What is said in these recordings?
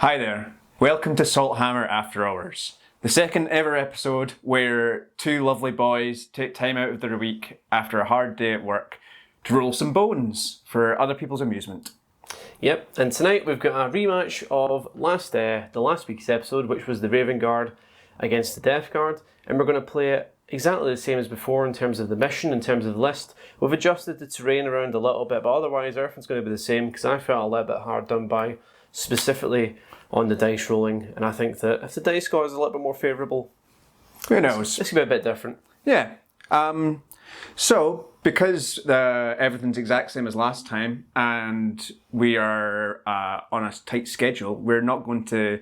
Hi there, welcome to Salthammer After Hours, the second ever episode where two lovely boys take time out of their week after a hard day at work to roll some bones for other people's amusement. Yep, and tonight we've got a rematch of the last week's episode, which was the Raven Guard against the Death Guard, and we're going to play it exactly the same as before in terms of the mission, in terms of the list. We've adjusted the terrain around a little bit, but otherwise everything's going to be the same because I felt a little bit hard done by, specifically on the dice rolling, and I think that if the dice score is a little bit more favourable, who knows? This could be a bit different. Yeah. So, because everything's exact same as last time, and we are on a tight schedule, we're not going to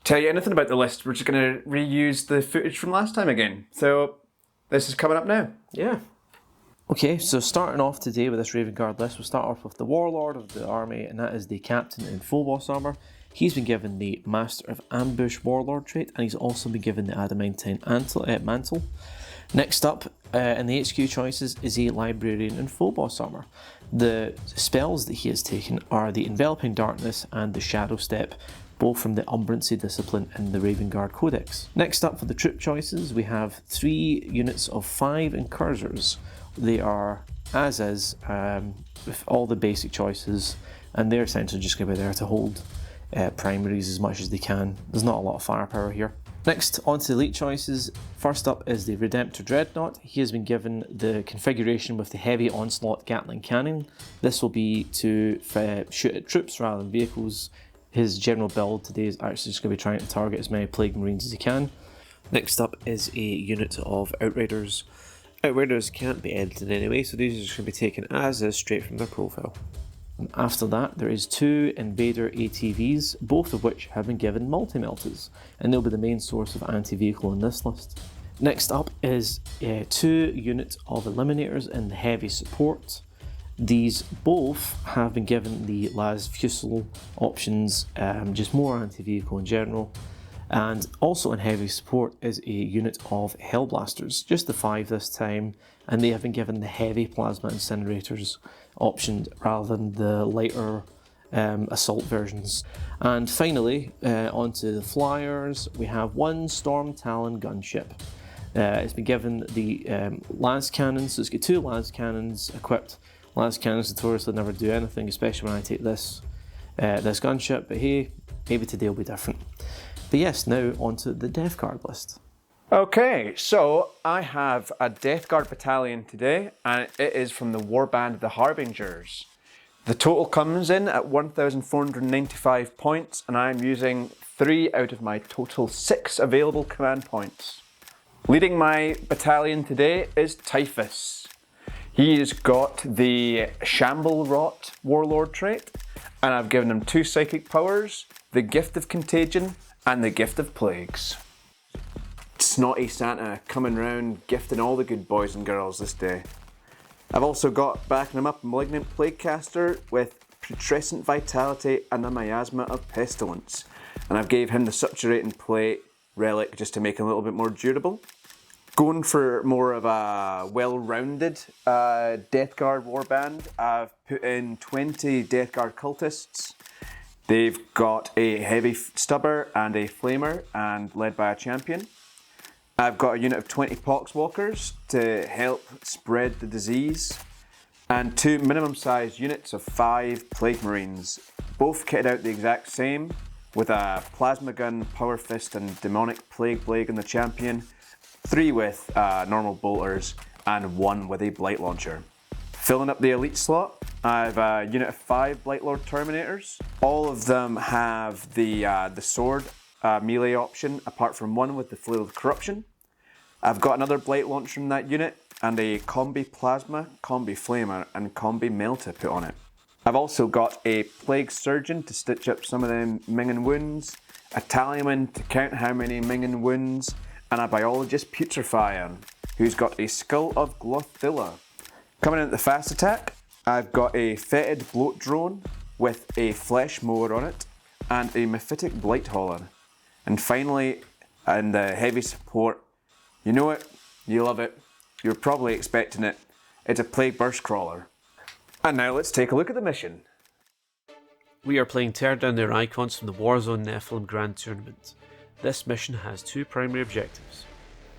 tell you anything about the list. We're just going to reuse the footage from last time again. So, this is coming up now. Yeah. Okay, so starting off today with this Raven Guard list, we'll start off with the Warlord of the army, and that is the Captain in full boss armour. He's been given the Master of Ambush Warlord trait, and he's also been given the Adamantine Mantle. Next up in the HQ choices is a Librarian in full boss armour. The spells that he has taken are the Enveloping Darkness and the Shadow Step, both from the Umbrancy discipline in the Raven Guard Codex. Next up for the troop choices, we have 3 units of 5 Incursors. They are as is, with all the basic choices, and they're essentially just going to be there to hold primaries as much as they can. There's not a lot of firepower here. Next, on to the elite choices. First up is the Redemptor Dreadnought. He has been given the configuration with the Heavy Onslaught Gatling Cannon. This will be to shoot at troops rather than vehicles. His general build today is actually just going to be trying to target as many Plague Marines as he can. Next up is a unit of Outriders. Outriders can't be edited in any way, so these are just going to be taken as is straight from their profile. After that, there is 2 Invader ATVs, both of which have been given multi-meltas, and they'll be the main source of anti-vehicle in this list. Next up is 2 units of Eliminators in the heavy support. These both have been given the Las Fusel options, just more anti-vehicle in general. And also in heavy support is a unit of Hellblasters, just the 5 this time, and they have been given the heavy plasma incinerators optioned rather than the lighter assault versions. And finally, onto the flyers, we have 1 Storm Talon gunship. It's been given the las cannons, so it's got 2 las cannons equipped. Las cannons notoriously never do anything, especially when I take this gunship, but hey, maybe today will be different. But yes, now onto the Death Guard list. Okay, so I have a Death Guard battalion today, and it is from the Warband of the Harbingers. The total comes in at 1,495 points, and I'm using 3 out of my total 6 available command points. Leading my battalion today is Typhus. He's got the Shamble Rot Warlord trait, and I've given him 2 psychic powers, the Gift of Contagion and the Gift of Plagues. Snotty Santa coming round gifting all the good boys and girls this day. I've also got backing him up a Malignant Plaguecaster with Putrescent Vitality and a Miasma of Pestilence, and I've gave him the Subturating Plate relic just to make him a little bit more durable. Going for more of a well-rounded Death Guard warband, I've put in 20 Death Guard cultists. They've got a heavy stubber and a flamer, and led by a champion. I've got a unit of 20 poxwalkers to help spread the disease, and 2 minimum size units of 5 plague marines, both kitted out the exact same, with a plasma gun, power fist and demonic plague blade in the champion, 3 with normal bolters, and 1 with a blight launcher. Filling up the elite slot, I have a unit of 5 Blightlord Terminators. All of them have the sword melee option, apart from 1 with the Flail of Corruption. I've got another Blight Launcher in that unit, and a Combi Plasma, Combi Flamer, and Combi Melta put on it. I've also got a Plague Surgeon to stitch up some of them Mingen wounds, a Tallyman to count how many Mingen wounds, and a Biologist Putrefier, who's got a Skull of Glothilla. Coming in at the fast attack, I've got a Fetid Bloat Drone with a Flesh Mower on it, and a Mephitic Blight Hauler. And finally, in the heavy support, you know it, you love it, you're probably expecting it, it's a Plague Burst Crawler. And now let's take a look at the mission. We are playing Tear Down Their Icons from the Warzone Nephilim Grand Tournament. This mission has two primary objectives.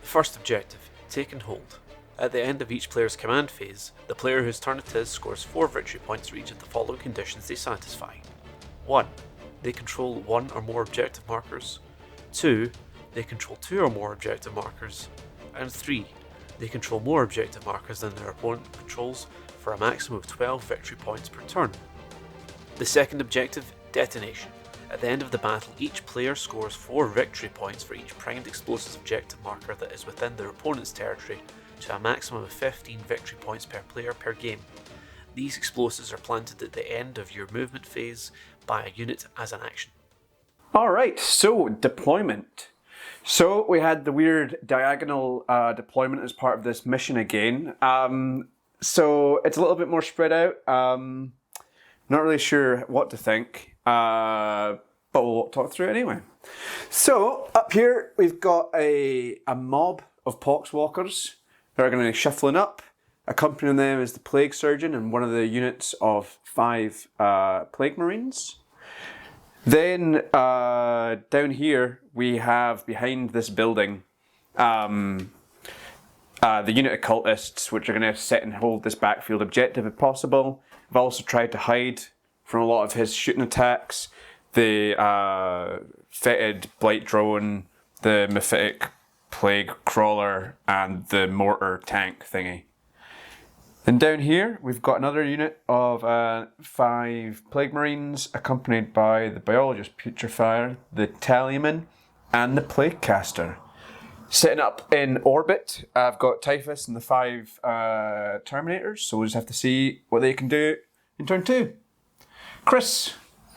The first objective, take and hold. At the end of each player's command phase, the player whose turn it is scores 4 victory points for each of the following conditions they satisfy. 1. They control 1 or more objective markers. 2. They control 2 or more objective markers. And 3. They control more objective markers than their opponent controls for a maximum of 12 victory points per turn. The second objective, detonation. At the end of the battle, each player scores 4 victory points for each primed explosives objective marker that is within their opponent's territory, to a maximum of 15 victory points per player per game. These explosives are planted at the end of your movement phase by a unit as an action. Alright, so deployment. So we had the weird diagonal deployment as part of this mission again. So it's a little bit more spread out. Not really sure what to think, but we'll talk through it anyway. So up here we've got a mob of poxwalkers that are going to be shuffling up. Accompanying them is the plague surgeon and one of the units of 5 plague marines. Then down here we have behind this building the unit of cultists, which are going to sit and hold this backfield objective if possible. I've also tried to hide from a lot of his shooting attacks. The fitted blight drone, the mephitic plague crawler, and the mortar tank thingy. Then down here we've got another unit of 5 plague marines, accompanied by the biologist putrefier, the tallyman, and the plague caster. Sitting up in orbit, I've got Typhus and the 5 Terminators, so we'll just have to see what they can do in turn 2. Kris,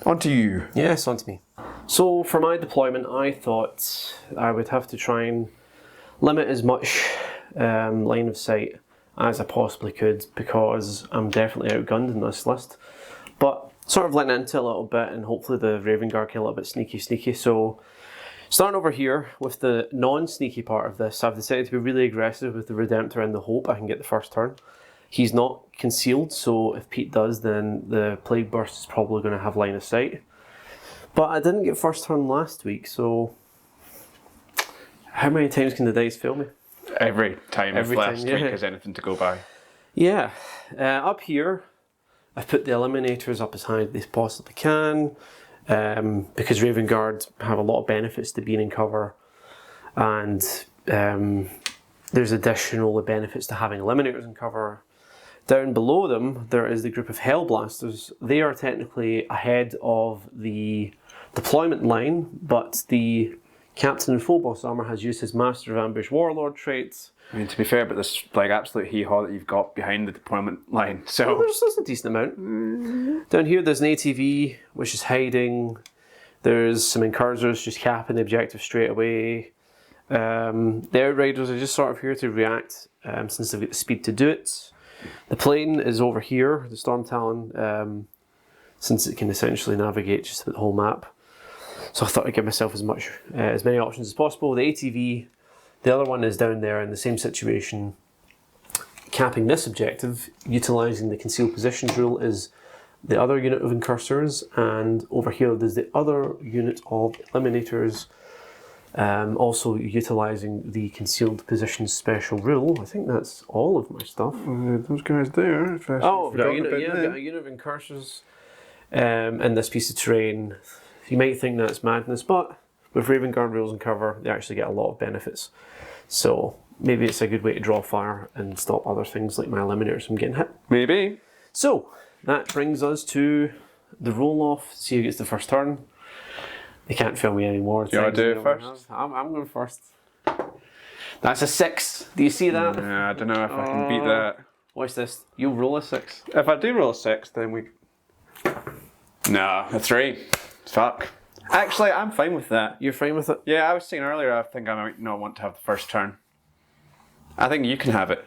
on to you. Yes, on to me. So for my deployment, I thought I would have to try and limit as much line of sight as I possibly could, because I'm definitely outgunned in this list. But sort of letting into it a little bit, and hopefully the Raven Guard get a little bit sneaky. So starting over here with the non-sneaky part of this, I've decided to be really aggressive with the Redemptor in the hope I can get the first turn. He's not concealed, so if Pete does, then the Plague Burst is probably going to have line of sight. But I didn't get first turn last week, so how many times can the dice fail me? Every time if last time, week is anything to go by. Yeah. Up here, I've put the Eliminators up as high as they possibly can, because Raven Guard have a lot of benefits to being in cover, and there's additional benefits to having Eliminators in cover. Down below them, there is the group of Hellblasters. They are technically ahead of the deployment line, but the Captain in Full Boss Armour has used his Master of Ambush Warlord traits. I mean, to be fair, but this like absolute hee-haw that you've got behind the deployment line. So there's a decent amount. Down here, there's an ATV which is hiding. There's some Incursors just capping the objective straight away. The Outriders are just sort of here to react, since they've got the speed to do it. The plane is over here, the Storm Talon, since it can essentially navigate just about the whole map. So I thought I'd give myself as many options as possible. The ATV, the other one is down there in the same situation, capping this objective, utilising the concealed positions rule, is the other unit of Incursors, and over here there's the other unit of Eliminators, also utilising the concealed positions special rule. I think that's all of my stuff. Those guys there. I've got a unit of Incursors in this piece of terrain. You might think that's madness, but with Raven Guard rules and cover, they actually get a lot of benefits. So maybe it's a good way to draw fire and stop other things like my Eliminators from getting hit. Maybe. So that brings us to the roll-off. See who gets the first turn. They can't film me anymore. You want to do it first? I'm going first. That's a 6. Do you see that? I don't know if I can beat that. Watch this. You roll a 6. If I do roll a 6, then we... No, a 3. Fuck. Actually, I'm fine with that. You're fine with it? Yeah, I was saying earlier, I think I might not want to have the first turn. I think you can have it.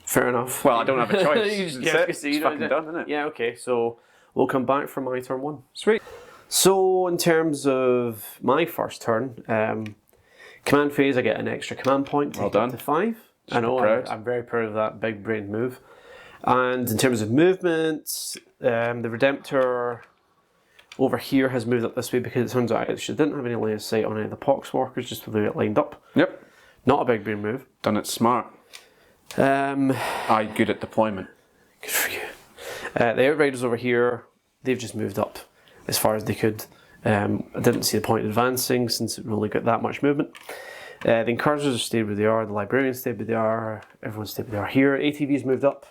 Fair enough. Well, I don't have a choice. It's fucking done, isn't it? Yeah, okay. So we'll come back for my turn 1. Sweet. So in terms of my first turn, command phase, I get an extra command point. Well done. To 5. I know, I'm very proud of that big brain move. And in terms of movement, the Redemptor over here has moved up this way because it turns out she didn't have any line of sight on any of the poxwalkers, just the way it lined up. Yep. Not a big brain move. Done it smart. Aye, good at deployment. Good for you. The Outriders over here, they've just moved up as far as they could. I didn't see the point in advancing since it really got that much movement. The Encouragers have stayed where they are, the Librarians stayed where they are, everyone stayed where they are here. ATV's moved up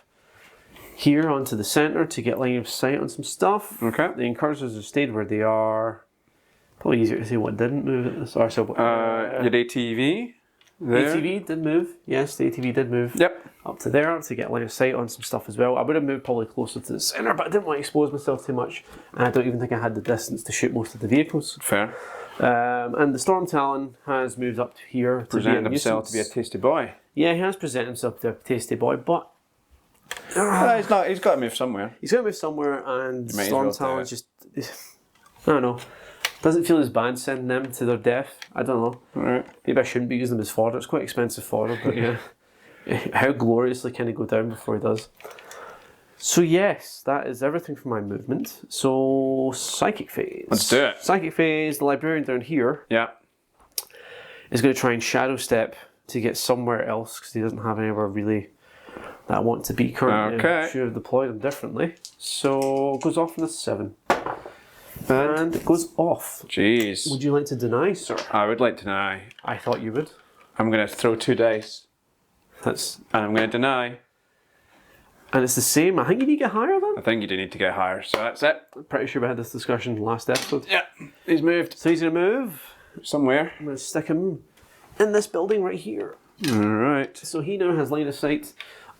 here onto the centre to get line of sight on some stuff. Okay. The Encouragers have stayed where they are. Probably easier to say what didn't move at this. Your ATV there. ATV did move. Yes, the ATV did move. Yep. Up to there to get line of sight on some stuff as well. I would have moved probably closer to the centre, but I didn't want to expose myself too much, and I don't even think I had the distance to shoot most of the vehicles. Fair. And the Storm Talon has moved up here to Presented himself to be a tasty boy. Yeah, he has presented himself to be a tasty boy, but He's not. He's got to move somewhere. he's got to move somewhere, and Might as Storm well do Talon it. just, I don't know, doesn't feel as bad sending them to their death. I don't know. Alright. Maybe I shouldn't be using them as fodder. It's quite expensive fodder, but yeah. How gloriously can he go down before he does? So yes, that is everything for my movement. So Psychic Phase. Let's do it. Psychic Phase, the Librarian down here Yeah. is going to try and Shadow Step to get somewhere else because he doesn't have anywhere really that I want to be currently. Okay. I should have deployed him differently. So it goes off in a 7. And it goes off. Jeez. Would you like to deny, sir? I would like to deny. I thought you would. I'm going to throw 2 dice. That's And I'm going to deny. And it's the same. I think you need to get higher then. I think you do need to get higher. So that's it. I'm pretty sure we had this discussion last episode. Yeah. He's moved So he's going to move. somewhere. I'm going to stick him in this building right here. Alright. So he now has line of sight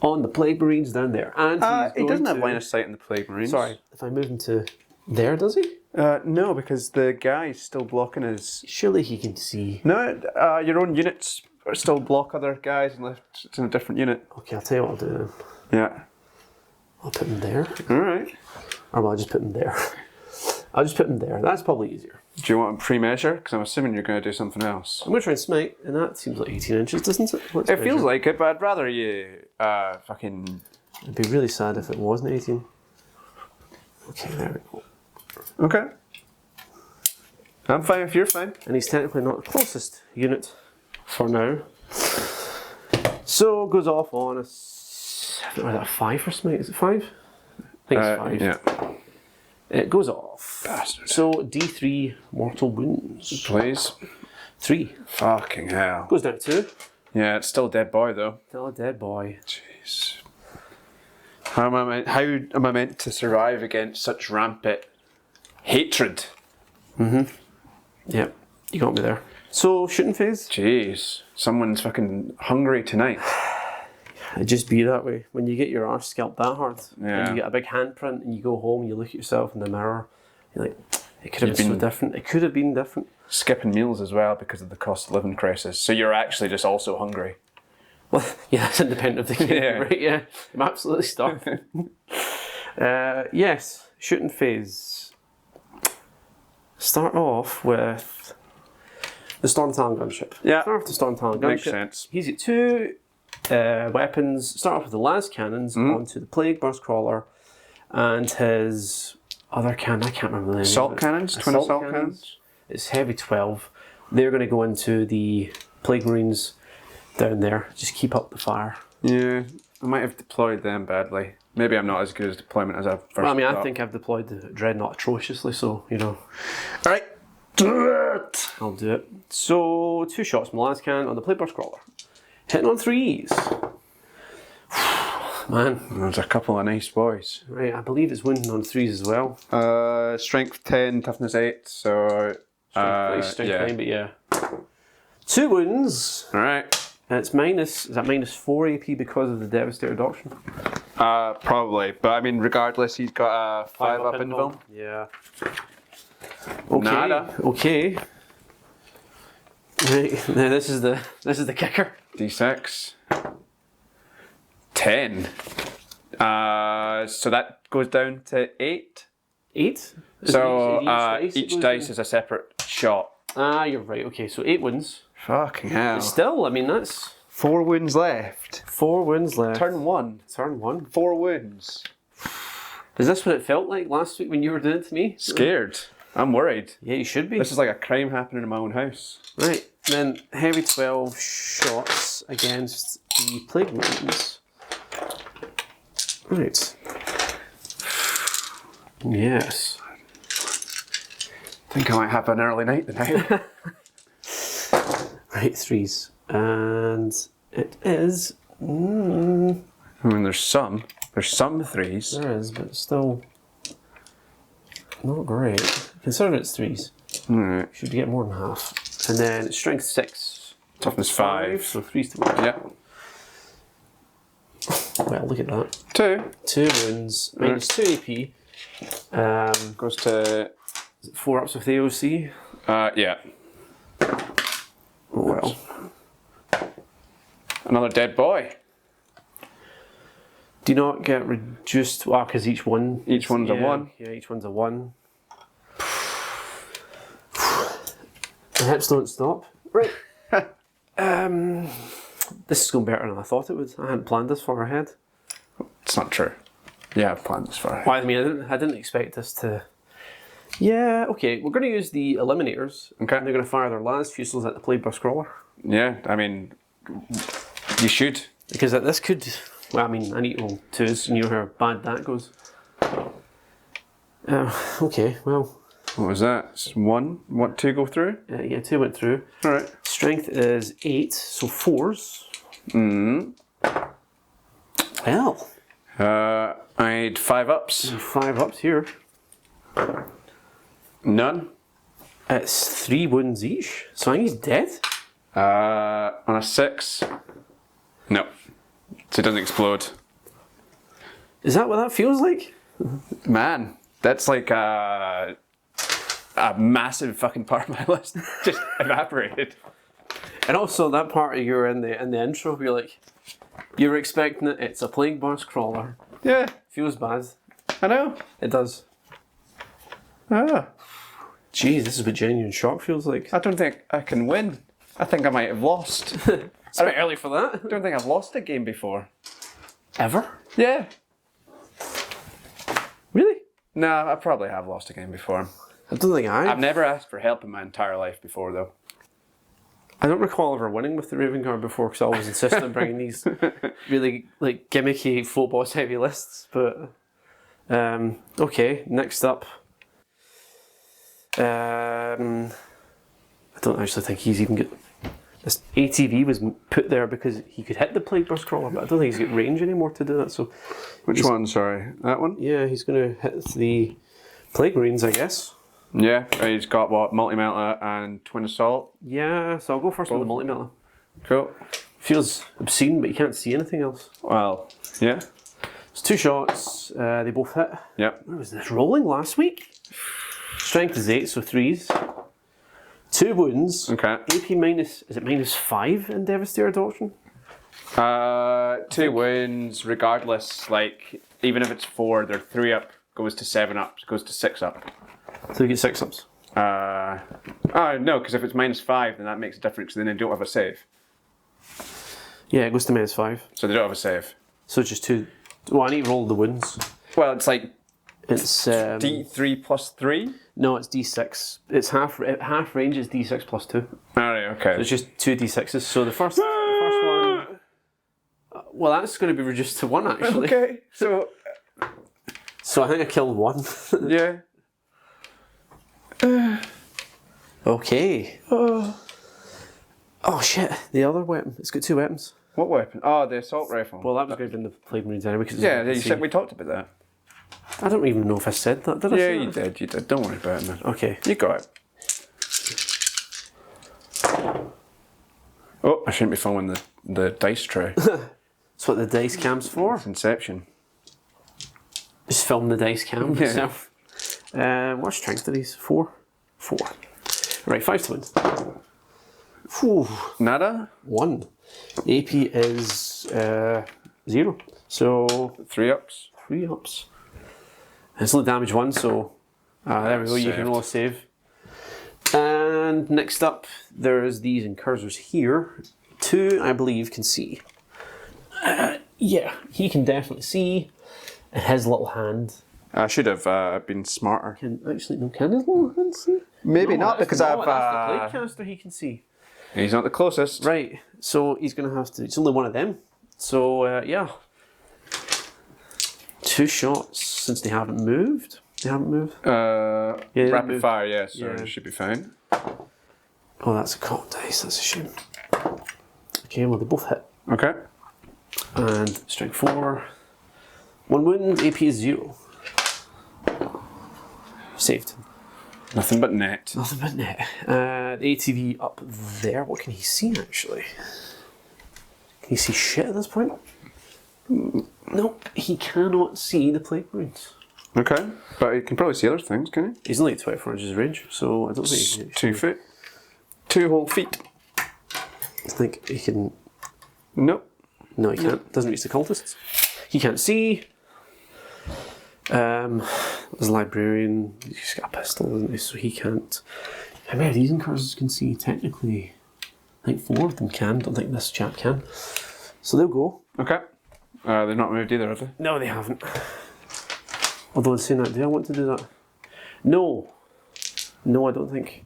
on the Plague Marines down there. And He doesn't have line of sight in the Plague Marines. Sorry, if I move him to there, does he? No, because the guy's still blocking his... Surely he can see. No, your own units still block other guys unless it's in a different unit. Okay, I'll tell you what I'll do then. Yeah. I'll put him there. Alright. Or will I just put him there? I'll just put him there. That's probably easier. Do you want a pre-measure? Because I'm assuming you're going to do something else. I'm going to try and smite, and that seems like 18 inches, doesn't it? Let's It feels measure. like it, but I'd rather you fucking... It'd be really sad if it wasn't 18. Okay, there we go. Okay. I'm fine if you're fine. And he's technically not the closest unit for now. So goes off on a 5 for smite. Is it 5? I think it's 5. Yeah. It goes off. Bastard. So D3 mortal wounds. Please. 3 Fucking hell. goes down 2. Yeah, it's still a dead boy though. Still a dead boy. Jeez. How am I meant to survive against such rampant hatred? Yep, you got me there. So shooting phase. Jeez. Someone's fucking hungry tonight. It just be that way. When you get your arse scalped that hard, Yeah. and you get a big handprint, and you go home, and you look at yourself in the mirror, you're like, it could have been so different. It could have been different. Skipping meals as well because of the cost of living crisis. So you're actually just also hungry. Well, yeah, that's independent of the game, Yeah. right? Yeah, I'm absolutely stuffed. Yes, shooting phase. Start off with the Storm Talon gunship. Yeah. Start off with the Storm Talon gunship. Makes sense. He's got 2 weapons. Start off with the las cannons onto the Plague Burst Crawler and his other cannon. I can't remember the name. Assault of it. cannons? Twin assault cannons? It's heavy 12. They're going to go into the Plague Marines down there. Just keep up the fire. Yeah. I might have deployed them badly. Maybe I'm not as good as deployment as I first Well, I mean, I thought. think I've deployed the Dreadnought atrociously, so, you know, Alright. Do it! I'll do it. So, 2 shots from the las cannon on the Plague Burst Crawler. Hitting on 3s. Man, There's a couple of nice boys. right, I believe it's wounding on 3s as well. Strength 10, toughness 8, so... Strength yeah. 9, but yeah. 2 wounds. Alright. And it's minus, is that minus 4 AP because of the Devastator Doctrine? Probably, but I mean, regardless, he's got a 5 up invuln. Yeah. Okay. Nada. Okay. Right, now this is the kicker. D6. 10. So that goes down to 8. 8? So Is it each dice is a separate shot. Ah, you're right. Okay, so 8 wounds. Fucking hell. Still, I mean, that's 4 wounds left. 4 wounds left. Turn 1. Turn 1. 4 wounds. Is this what it felt like last week when you were doing it to me? Scared. I'm worried. Yeah, you should be. This is like a crime happening in my own house. Right, then heavy 12 shots against the Plague Marines. Right. Yes. I think I might have an early night tonight. Right, 3s. And it is... I mean, there's some 3s. There is, but still not great. Considering it's 3s. Alright. Should get more than half. And then strength 6. Toughness 5. So 3s to 1. Yeah. Well, look at that. 2. 2 wounds, minus 2 AP. Goes to... 4 ups with AOC. yeah. Oh well. Another dead boy. Do you not get reduced? Well, because each one's a 1. Yeah, each one's a 1. The hips don't stop. Right. This is going better than I thought it would. I hadn't planned this far ahead. It's not true. Yeah, I've planned this far. Well, I mean, I didn't expect this to... Yeah, okay. We're going to use the Eliminators. Okay. And they're going to fire their last fusils at the Plague Bus Crawler. Yeah, I mean, you should. Because this could... Well, I mean, I need all 2s, and you know how bad that goes. Okay, well... What was that? It's 1. What, 2 go through? Yeah, 2 went through. Alright. Strength is 8, so 4s. Well. I had 5 ups. 5 ups here. None. It's 3 wounds each, so I think he's dead. On a 6. No. So it doesn't explode. Is that what that feels like? Man, that's like a massive fucking part of my list just evaporated. And also that part of you in the intro, you're like, you were expecting it. It's a Plague Bus Crawler. Yeah, Feels bad. I know. It does. Ah, Jeez, this is what genuine shock feels like. I don't think I can win. I think I might have lost. It's a bit early for that. I don't think I've lost a game before. Ever? Yeah. Really? No, I probably have lost a game before. I don't think I've never asked for help in my entire life before, though. I don't recall ever winning with the Raven Guard before because I always insisted on bringing these really like gimmicky full boss heavy lists. But okay, next up. I don't actually think he's even got this ATV was put there because he could hit the Plague Burst Crawler, but I don't think he's got range anymore to do that. So Which one? Sorry, that one. yeah, he's going to hit the Plague Marines, I guess. Yeah, he's got what, multi-melta and twin assault. Yeah, so I'll go first with the multi-melta. Cool. Feels obscene, but you can't see anything else. Well, yeah. It's 2 shots. They both hit. Yep. Where was this rolling last week? Strength is 8, so 3s. 2 wounds. Okay. AP minus, is it -5 in Devastator Adoption? 2 wounds, regardless. Like, even if it's 4, they're 3 up, goes to 7 up, goes to 6 up. So you get 6 ups. Oh no, because if it's -5, then that makes a difference. Then they don't have a save, Yeah, it goes to -5. so they don't have a save. So just 2. Well, I need to roll the wounds. Well, it's like It's D3 plus 3. no, it's D6. It's half range is D6 plus 2. Alright, okay. So it's just 2 D6s. So the first one. Well, that's going to be reduced to 1 actually. Okay, so So I think I killed 1. yeah. Okay. Oh shit! The other weapon. It's got 2 weapons. What weapon? Oh, the assault rifle. Well, that was going to be in the Plague Marines anyway. Because yeah, you said we talked about that. I don't even know if I said that. Did I? Yeah, say you that? did. Don't worry about it, man. Okay. You got it. Oh, I shouldn't be following the dice tray. That's what the dice cam's for. It's Inception. Just film the dice cam Yeah. yourself. What strength are these? 4? 4. Right, 5 to win. Whew. Nada? 1. AP is 0. So 3 ups. 3 ups. It's only damage 1, so there we go. You can Saved. roll a save. And next up, there's these incursors here. 2, I believe, can see. Yeah, he can definitely see. And his little hand I should have been smarter. Can his little hand see? Maybe No, not, that's because not. I've... That's the Plaguecaster he can see. He's not the closest. Right, so he's going to have to... It's only one of them. So, yeah. 2 shots since they haven't moved. They haven't moved? Yeah, rapid fire, yeah, so Yeah. it should be fine. Oh, that's a cocked dice. That's a shame. Okay, well, they both hit. Okay. And strength 4. 1 wound, AP is 0. Saved. Nothing but net. Nothing but net. The ATV up there. What can he see, actually? Can he see shit at this point? No, he cannot see the plague runes. Okay, but you can probably see other things, can you? He's only at 24 inches range, so I don't think he can. 2 feet. 2 whole feet. I think he can. Nope. No, he can't. Doesn't reach the cultists. He can't see. There's a librarian. He's got a pistol, doesn't he? So he can't. How many of these incursors can see? Technically, I think 4 of them can. Don't think this chap can. So they'll go. Okay. They've not moved either, have they? No, they haven't. Although in saying that, do I want to do that? No. No, I don't think.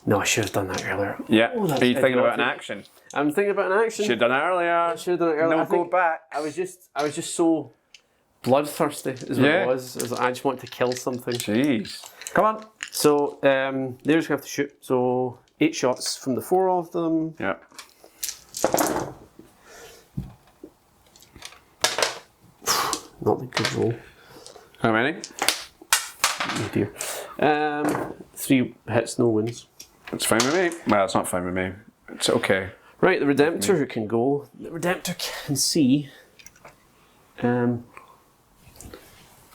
No, I should have done that earlier. Yeah. Oh, that's Are you thinking about an idiotic. action? I'm thinking about an action. Should have done it earlier. I should have done it earlier. No, I go think back. I was just so bloodthirsty, is what Yeah. it was. It was like, I just want to kill something. Jeez. Come on. So they're just gonna have to shoot. So 8 shots from the 4 of them. Yeah. Not the good roll. How many? Oh dear. 3 hits, no wins. It's fine with me. Well, it's not fine with me. It's okay. Right, the Redemptor who can go. The Redemptor can see.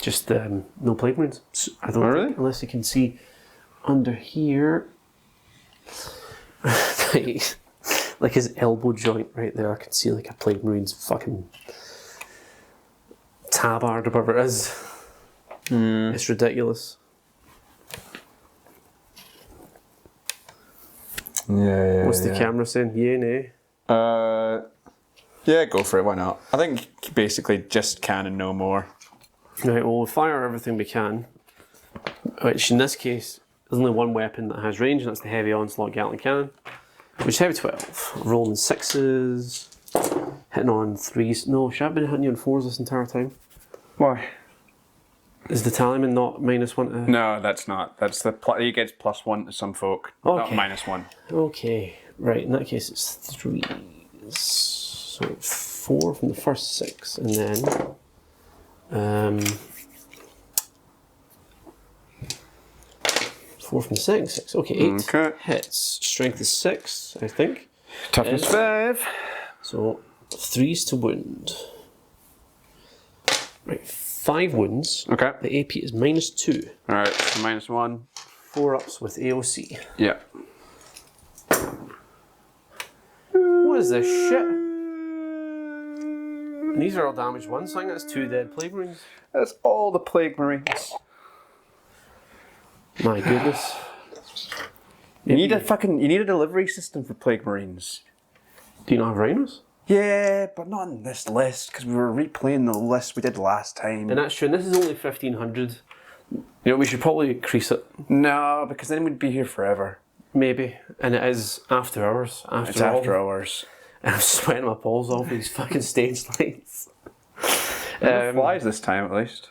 Just no plague wounds. I don't really? think, unless he can see under here. Like his elbow joint right there. I can see like a plague marine's fucking tabard or whatever it is. It's ridiculous. Yeah. What's the camera saying? Yeah, nay. Yeah, go for it. Why not? I think basically just can and no more. Right, well, we'll fire everything we can. Which in this case, there's only one weapon that has range, and that's the Heavy Onslaught Gatling Cannon. Which is heavy 12. Rolling 6s. Hitting on 3s. No, should I have been hitting you on 4s this entire time? Why? Is the Tallyman not -1 to... No, that's not. That's the he gets +1 to some folk, Okay. not -1. Okay, right, in that case it's 3s. So 4 from the first 6, and then... 4 from the second 6. Okay, 8 Okay. hits. Strength is 6, I think. Toughness 5. So 3s to wound. Right, 5 wounds. Okay. The AP is -2. All right. So -1. 4 ups with AOC. Yeah. What is this shit? And these are all damaged ones, so I think that's 2 dead plague marines. That's all the plague marines. My goodness. You need a delivery system for plague marines. Do you not have rhinos? Yeah, but not on this list because we were replaying the list we did last time. And that's true, and this is only 1500. You know, we should probably increase it. No, because then we'd be here forever. Maybe. And it is after hours. It's after hours. And I'm sweating my balls off with these fucking stage lights. Flies this time at least.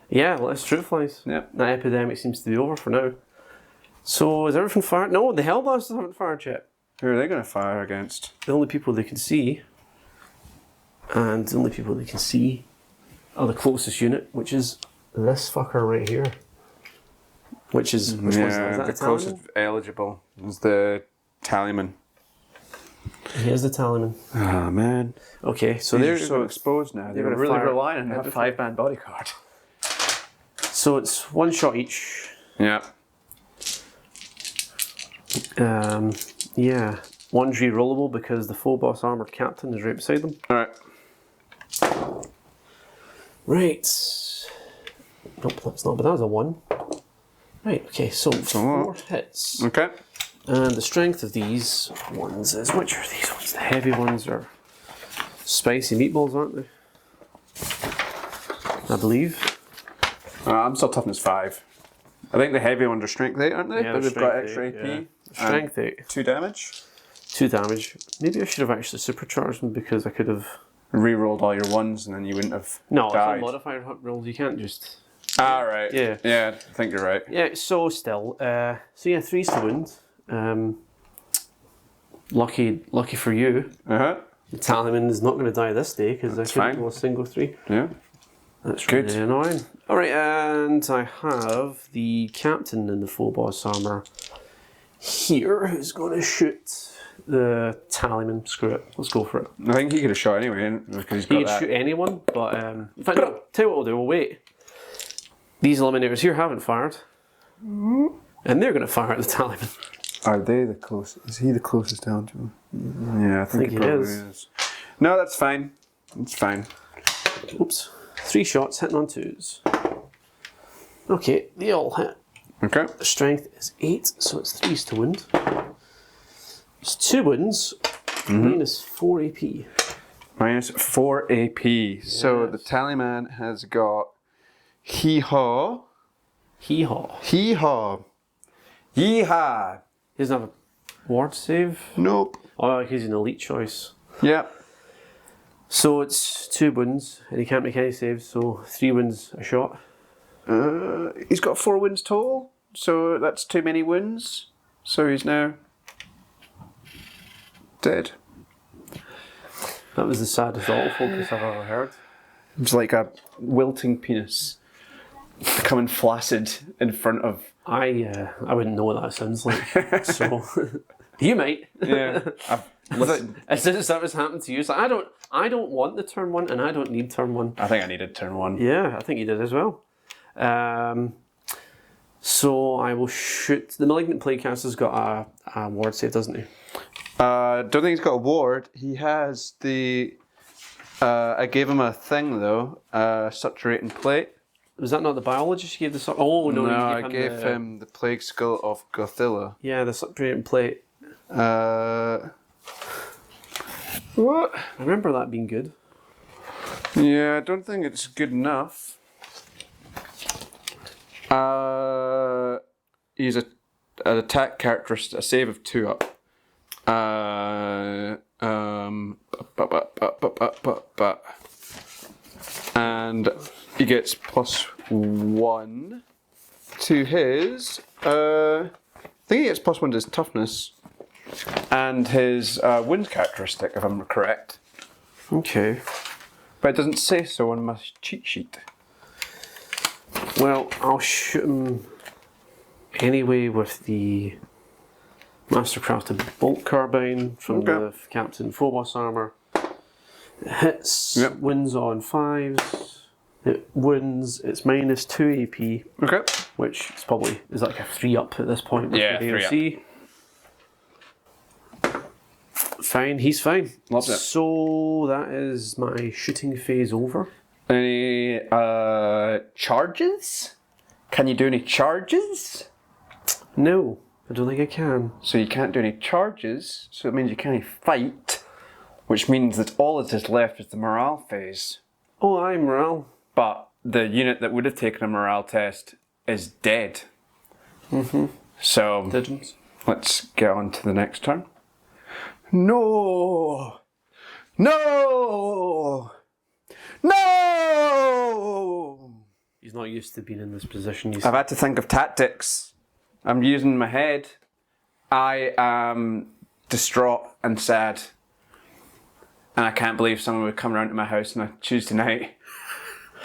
Yeah, well, it's true flies. Yep. That epidemic seems to be over for now. So, is everything fired? No, the Hellblasters haven't fired yet. Who are they going to fire against? The only people they can see, and the only people they can see are the closest unit, which is this fucker right here. Which is, which one's that? Is that the a closest Tallyman? eligible is the Tallyman. Here's the Tallyman. Oh man. Okay, so They're they're so exposed now. They're gonna really fire relying on that everything. 5-man bodyguard. So it's 1 shot each. Yeah. Yeah. 1's re-rollable because the full boss armored captain is right beside them. Alright. Right. Nope, that's not, but that was a 1. Right, okay, so 4 hits. Okay. And the strength of these ones is, which are these ones? The heavy ones are spicy meatballs, aren't they? I believe. I'm still toughness 5. I think the heavy ones are strength 8, aren't they? Yeah, but they're they've got strength extra 8, AP. yeah. Strength 8. 2 damage. 2 damage. Maybe I should have actually supercharged them because I could have... Rerolled all your ones and then you wouldn't have No, it's died. not modifier rolls. You can't just... Ah, right. Yeah. Yeah, I think you're right. Yeah, so still. So yeah, 3's to wound. Lucky for you. Uh-huh. The Tallyman is not going to die this day because I couldn't fine. roll a single 3. Yeah. That's Good. really annoying. Alright, and I have the captain in the full boss armour here who's going to shoot the Tallyman. Screw it. Let's go for it. I think he could have shot anyway because he's He got could that. shoot anyone, but in fact, no, tell you what we'll do, we'll wait. These eliminators here haven't fired. And they're going to fire at the Tallyman. Are they the closest? Is he the closest down to him? Yeah, I think he probably is. is. No, that's fine. It's fine. Oops. 3 shots hitting on 2s. Okay, they all hit. Okay. The strength is 8, so it's 3's to wound. It's 2 wounds, minus 4 AP. Minus 4 AP. So the Tallyman has got hee-haw. Hee-haw. Hee-haw. Yeehaw. He doesn't have a ward save. Nope. Oh, he's an elite choice. Yep. So it's 2 wounds, and he can't make any saves, so 3 wounds a shot. He's got 4 wounds total, so that's too many wounds. So he's now dead. That was the saddest autofocus I've ever heard. It's like a wilting penis becoming flaccid in front of. I wouldn't know what that sounds like, so you might. Yeah. Listen. As soon as that was happening to you, it's like, I don't want the turn 1 and I don't need turn 1. I think I needed turn 1. Yeah, I think you did as well. So I will shoot. The Malignant Plaguecaster's got a ward save, doesn't he? Don't think he's got a ward. He has the. I gave him a thing though. Saturating plate. Was that not the biologist you gave the? Oh no, No, you I gave him the plague skull of Gothilla. Yeah, the Saturating plate. What? I remember that being good. Yeah, I don't think it's good enough. He's an attack characteristic, a save of 2 up. And he gets +1 to his. I think he gets +1 to his toughness and his wound characteristic, if I'm correct. Okay. But it doesn't say so on my cheat sheet. Well, I'll shoot him anyway with the Mastercrafted Bolt Carbine from the Captain Phobos armor. It hits, wins on 5s. It wins, it's minus 2 AP. Okay. Which is probably is like a 3 up at this point. With Yeah, the 3 AOC. Fine, he's fine. Loves it. So that is my shooting phase over. Any charges? Can you do any charges? No, I don't think I can. So you can't do any charges, so it means you can't fight, which means that all that is left is the morale phase. Oh, I'm morale. But the unit that would have taken a morale test is dead. So Didn't. let's get on to the next turn. No! No! No! He's not used to being in this position. I've had to think of tactics. I'm using my head. I am distraught and sad. And I can't believe someone would come around to my house on a Tuesday night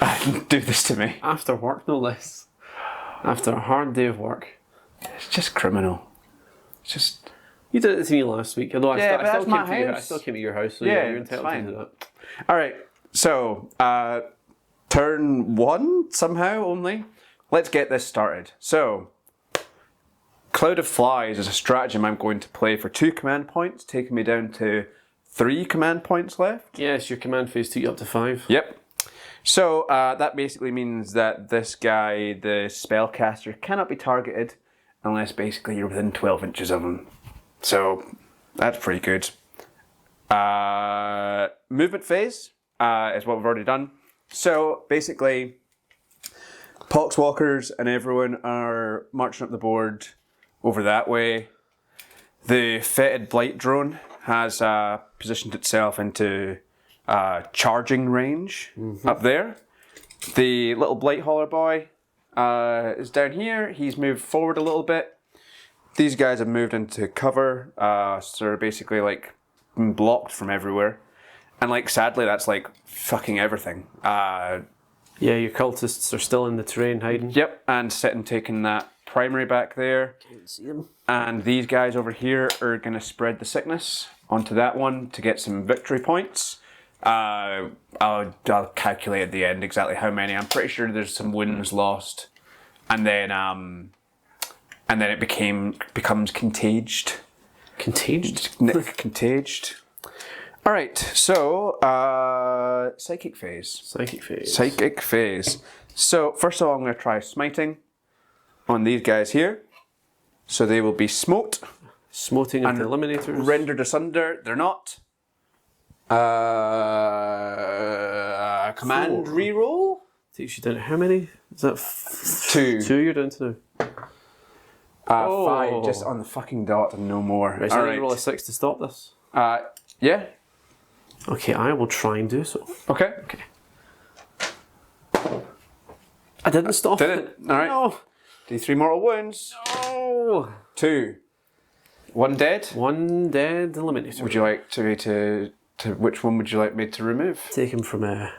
and do this to me. After work, no less. After a hard day of work. It's just criminal. It's just... You did it to me last week. Although Yeah, but I that's still my came to your, I house. still came to your house, so Yeah, yeah, you're it's entitled fine. to do that. Alright, so turn 1 somehow only. Let's get this started. So, Cloud of Flies is a stratagem I'm going to play for 2 command points, taking me down to 3 command points left. Yes, your command phase took you up to 5. Yep. So that basically means that this guy, the spellcaster, cannot be targeted unless basically you're within 12 inches of him. So that's pretty good. Movement phase is what we've already done. So basically, Poxwalkers and everyone are marching up the board over that way. The fetid blight drone has positioned itself into charging range up there. The little blight hauler boy is down here. He's moved forward a little bit. These guys have moved into cover, so they're basically like blocked from everywhere. And like sadly, that's like fucking everything. Yeah, your cultists are still in the terrain hiding. Yep, and sitting taking that primary back there. Can't see them. And these guys over here are going to spread the sickness onto that one to get some victory points. I'll calculate at the end exactly how many. I'm pretty sure there's some wins lost, and then it becomes contaged. Contaged? Contaged. All right, so psychic phase. Psychic phase. Psychic phase. So first of all, I'm going to try smiting on these guys here. So they will be smoked. Smoting of the eliminators. Rendered asunder. They're not. Command reroll. Takes you down to how many? Is that 2? 2 you're down to now? 5, just on the fucking dot and no more. Right, so I need to roll a 6 to stop this. Yeah. Okay, I will try and do so. Okay. I didn't stop Did it? All right. No. D3 mortal wounds. No. 2. 1 dead. 1 dead eliminator. Would you like to which one would you like me to remove? Take him from the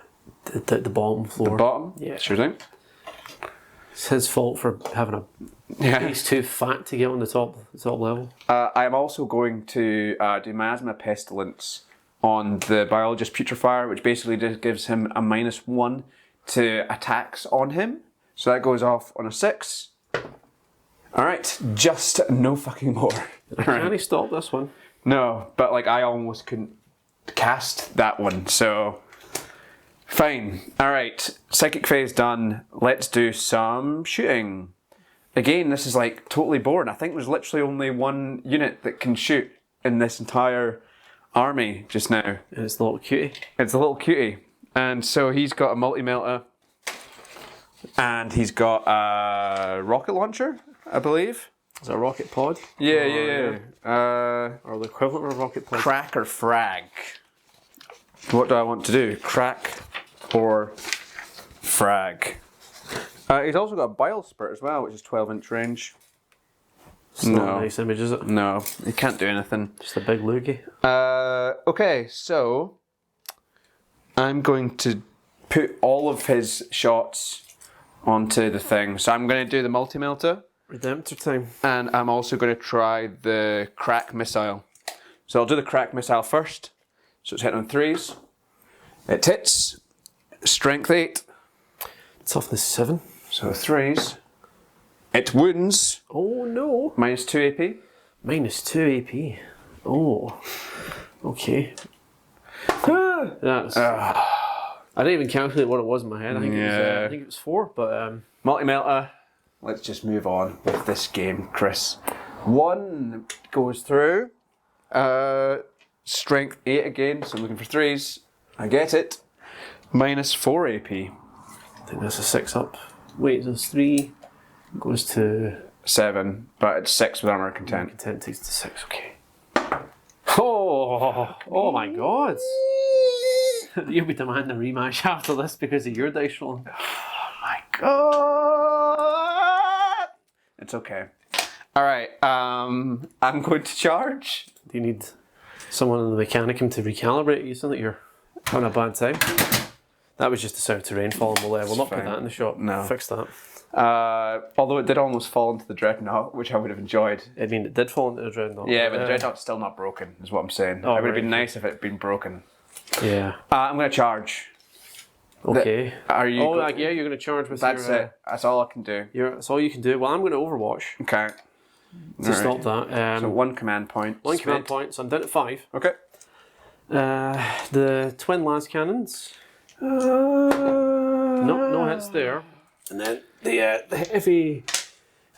bottom floor. Bottom? Yeah. Sure thing. It's his fault for having a... He's too fat to get on the top level. I am also going to do Miasma Pestilence on the Biologist Putrefier, which basically just gives him a -1 to attacks on him. So that goes off on a 6. Alright, just no fucking more. Can he stop this one? No, but like I almost couldn't cast that one, so fine. Alright, psychic phase done. Let's do some shooting. Again, this is like totally boring. I think there's literally only one unit that can shoot in this entire army just now. And it's the little cutie. It's a little cutie. And so he's got a multi-melta. And he's got a rocket launcher, I believe. Is it a rocket pod? Yeah. Or the equivalent of a rocket pod? Crack or frag? What do I want to do? Crack or frag? He's also got a bile spurt as well, which is 12-inch range. It's not a nice image, is it? No, he can't do anything. Just a big loogie. Okay, so I'm going to put all of his shots onto the thing. So I'm going to do the multi-melta. Redemptor time. And I'm also going to try the crack missile. So I'll do the crack missile first. So it's hitting on 3s. It hits. Strength 8. Toughness 7. So 3s. It wounds. Oh no. -2 AP. -2 AP. Oh. Okay. That's... I didn't even calculate what it was in my head. I think it was 4, but... Multi-melta. Let's just move on with this game, Chris. 1 goes through. Strength 8 again, so I'm looking for 3s. I get it. -4 AP. I think that's a 6 up. Wait, there's 3. Goes to... 7, but it's 6 with armor content. Content takes to 6, okay. Oh my god. You'll be demanding a rematch after this because of your dice rolling. Oh my god. It's okay. Alright, I'm going to charge. Do you need someone in the Mechanicum to recalibrate you so that you're having a bad time? That was just the South Terrain fall, and we'll not put that in the shop. No. Fix that. Although it did almost fall into the Dreadnought, which I would have enjoyed. I mean, it did fall into the Dreadnought. Yeah, but the Dreadnought's still not broken, is what I'm saying. Oh, it would have been nice if it had been broken. Yeah. I'm going to charge. Okay. Are you? Oh, yeah, you're going to charge with That's your... it. That's all I can do. That's all you can do. Well, I'm going to Overwatch Okay. to stop that. So 1 command point. One command point, so I'm down to 5. Okay. The twin lance cannons. No hits there. And then the heavy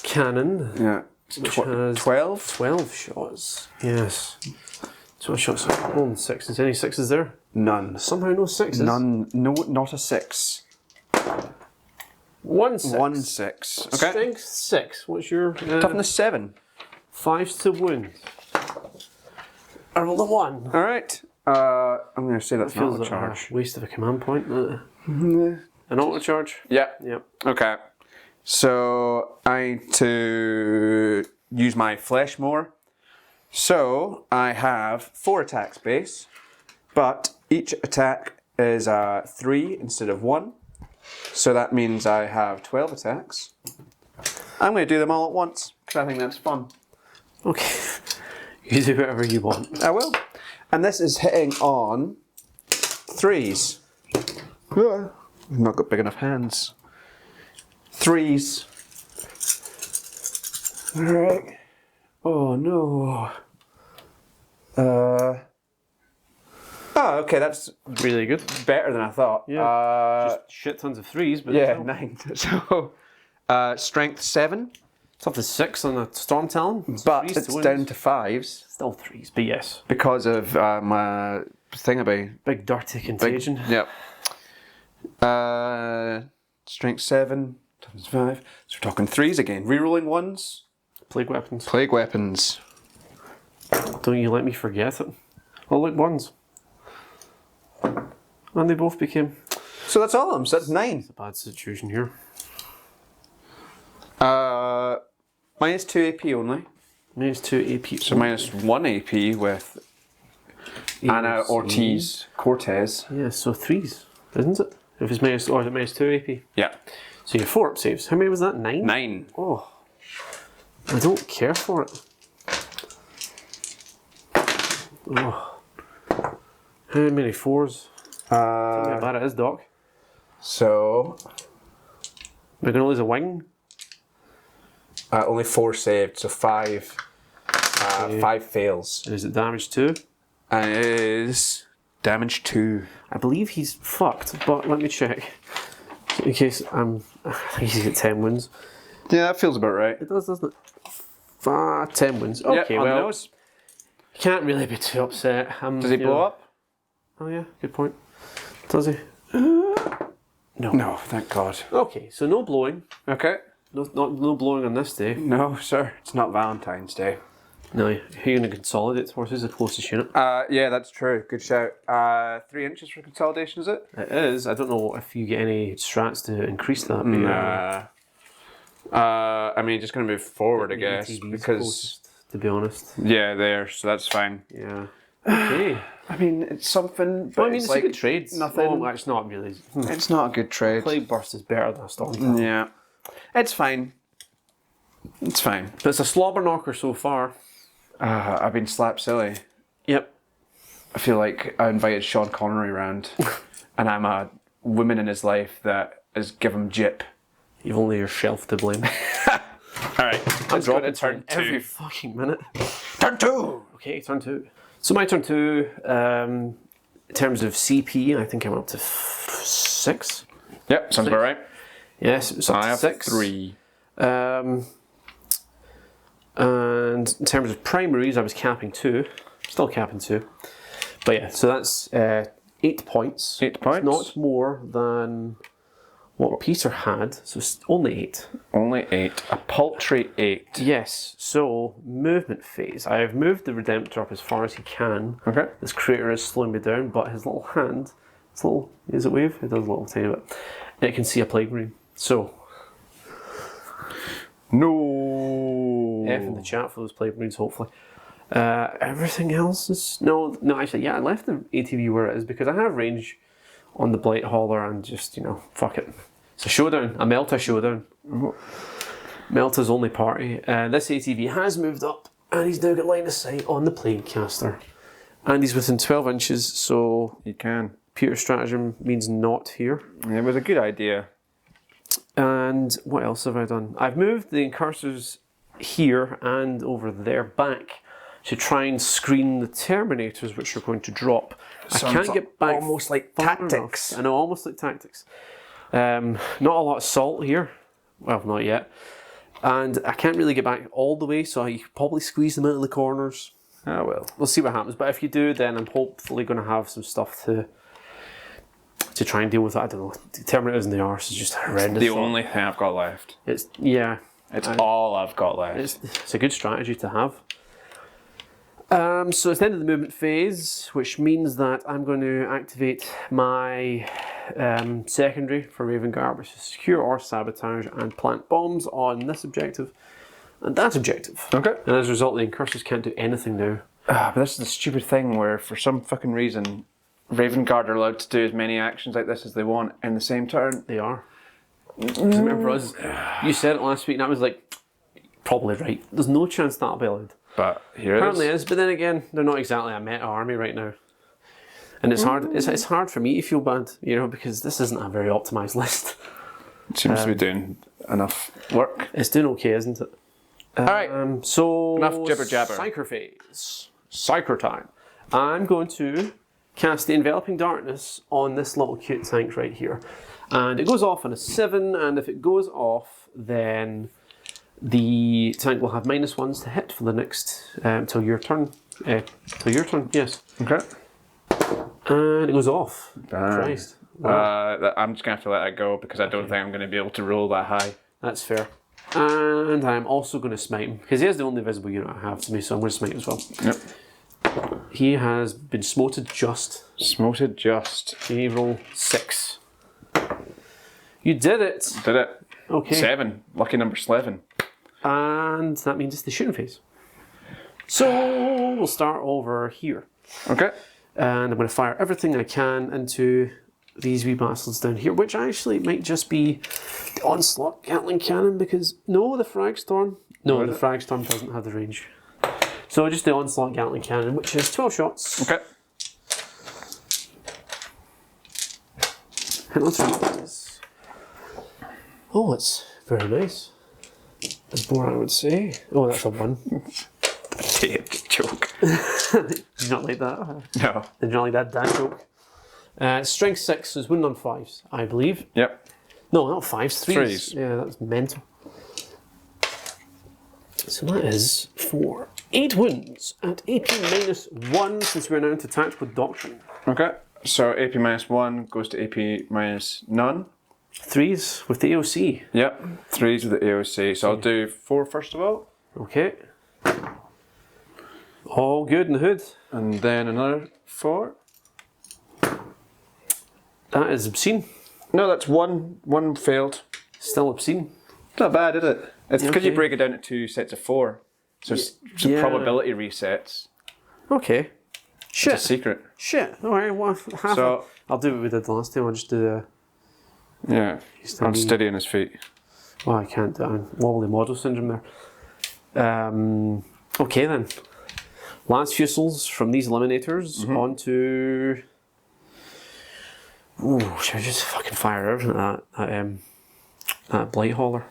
cannon. Yeah. Which has 12? 12 shots. Yes. 12 shots. Oh, 6s. Any 6s there? None. Somehow no 6s. None. No, not a 6. 1/6. 1/6. Okay. Strength 6. What's your Toughness 7. 5s to wound? I rolled a 1. All right. I'm going to say that's not Feels a like charge. a waste of a command point. An auto charge? Yeah. Yep. Okay. So I need to use my flesh more. So I have 4 attacks base, but each attack is 3 instead of 1. So that means I have 12 attacks. I'm going to do them all at once because I think that's fun. Okay. You do whatever you want. I will. And this is hitting on 3s. I've not got big enough hands. 3s. Alright. Oh no. Oh, okay, that's Really good. better than I thought. Yeah. Just shit tons of 3s, but Yeah, still. 9. So, strength 7, It's up to 6 on the Storm Talon. but 3s to it's wound. down to 5s Still 3s, but yes. because of my thingaby. Big dirty contagion. Yep. Strength 7, toughness 5. So we're talking 3s again. Rerolling 1s. Plague weapons. Plague weapons. Don't you let me forget it. Oh, look, 1s. And they both became So that's all of them. So that's 9. a bad situation here. Minus 2 AP only. Minus 2 AP. So minus 1 AP with Anna Ortiz Cortez. Yeah, so 3s, isn't it? If it's minus, or is it minus 2 AP? Yeah. So you have 4 up saves. How many was that? 9? 9. Oh. I don't care for it. Oh. How many 4s? Tell me how bad it is, Doc. So We're going to lose a wing. only 4 saved, so 5. 5 fails. And is it damage 2? And it is damage 2. I believe he's fucked, but let me check. In case I think he's got 10 wounds. Yeah, that feels about right. It does, doesn't it? 10 wounds. Yeah, Okay, on the well, nose. can't really be too upset. Does he blow up? Oh yeah, good point. Does he? No. No, thank God. Okay, so no blowing. Okay. No blowing on this day. No, sir. It's not Valentine's Day. No, who are you going to consolidate towards? Who's the closest unit? Yeah, that's true. Good shout. 3 inches for consolidation, is it? It is. I don't know if you get any strats to increase that. But yeah. I mean, just going to move forward, I guess, ATV's because closest, to be honest. yeah, there. So that's fine. Yeah. Okay. I mean, it's something. But Well, I mean, it's it's like a good trade. nothing. Oh, it's not really. It's not a good trade. Plague Burst is better than a Storm. Yeah, it's fine. It's fine. But it's a slobber knocker so far. I've been slapped silly. Yep. I feel like I invited Sean Connery round, and I'm a woman in his life that has given him jip. You've only yourself to blame. All right, I'm dropping turn every 2. fucking minute. Turn 2. Okay, turn 2. So my turn 2, in terms of CP, I think I'm up to 6. Yep, sounds about right. Yes, it's up I to have 6. 3. And in terms of primaries, I was capping 2. Still capping 2. But yeah, so that's 8 points. 8 points. It's not more than what Peter had, so it's only 8. Only 8. A paltry 8. Yes, so movement phase. I have moved the Redemptor up as far as he can. Okay. This crater is slowing me down, but his little hand, is it wave? It does a little tiny bit. It can see a plague marine. So, No. F in the chat for those plague marines, hopefully. Everything else is... No, actually, yeah, I left the ATV where it is because I have range on the Blight Hauler and just, fuck it. It's a showdown, a Melta showdown. Melta's only party. This ATV has moved up and he's now got line of sight on the Plague Caster. And he's within 12 inches, so You can. Peter's stratagem means not here. It was a good idea. And what else have I done? I've moved the incursors here and over there back to try and screen the Terminators which are going to drop. I can't get back almost like far tactics. enough. I know, almost like tactics. Not a lot of salt here. Well, not yet. And I can't really get back all the way, so you could probably squeeze them out of the corners. Oh well. We'll see what happens. But if you do, then I'm hopefully going to have some stuff to to try and deal with that. I don't know. Terminators in the arse is just horrendous. The only thing I've got left. It's all I've got left. It's a good strategy to have. So it's the end of the movement phase, which means that I'm going to activate my secondary for Raven Guard, which is secure or sabotage and plant bombs on this objective and that objective. Okay. And as a result, the incursors can't do anything now. But this is the stupid thing where, for some fucking reason, Raven Guard are allowed to do as many actions like this as they want in the same turn. They are. Because remember us, you said it last week, and I was like, probably right. There's no chance that'll be allowed. But here Apparently it is, but then again, they're not exactly a meta army right now. And it's hard. It's hard for me to feel bad, you know, because this isn't a very optimized list. It seems to be doing enough work. It's doing okay, isn't it? Alright. So Enough jibber jabber. Psyker phase. Psyker time. I'm going to cast the Enveloping Darkness on this little cute tank right here. And it goes off on a 7, and if it goes off, then the tank will have -1s to hit for the next till your turn. Till your turn, yes. Okay. And it goes off. Christ. Wow. I'm just going to have to let that go because I don't think I'm going to be able to roll that high. That's fair. And I'm also going to smite him, because he is the only visible unit I have to me, so I'm going to smite him as well. Yep. He has been smoted just. Smoted just. He roll 6. You did it! Did it. Okay. 7. Lucky number 7. And that means it's the shooting phase. So we'll start over here. Okay. And I'm going to fire everything I can into these wee bastards down here, which actually might just be the Onslaught Gatling Cannon, because no, the Fragstorm. No, the Fragstorm doesn't have the range. So just the Onslaught Gatling Cannon, which is 12 shots. Okay. Hit on 3. Oh, it's very nice. As Boran would say. Oh, that's a 1. Joke. Did you not like that? No. Did you not like that dad joke? Strength 6 is wound on 5s, I believe. Yep. No, not 5s, 3s. 3s. Yeah, that's mental. So that is for 8 wounds at AP -1, since we're now into Tactical Doctrine. Okay. So AP -1 goes to AP -none. 3s with the AOC. Yep. 3s with the AOC. So I'll do 4 first of all. Okay. All good in the hood. And then another 4. That is obscene. No, that's 1. 1 failed. Still obscene. It's not bad, is it? It's because you Okay. break it down to 2 sets of 4. So it's some Yeah. probability resets. Okay. Shit. It's a secret. Shit. Alright, well, So- I'll do what we did last time. I'll just do the... Yeah. Unsteady on his feet. Well, I can't. I'm wobbly model syndrome there. Okay then. Lance Fusils from these eliminators onto... Ooh, should I just fucking fire everything at that Blight Hauler?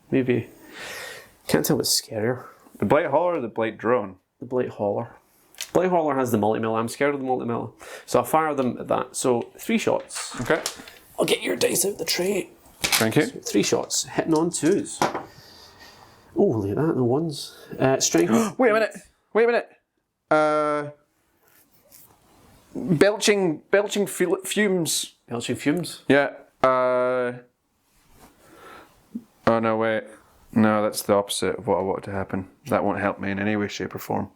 Maybe. Can't tell what's scarier. The Blight Hauler or the Blight Drone? The Blight Hauler. Blight Hauler has the multi-mill. I'm scared of the multi-mill. So I'll fire them at that. So 3 shots. Okay. I'll get your dice out the tray. Thank you. 3 shots. Hitting on 2s. Oh, look at that. The 1s. Strength. Wait a minute. Wait a minute. Belching fumes. Belching fumes. Yeah. Oh no, wait. No, that's the opposite of what I wanted to happen. That won't help me in any way, shape, or form.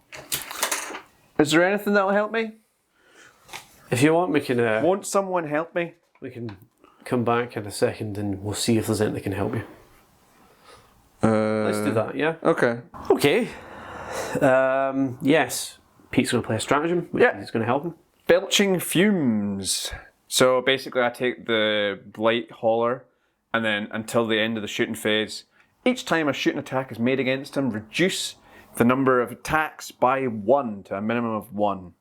Is there anything that'll help me? If you want, we can. Won't someone help me? We can come back in a second and we'll see if there's anything that can help you. Let's do that, yeah? Okay. Okay. Yes. Pete's going to play a stratagem, which is going to help him. Belching fumes. So basically I take the Blight Hauler and then until the end of the shooting phase, each time a shooting attack is made against him, reduce the number of attacks by 1 to a minimum of 1.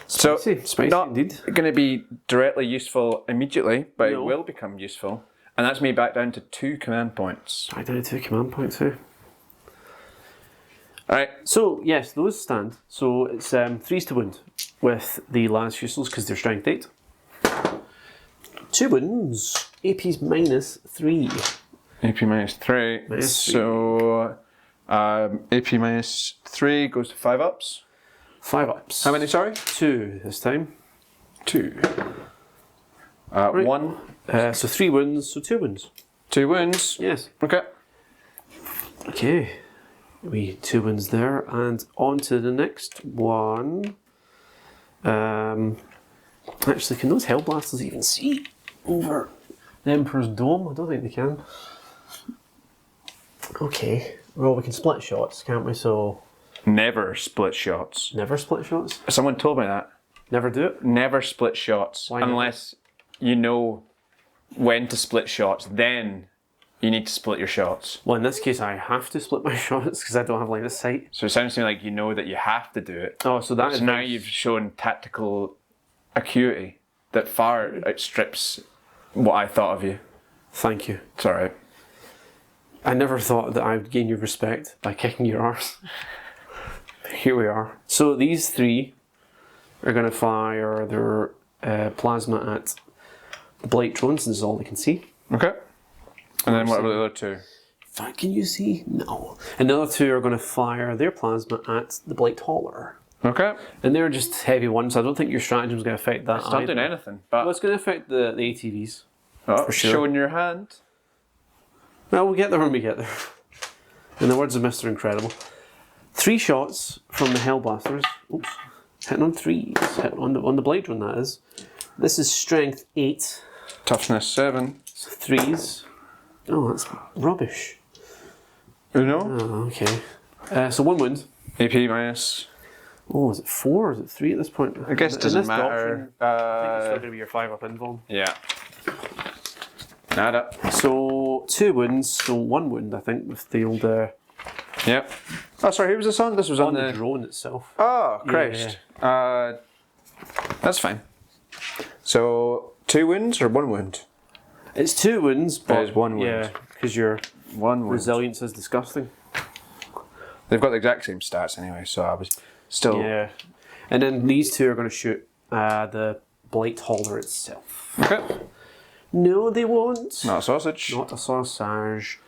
So Spicy not indeed. going to be directly useful immediately, but No. it will become useful. And that's me back down to 2 command points. Back down to 2 command points too. Alright. So, yes, those stand. So it's 3s to wound with the Lance Fusils because they're strength 8. 2 wounds. AP's -3. AP -3. -3. So AP -3 goes to 5 ups. 5 ups. How many, sorry? 2 this time. 2. Right. 1. So 3 wounds, so 2 wounds. 2 wounds. Yes. Okay. Okay. We 2 wounds there, and on to the next one. Actually, can those Hellblasters even see over the Emperor's Dome? I don't think they can. Okay. Well, we can split shots, can't we? So Never split shots. never split shots. Someone told me that. Never do it. Never split shots. Why never? Unless you know when to split shots, then you need to split your shots. Well, in this case, I have to split my shots because I don't have line of sight. So it sounds to me like you know that you have to do it. Oh, so that is So now you've shown tactical acuity that far outstrips what I thought of you. Thank you. It's alright. I never thought that I would gain your respect by kicking your arse. Here we are. So these 3 are going to fire their plasma at the blight drones. This is all they can see. Okay. And then what about the other 2? Can you see? No. And the other 2 are going to fire their plasma at the blight hauler. Okay. And they're just heavy ones, so I don't think your stratagem is going to affect that. It's not doing anything, but Well, it's going to affect the ATVs. for sure. showing your hand. Well, we'll get there when we get there. In the words of Mr. Incredible. 3 shots from the Hellblasters. Oops. Hitting on 3s. Hitting on the blade drone, that is. This is strength 8. Toughness 7. So 3s. Oh, that's rubbish. Uno. Oh, okay. So 1 wound. AP minus. Oh, is it 4 or is it 3 at this point? I guess it doesn't matter. I think it's still going to be your 5 up invuln. Yeah. Nada. So 2 wounds, so 1 wound I think with the old Yep. Oh, sorry, who was this on? This was on on the the... drone itself. Oh, Christ. That's fine. So, 2 wounds or 1 wound? It's 2 wounds, but It is 1 wound. yeah, because your 1 wound. resilience is disgusting. They've got the exact same stats anyway, so I was still... Yeah, and then these 2 are going to shoot the blight hauler itself. Okay. No, they won't. Not a sausage. Not a sausage.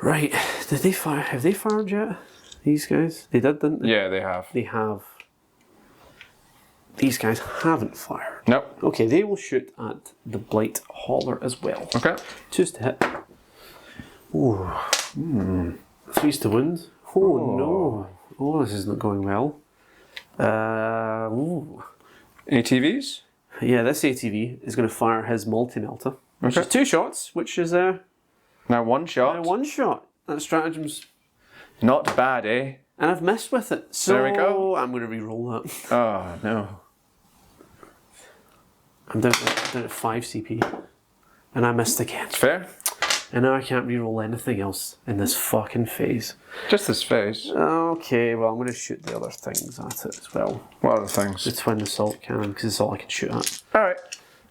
Right, did they fire? Have they fired yet? These guys? They did, didn't they? Yeah, they have. They have. These guys haven't fired. Nope. Okay, they will shoot at the blight hauler as well. Okay. 2's to hit. Ooh. 3's to wound. Oh no. Oh, this is not going well. Ooh. ATVs? Yeah, this ATV is going to fire his multi-melter. Which Okay. is 2 shots, which is Now 1 shot. 1 shot. That stratagem's... Not bad, eh? And I've missed with it. So There we go. I'm going to re-roll that. Oh, no. I'm down at 5 CP. And I missed again. It's fair. And now I can't re-roll anything else in this fucking phase. Just this phase. Okay, well I'm going to shoot the other things at it as well. What other things? The twin assault cannon, because it's all I can shoot at. Alright.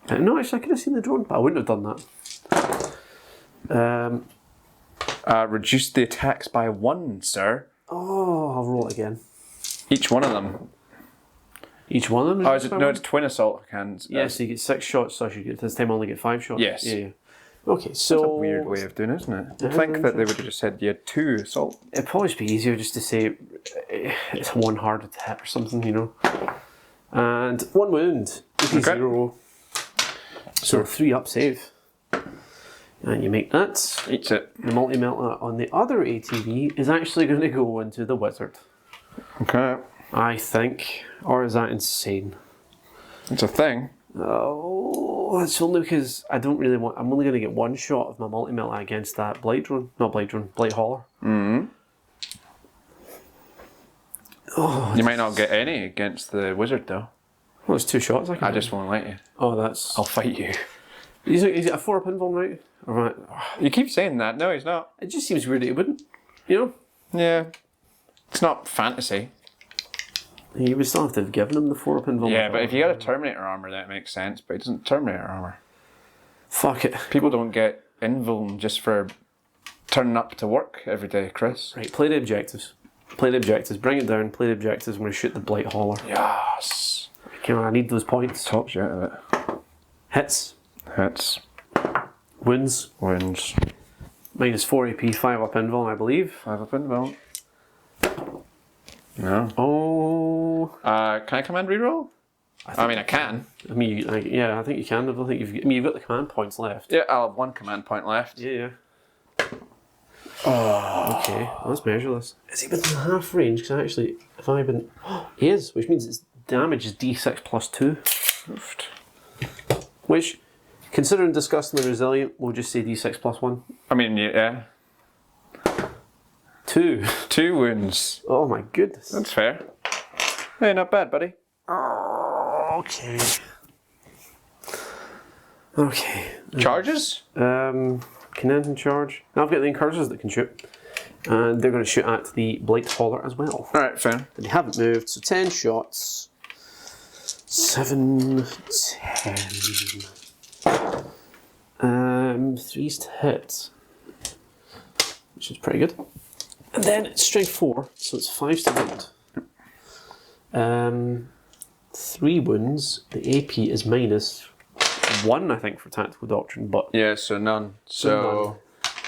No, actually I could have seen the drone, but I wouldn't have done that. Reduce the attacks by 1, sir. Oh, I'll roll it again. Each one of them. Each one of them? Oh, is it, no, it's twin assault cannons. Yeah, so you get 6 shots, so I should get, this time I only get 5 shots. Yes. Yeah. Okay, so... That's a weird way of doing it, isn't it? I think that they would have just said you had 2 assault. It'd probably just be easier just to say it's 1 harder to hit or something, you know. And 1 wound. Okay. 0. So 3 up save. And you make that. Eats it. The multi-melter on the other ATV is actually going to go into the wizard. Okay. I think. Or is that insane? It's a thing. Oh, it's only because I don't really want... I'm only going to get 1 shot of my multi-melter against that blight drone. Not blight drone, blight hauler. Mm-hmm. Oh, you might not get any against the wizard, though. Well, it's 2 shots. I just won't let you. Oh, that's... I'll fight you. Is it a 4 up invuln, right? Or right? You keep saying that. No, he's not. It just seems weird that he wouldn't. You know? Yeah. It's not fantasy. You would still have to have given him the 4 up invuln. Yeah, but if you got a Terminator armor, that makes sense. But he doesn't Terminator armor. Fuck it. People don't get invuln just for turning up to work every day, Chris. Right, play the objectives. Play the objectives. Bring it down. Play the objectives. I'm going to shoot the blight hauler. Yes. Come on, I need those points. Tops you out of it. Hits. Hits. Wins. Wins. Minus 4 AP, 5 up invuln, I believe. 5 up invuln. No. Oh. Can I command reroll? I mean, I can. I mean, yeah, I think you can. I don't think you've got the command points left. Yeah, I'll have 1 command point left. Yeah. Oh. Okay, let's measure this. Is he within half range? Because actually, if I've been... he is, which means its damage is d6 plus 2. Oofed. Which, considering disgustingly resilient, we'll just say d6 plus 1. I mean, yeah. 2. 2 wounds. Oh my goodness. That's fair. Hey, not bad, buddy. Okay. Okay. Charges? Cannon charge. Now I've got the encouragers that can shoot. And they're going to shoot at the Blight Hauler as well. Alright, fair. And they haven't moved, so 10 shots. 7, 10. 3's to hit. Which is pretty good. And then it's strength 4, so it's 5's to wound. 3 wounds. The AP is minus 1, I think, for Tactical Doctrine, but... Yeah, so none. So,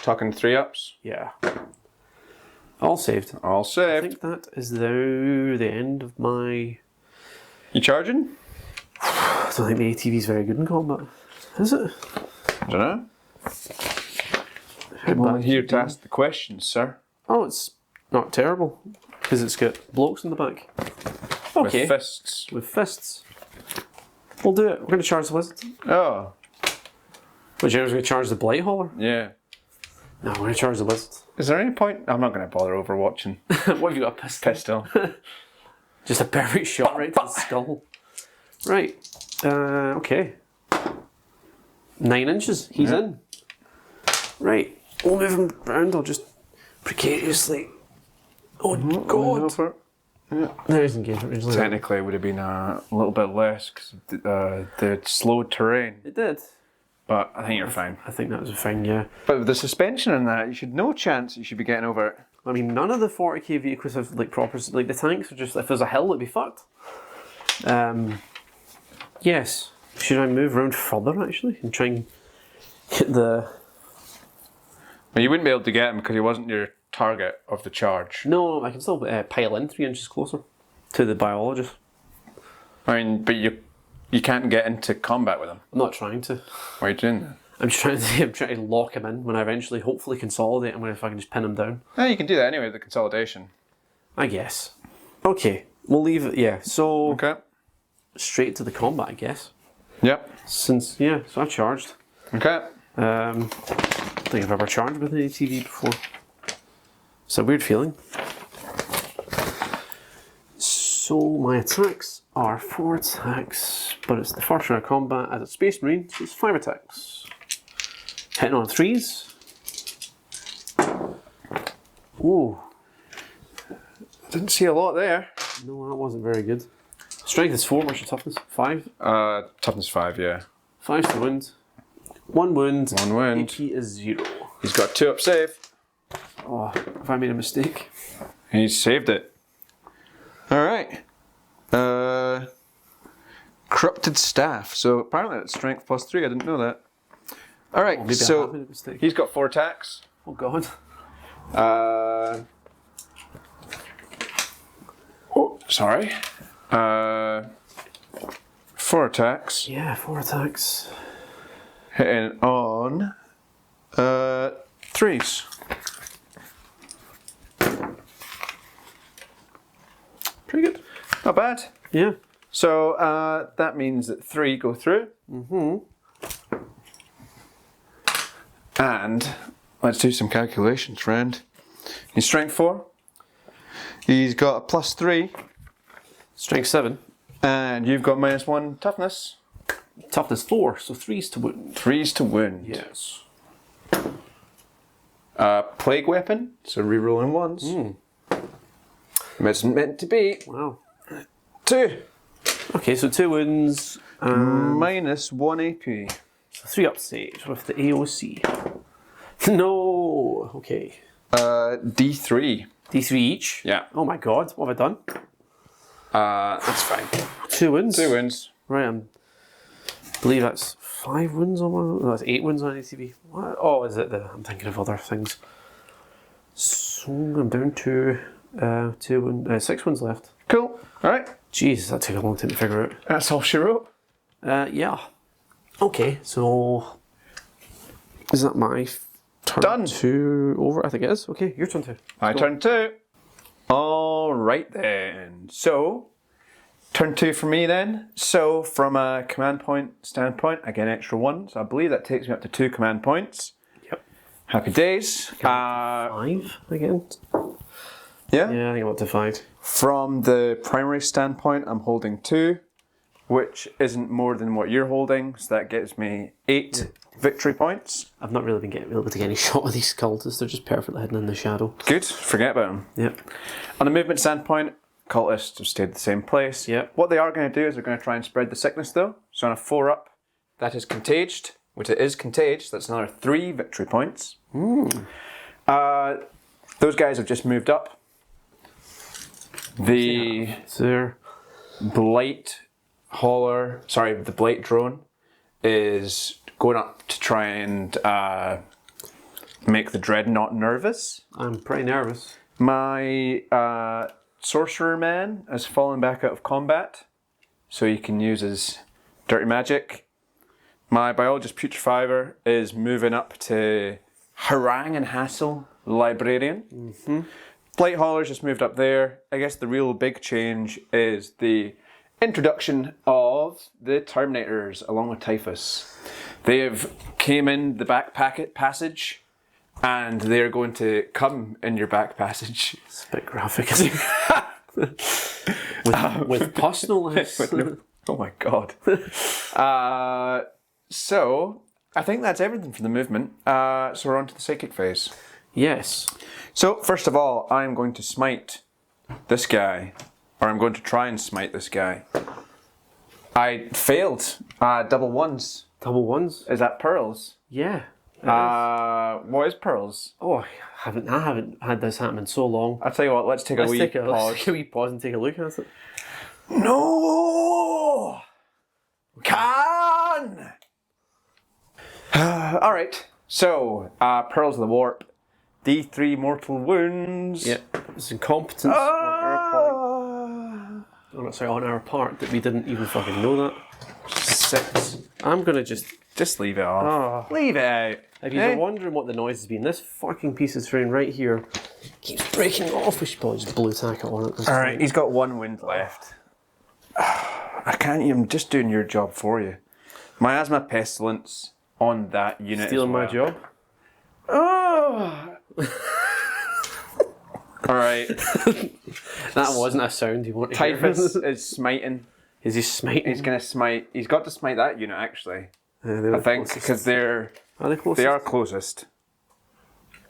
talking 3 ups? Yeah. All saved. All I saved. think that is now the end of my... You charging? I don't think the ATV is very good in combat. Is it? I don't know. I'm only here to ask the questions, sir. Oh, it's not terrible. Because it's got blokes in the back. Okay. With fists. With fists. We'll do it. We're going to charge the wizard. Oh, Which was going to charge the Blight Hauler? yeah. No, we're going to charge the wizard. Is there any point? I'm not going to bother overwatching. What have you got? A pistol? Pistol. Just a perfect shot right to the skull. Right. Okay. 9 inches. He's in. Right. We'll move him round. I'll just precariously... Oh, God. Yeah. There's engagement range. Technically, it would have been a little bit less because the slowed terrain. It did. But I think you're fine. I think that was fine, yeah. But with the suspension and that, you should no chance you should be getting over it. I mean, none of the 40k vehicles have like proper... Like the tanks are just... If there's a hill, it'd be fucked. Yes. Should I move around further, actually? And try and hit the... Well, you wouldn't be able to get him because he wasn't your target of the charge. No, I can still pile in 3 inches closer to the biologist. I mean, but you can't get into combat with him. I'm not trying to. Why are you doing that? I'm trying to lock him in when I eventually, hopefully, consolidate. I'm going to if I can just pin him down. No, you can do that anyway with the consolidation. I guess. Okay, we'll leave it. Yeah. So Okay. straight to the combat, I guess. Yep. Since so I've charged. Okay. I don't think I've ever charged with an ATV before. It's a weird feeling. So my attacks are 4 attacks, but it's the first round of combat as a Space Marine, so it's 5 attacks. Hitting on 3s. Ooh. Didn't see a lot there. No, that wasn't very good. Strength is 4, what's your toughness? 5? Toughness 5, yeah. 5's to wound. 1 wound. 1 wound. AP is 0. He's got 2 up save. Oh, have I made a mistake? He saved it. Alright. Corrupted staff. So apparently it's strength plus 3. I didn't know that. Alright, Maybe I have so made a mistake. he's got 4 attacks. Oh god. Sorry. 4 attacks. Yeah, 4 attacks. Hitting on 3s. Pretty good. Not bad. Yeah. So that means that 3 go through. Mm-hmm. And let's do some calculations, friend. He's strength 4. He's got a plus 3. Strength 7. And you've got minus 1 toughness. Toughness 4, so 3's to wound. 3's to wound. Yes. Plague weapon, so rerolling 1s. It's meant to be. Wow. 2. Okay, so 2 wounds. Minus 1 AP. So 3 up save with the AOC. No. Okay. D3. D3 each? Yeah. Oh my god, what have I done? That's fine. 2 wounds? 2 wins. Right, I believe that's 5 wounds on one. No, that's 8 wounds on ATV. What? Oh, is it the... I'm thinking of other things. So I'm down to 6 wounds left. Cool. All right. Jesus, that took a long time to figure out. That's all she wrote. Yeah. Okay, so is that my turn? Done. 2 over? I think it is. Okay, your turn 2. My turn 2. All right then. So, turn 2 for me then. So, from a command point standpoint, I get an extra 1. So, I believe that takes me up to 2 command points. Yep. Happy days. 5 again? Yeah. Yeah, I think I'm up to 5. From the primary standpoint, I'm holding 2, which isn't more than what you're holding. So, that gives me 8 victory points. I've not really been able to get any shot of these cultists. They're just perfectly hidden in the shadow. Good. Forget about them. Yep. On the movement standpoint, cultists have stayed the same place. Yep. What they are going to do is they're going to try and spread the sickness though. So on a 4 up, that is contaged, which it is contaged. That's another 3 victory points. Those guys have just moved up. The There. blight the blight drone is going up to try and make the dreadnought nervous. I'm pretty nervous. My sorcerer man has fallen back out of combat, so he can use his dirty magic. My biologist putrefier is moving up to harangue and hassle the librarian. Blight hauler's just moved up there. I guess the real big change is the introduction of the Terminators along with Typhus. They have came in the back passage, and they're going to come in your back passage. It's a bit graphic, isn't it? with personal lives. Oh my god. So, I think that's everything for the movement. So we're on to the psychic phase. Yes. So, first of all, I'm going to smite this guy. Or I'm going to try and smite this guy. I failed. Double ones. Double ones? Is that pearls? Yeah. What is pearls? Oh, I haven't had this happen in so long. I'll tell you what, let's take a wee pause. Let's take a wee pause and take a look at it. No! Can! Alright, so, Pearls of the Warp. D3 mortal wounds. Yep. It's incompetence on our part. Oh, sorry, on our part that we didn't even fucking know that. 6. I'm gonna just leave it off. Leave it out. If you're wondering what the noise has been, this fucking piece of terrain right here keeps breaking off. We should probably just blue tack it on it. Alright, he's got 1 wound left. I can't even, I'm just doing your job for you. Miasma Pestilence on that unit. Stealing my job? Oh! Alright. That wasn't a sound you wanted to hear. Typhus is smiting. Is he smiting? He's going to smite. He's got to smite that unit actually. I think because Are they closest? they are closest.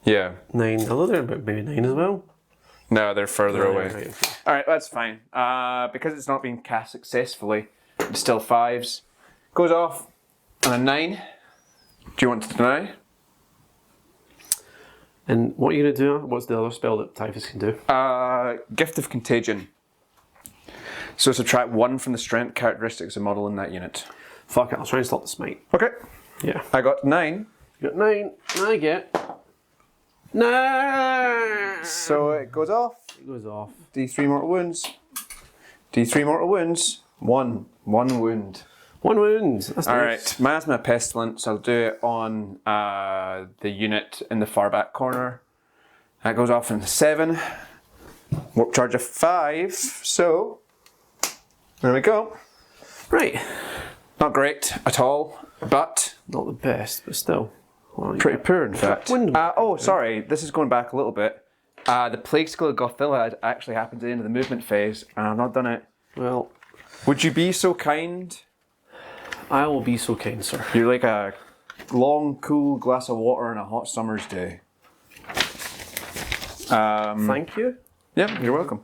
Yeah. 9. Although they're about maybe 9 as well. No, they're further away. Right, okay. Alright, that's fine. Because it's not being cast successfully, it's still 5s. Goes off on a 9. Do you want to deny? And what are you going to do? What's the other spell that Typhus can do? Gift of Contagion. So subtract 1 from the strength characteristics of model in that unit. Fuck it, I'll try and stop the smite. Okay. Yeah. I got 9. You got 9. I get 9. So it goes off. It goes off. D3 mortal wounds. D3 mortal wounds. 1 wound. 1 wound. That's All nice. right, Miasma Pestilence. I'll do it on the unit in the far back corner. That goes off in 7. Warp charge of 5. So there we go. Right. Not great at all, but Not the best, but still. Well, pretty poor in fact. Wind- Sorry, this is going back a little bit. The Plague Skull of Gothilla had actually happened at the end of the movement phase, and I've not done it. Well, Would you be so kind? I will be so kind, sir. You're like a long, cool glass of water on a hot summer's day. Thank you. Yeah, you're welcome.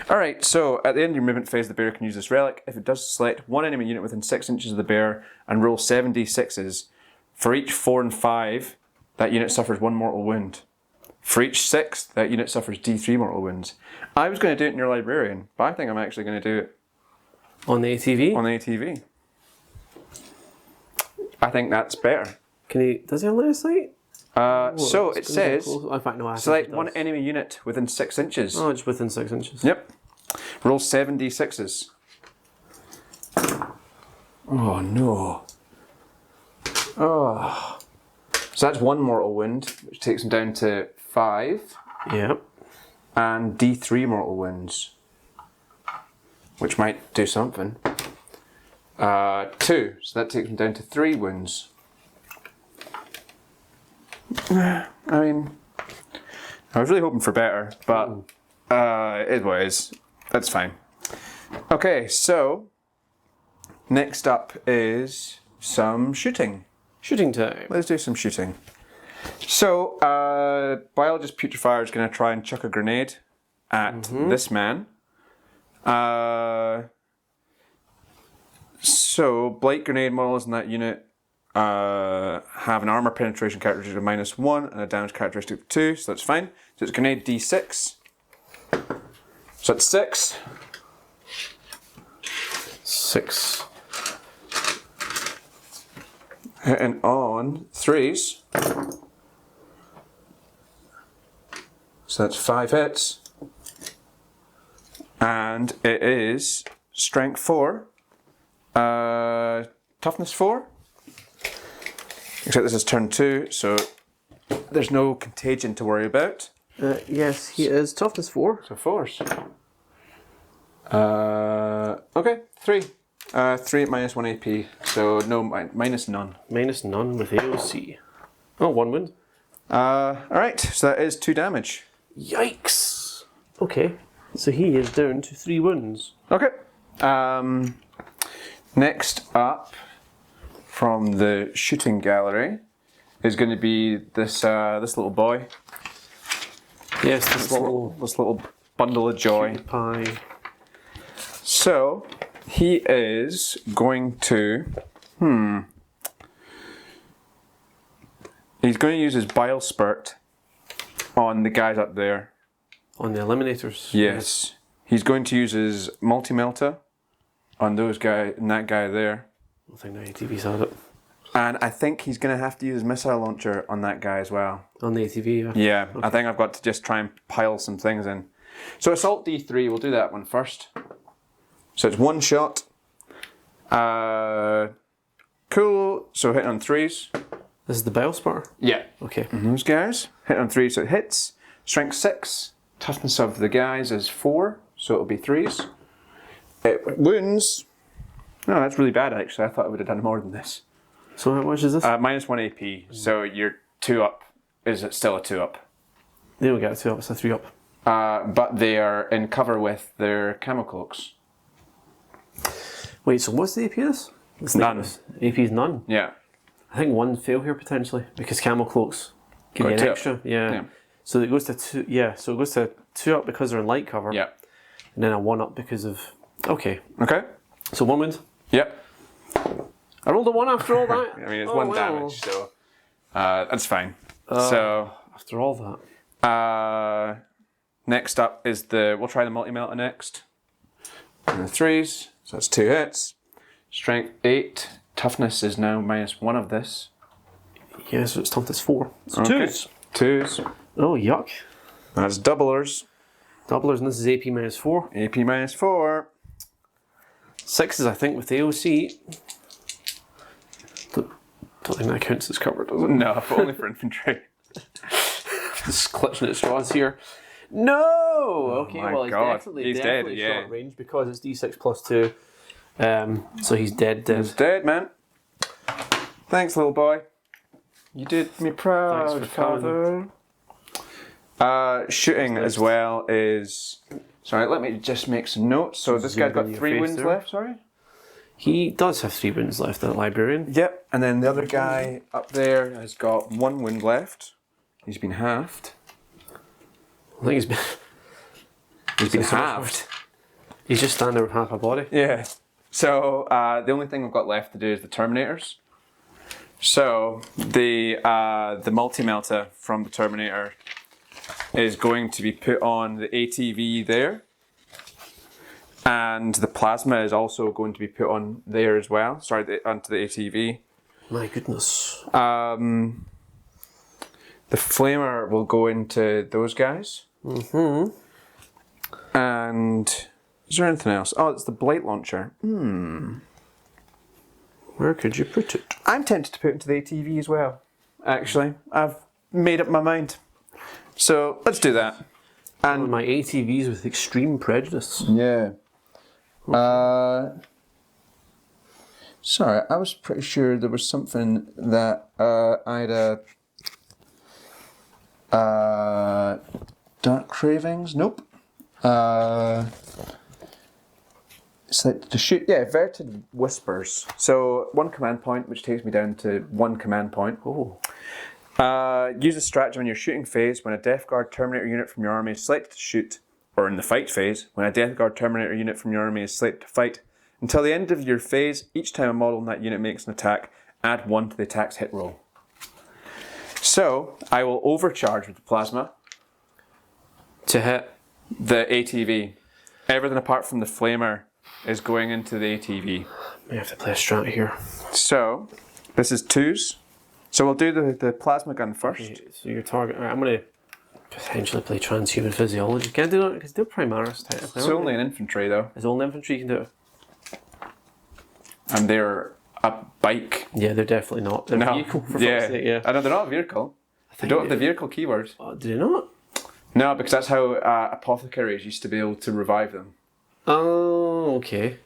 Alright, so at the end of your movement phase, the bear can use this relic. If it does, select one enemy unit within 6 inches of the bear and roll 7d6s. For each 4 and 5, that unit suffers 1 mortal wound. For each 6, that unit suffers d3 mortal wounds. I was going to do it in your librarian, but I think I'm actually going to do it On the ATV? on the ATV. I think that's better. Can he? Does he have line of sight? So it says, in fact, no, select one enemy unit within 6 inches. Oh, just within 6 inches. Yep. Roll 7d6s. Oh no. Oh. So that's 1 mortal wound, which takes him down to 5. Yep. And d3 mortal wounds, which might do something. 2, so that takes him down to 3 wounds. I mean, I was really hoping for better, but it is what it is. That's fine. Okay, so next up is some shooting. Shooting time. Let's do some shooting. So, Biologist Putrefier is going to try and chuck a grenade at this man. So, Blight grenade models in that unit have an armor penetration characteristic of -1 and a damage characteristic of 2, so that's fine. So it's grenade d6. So it's 6. 6. Hitting on 3s. So that's 5 hits. And it is strength 4, toughness 4. Except this is turn 2, so there's no contagion to worry about. Yes, he is toughness 4. So 4s. Okay, 3. 3 at -1 AP, so no, minus none. Minus none with AOC. Oh, 1 wound. Alright, so that is 2 damage. Yikes! Okay, so he is down to 3 wounds. Okay. Next up from the shooting gallery is going to be this this little boy. Yes, This little bundle of joy. pie. So he is going to he's going to use his bile spurt on the guys up there. On the eliminators. Yes. He's going to use his multi-melter on those guy and that guy there. I think the ATV's had it. And I think he's going to have to use his missile launcher on that guy as well. On the ATV, yeah. Yeah, okay. I think I've got to just try and pile some things in. So assault D3, we'll do that one first. So it's 1 shot. Cool, so hitting on 3s. This is the bile sputter? Yeah. Okay. And those guys, hit on 3s, so it hits. Strength 6, toughness of the guys is 4, so it'll be 3s. It wounds. No, that's really bad actually. I thought I would have done more than this. So how much is this? -1 AP, so your 2 up is still a 2 up. They don't get a 2 up, it's a 3 up. But they are in cover with their camo cloaks. Wait, so what's the AP of this? It's None. AP is none? Yeah. I think 1 fail here potentially, because camel cloaks give Got you an 2 up. extra. Yeah. Yeah. So it goes to 2, yeah, so it goes to 2 up because they're in light cover. Yeah. And then a 1 up because of, okay. Okay. So 1 wound. Yep. I rolled a 1 after all that. I mean, it's 1 damage, so that's fine. After all that. Next up is we'll try the multi-melter next. And the 3s, so that's 2 hits. Strength 8, toughness is now -1 of this. Yeah, so it's toughness 4. So Okay. 2s. 2s. Oh, yuck. That's doublers. Doublers, and this is AP -4. AP -4. 6s, I think, with AOC. Don't think that counts as cover, does it? No, but only for infantry. Just clutching at straws here. No! Okay, my well, he's God. definitely, He's definitely dead, yeah. short range because it's D6 plus 2. So he's dead. He's dead, man. Thanks, little boy. You did me proud, Thanks for Father. Shooting as well is... Sorry, let me just make some notes. So this guy's got in your 3 face wounds there. left, sorry? He does have 3 wounds left, the librarian. Yep, and then the other guy up there has got 1 wound left. He's been halved. I think he's been... He's been halved. He's just standing there with half a body. Yeah. So the only thing we've got left to do is the Terminators. So the multi-melter from the Terminator is going to be put on the ATV there. And the plasma is also going to be put on there as well. Sorry, onto the ATV. My goodness. The flamer will go into those guys. Mm-hmm. And is there anything else? Oh, it's the blight launcher. Where could you put it? I'm tempted to put it into the ATV as well. Actually, I've made up my mind. So let's do that. And my ATVs with extreme prejudice. Yeah. Sorry, I was pretty sure there was something that I had Dark Cravings. Nope. It's like to shoot. Yeah, Verted Whispers. So 1 command point, which takes me down to 1 command point. Oh. Use a stratagem in your shooting phase when a Death Guard Terminator unit from your army is selected to shoot, or in the fight phase, when a Death Guard Terminator unit from your army is selected to fight. Until the end of your phase, each time a model in that unit makes an attack, add 1 to the attack's hit roll. So, I will overcharge with the plasma To hit the ATV. Everything apart from the flamer is going into the ATV. May have to play a strat here. So, this is 2s. So we'll do the plasma gun first. Okay, so your target. Alright, I'm going to potentially play transhuman physiology. Can I do that? Because they're Primaris technically. It's only an infantry though. It's only infantry you can do it. And they're a bike. Yeah, they're definitely not. They're a vehicle, for fuck's sake, yeah. I know, they're not a vehicle. They don't have the vehicle keyword. Do they not? No, because that's how apothecaries used to be able to revive them. Oh, okay.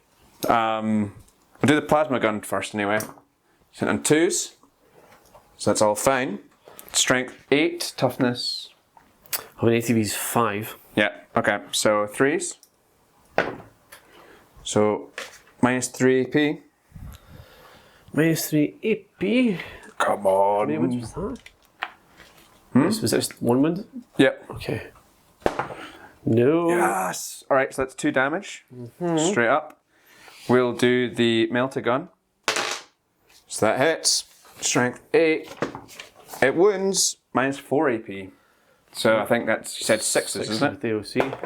We'll do the plasma gun first anyway. So on 2s. So that's all fine. Strength 8, toughness. I mean, ATV's 5. Yeah, okay. So 3s. So minus 3 AP. Minus 3 AP. Come How on. many wounds was that? Was that just 1 wound? Yep. Okay. No. Yes! Alright, so that's 2 damage. Straight up. We'll do the melta gun. So that hits. Strength 8. It wounds. Minus 4 AP. So I think that's, you said 6s, isn't it? With the OC.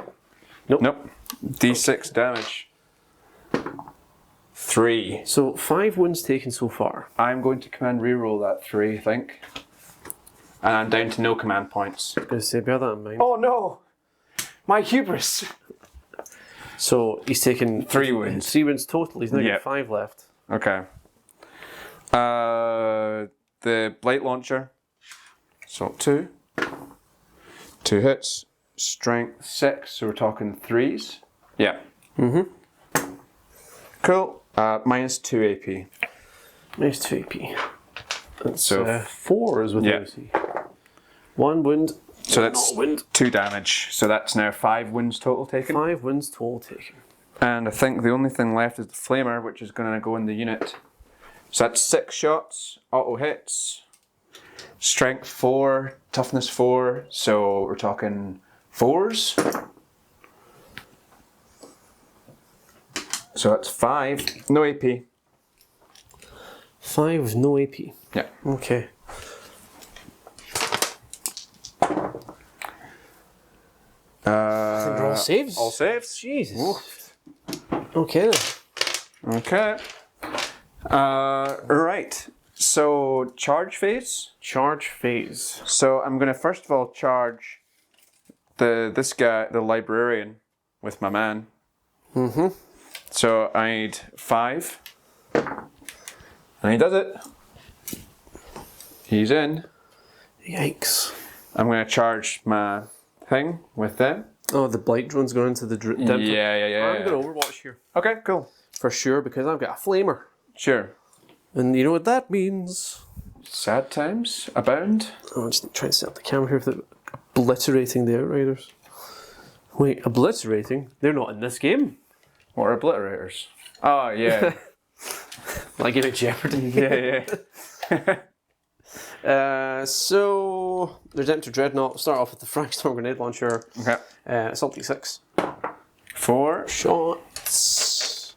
Nope. Nope. D6 damage. 3. So 5 wounds taken so far. I'm going to command reroll that 3, I think. And I'm down to no command points. I was going to say, bear that in mind. Oh no! My hubris! So he's taken 3 wounds. 3 wounds total. He's now Yep. got 5 left. Okay. The blight launcher. So 2. 2 hits. Strength 6, so we're talking 3s. Yeah. Cool. Minus 2 AP. Minus 2 AP. That's So 4s with yeah. OC. 1 wound. So that's Not wound. 2 damage. So that's now 5 wounds total taken. 5 wounds total taken. And I think the only thing left is the flamer, which is going to go in the unit. So that's 6 shots, auto hits, strength 4, toughness 4, so we're talking 4s. So that's 5, no AP. 5 with no AP. Yeah. Okay. I think they're all saves. All saves. Jesus. Oof. Okay then. Okay. Right. So charge phase. Charge phase. So I'm going to first of all charge this guy, the librarian, with my man. So I need 5. And he does it. He's in. Yikes. I'm going to charge my thing with them. Oh, the blight drone's going into the Yeah. I'm going to Overwatch here. Okay, cool. For sure, because I've got a flamer. Sure. And you know what that means? Sad times abound. Oh, I'm just trying to set up the camera here without obliterating the Outriders. Wait, obliterating? They're not in this game. What are obliterators? Oh, yeah. Like in a Jeopardy. yeah. So, Redemptor Dreadnought. We'll start off with the Frankstorm Grenade Launcher. Okay. Assault D6. 4. Shots.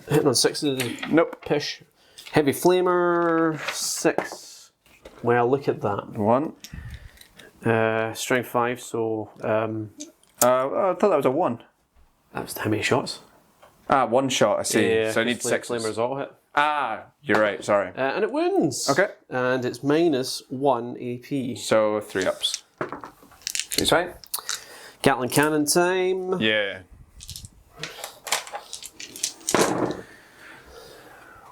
Hitting on 6s. Nope. Pish. Heavy Flamer. 6. Well, look at that. 1. Strength 5, so... I thought that was a 1. that was how many shots? 1 shot, I see. Yeah, so I need 6. Flamer's auto hit. Ah, you're right, sorry. And it wins. Okay. And it's -1 AP. So 3 ups. It's fine. Gatling cannon time. Yeah.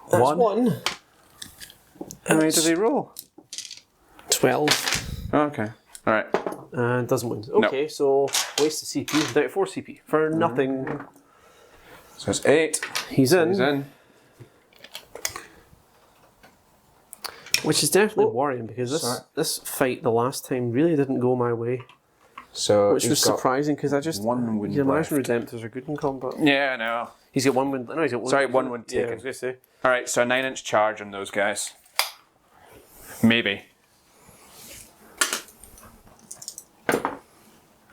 That's one. How many does he roll? 12. Okay. Alright. And doesn't win. Okay, so waste of CP. Down to 4 CP. For nothing. So it's 8. He's in. He's in. Which is definitely worrying because this fight the last time really didn't go my way. So Which was surprising because I just... one wound you imagine left. Redemptors are good in combat. Yeah, I know. He's got 1 wound. No, he's got 1 Sorry, 1 wound Yeah, I taken. was going to say. Alright, so a 9-inch charge on those guys. Maybe.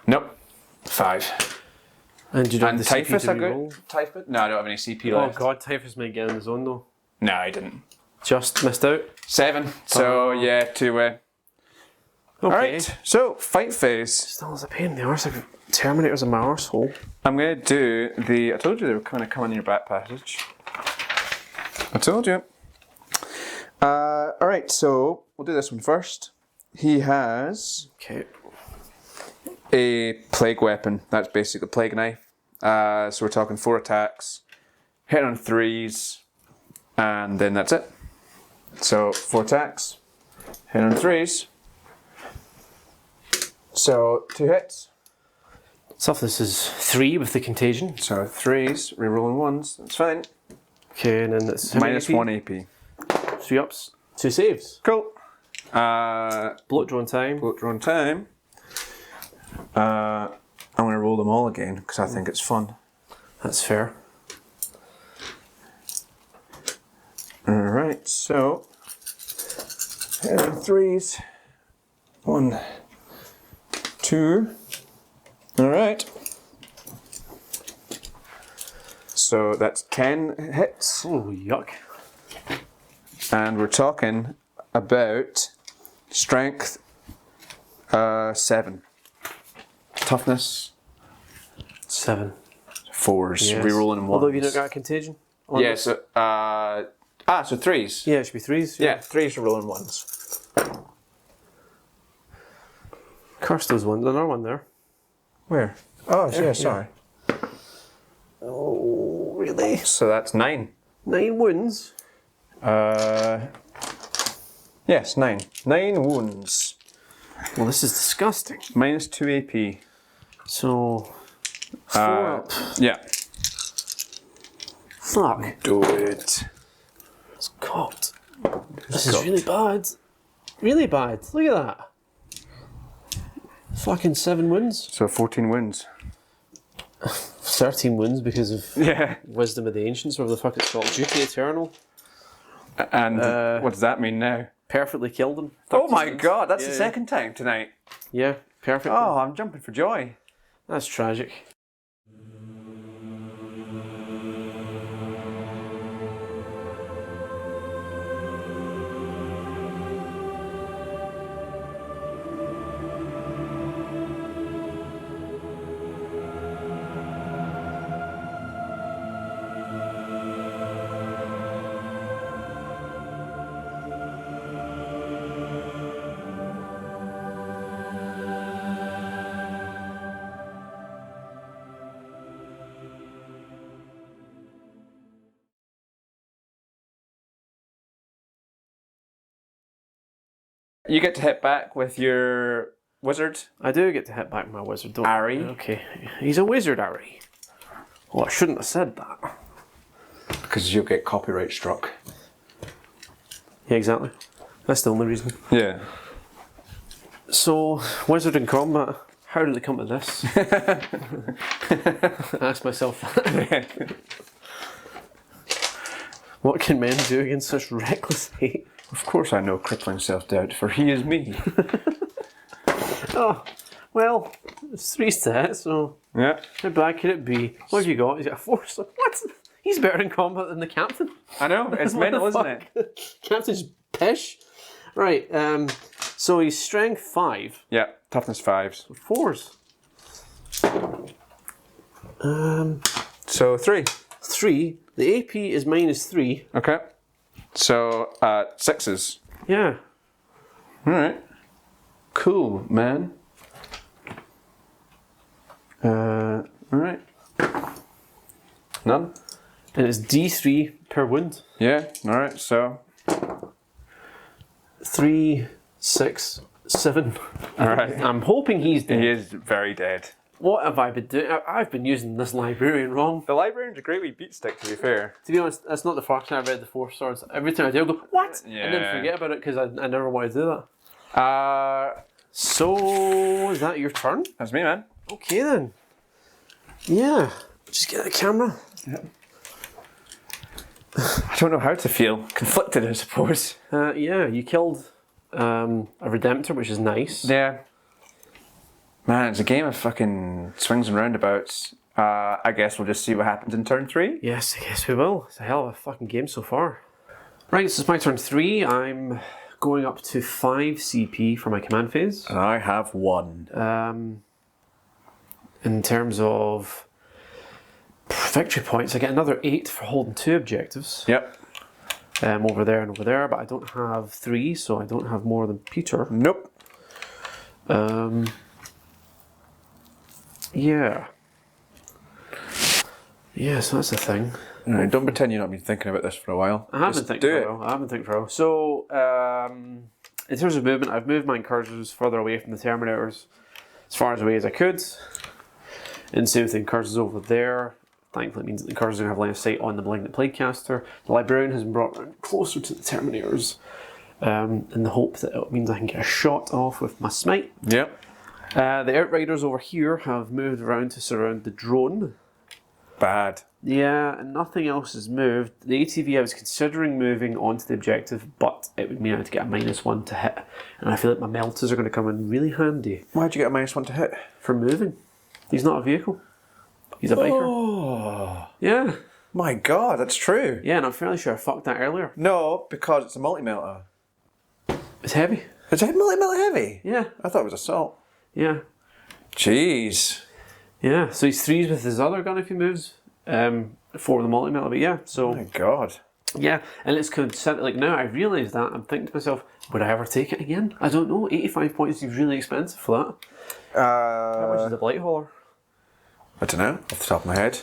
Nope. 5. And you don't have the CP Typhus, to I got? reroll? Typhus? No, I don't have any CP Oh left. god, Typhus might get in the zone though. No, I didn't. Just missed out. 7. So, yeah, 2 away. Okay. Alright, so fight phase. Still is a pain in the arse. Like Terminator's in my arsehole. I'm going to do the... I told you they were going to come in your back passage. I told you. Alright, so we'll do this one first. He has Okay. a plague weapon. That's basically a plague knife. So we're talking 4 attacks, hit on 3s, and then that's it. So 4 attacks, hit on 3s. So 2 hits. So if this is 3 with the contagion. So 3s, rerolling 1s. That's fine. Okay, and then it's how many Minus AP? 1 AP. 3 ups. 2 saves. Cool. Bullet drone time. Bullet drone time. I'm going to roll them all again because I think it's fun. That's fair. Alright, so hit on 3s. 1, 2. Alright. So that's 10 hits. Oh, yuck. And we're talking about strength 7. Toughness 7. 4s. Yes. Rerolling 1s. Although have you not got a contagion? On Yeah, this? so, so 3s. Yeah, it should be 3s. Yeah, 3s are rolling 1s. Curse those ones. Another one there. Where? Oh, yeah, sorry. Oh, really? So that's 9. 9 wounds. Yes, 9. 9 wounds. Well, this is disgusting. Minus 2 AP. So, 4 up. Yeah. Fuck. Do it. It's cocked. This is really bad. Really bad. Look at that. Fucking 7 wounds. So 14 wounds. 13 wounds because of Yeah. Wisdom of the Ancients, or whatever the fuck it's called. Duty Eternal. And what does that mean now? Perfectly killed him. Oh 13 my wounds. god, that's the Yeah. second time tonight. Yeah, perfectly. Oh, I'm jumping for joy. That's tragic. You get to hit back with your wizard. I do get to hit back my wizard, don't Ari. Okay. He's a wizard, Ari. Well, I shouldn't have said that. Because you'll get copyright struck. Yeah, exactly. That's the only reason. Yeah. So, wizard in combat. How did it come to this? I ask myself that. What can men do against such reckless hate? Of course I know crippling self-doubt, for he is me. Oh, well, it's 3 stats, so Yeah. how bad could it be? What have you got? He's got a 4. So what? He's better in combat than the captain. I know, it's What mental, the isn't fuck? it? Captain's pish. Right, so he's strength 5. Yeah, toughness 5s. 4s. So 3. 3. The AP is -3. Okay. So, 6s. Yeah. Alright. Cool, man. Alright. None? And it's D3 per wound. Yeah, alright, so. 3, 6, 7. Alright. I'm hoping he's dead. He is very dead. What have I been doing? I've been using this librarian wrong. The librarian's a great wee beat stick, to be fair. To be honest, that's not the first time I've read the Four Swords. Every time I do, I go, what? Yeah. And then forget about it because I never want to do that. So, is that your turn? That's me, man. Okay then. Yeah. Just get the camera. Yep. I don't know how to feel. Conflicted, I suppose. Yeah, you killed a Redemptor, which is nice. Yeah. Man, it's a game of fucking swings and roundabouts. I guess we'll just see what happens in turn 3. Yes, I guess we will. It's a hell of a fucking game so far. Right, this is my turn 3. I'm going up to 5 CP for my command phase. And I have 1. In terms of victory points, I get another 8 for holding 2 objectives. Yep. Over there and over there, but I don't have 3, so I don't have more than Peter. Nope. Yeah. Yeah, so that's the thing. Alright, don't pretend you've not been thinking about this for a while. I haven't think for a while. I haven't think for a while. So, in terms of movement, I've moved my incursors further away from the Terminators, as far away as I could. And same with the incursors over there. Thankfully, it means that the incursors are going to have line of sight on the Malignant Plaguecaster. The Librarian has been brought around closer to the Terminators, in the hope that it means I can get a shot off with my Smite. Yep. The Outriders over here have moved around to surround the drone. Bad. Yeah, and nothing else has moved. The ATV, I was considering moving onto the objective, but it would mean I had to get a -1 to hit. And I feel like my melters are going to come in really handy. Why'd you get a -1 to hit? For moving. He's not a vehicle. He's a biker. Oh. Yeah. My god, that's true. Yeah, and I'm fairly sure I fucked that earlier. No, because it's a multi-melter. It's heavy. Is it multi-melter heavy? Yeah. I thought it was assault. Yeah. Jeez. Yeah, so he's 3s with his other gun if he moves. 4 with the multi-melter, but yeah, so... Oh my god. Yeah, and it's considered, like now I realise that, I'm thinking to myself, would I ever take it again? I don't know, 85 points is really expensive for that. How much is a Blight Hauler? I don't know, off the top of my head.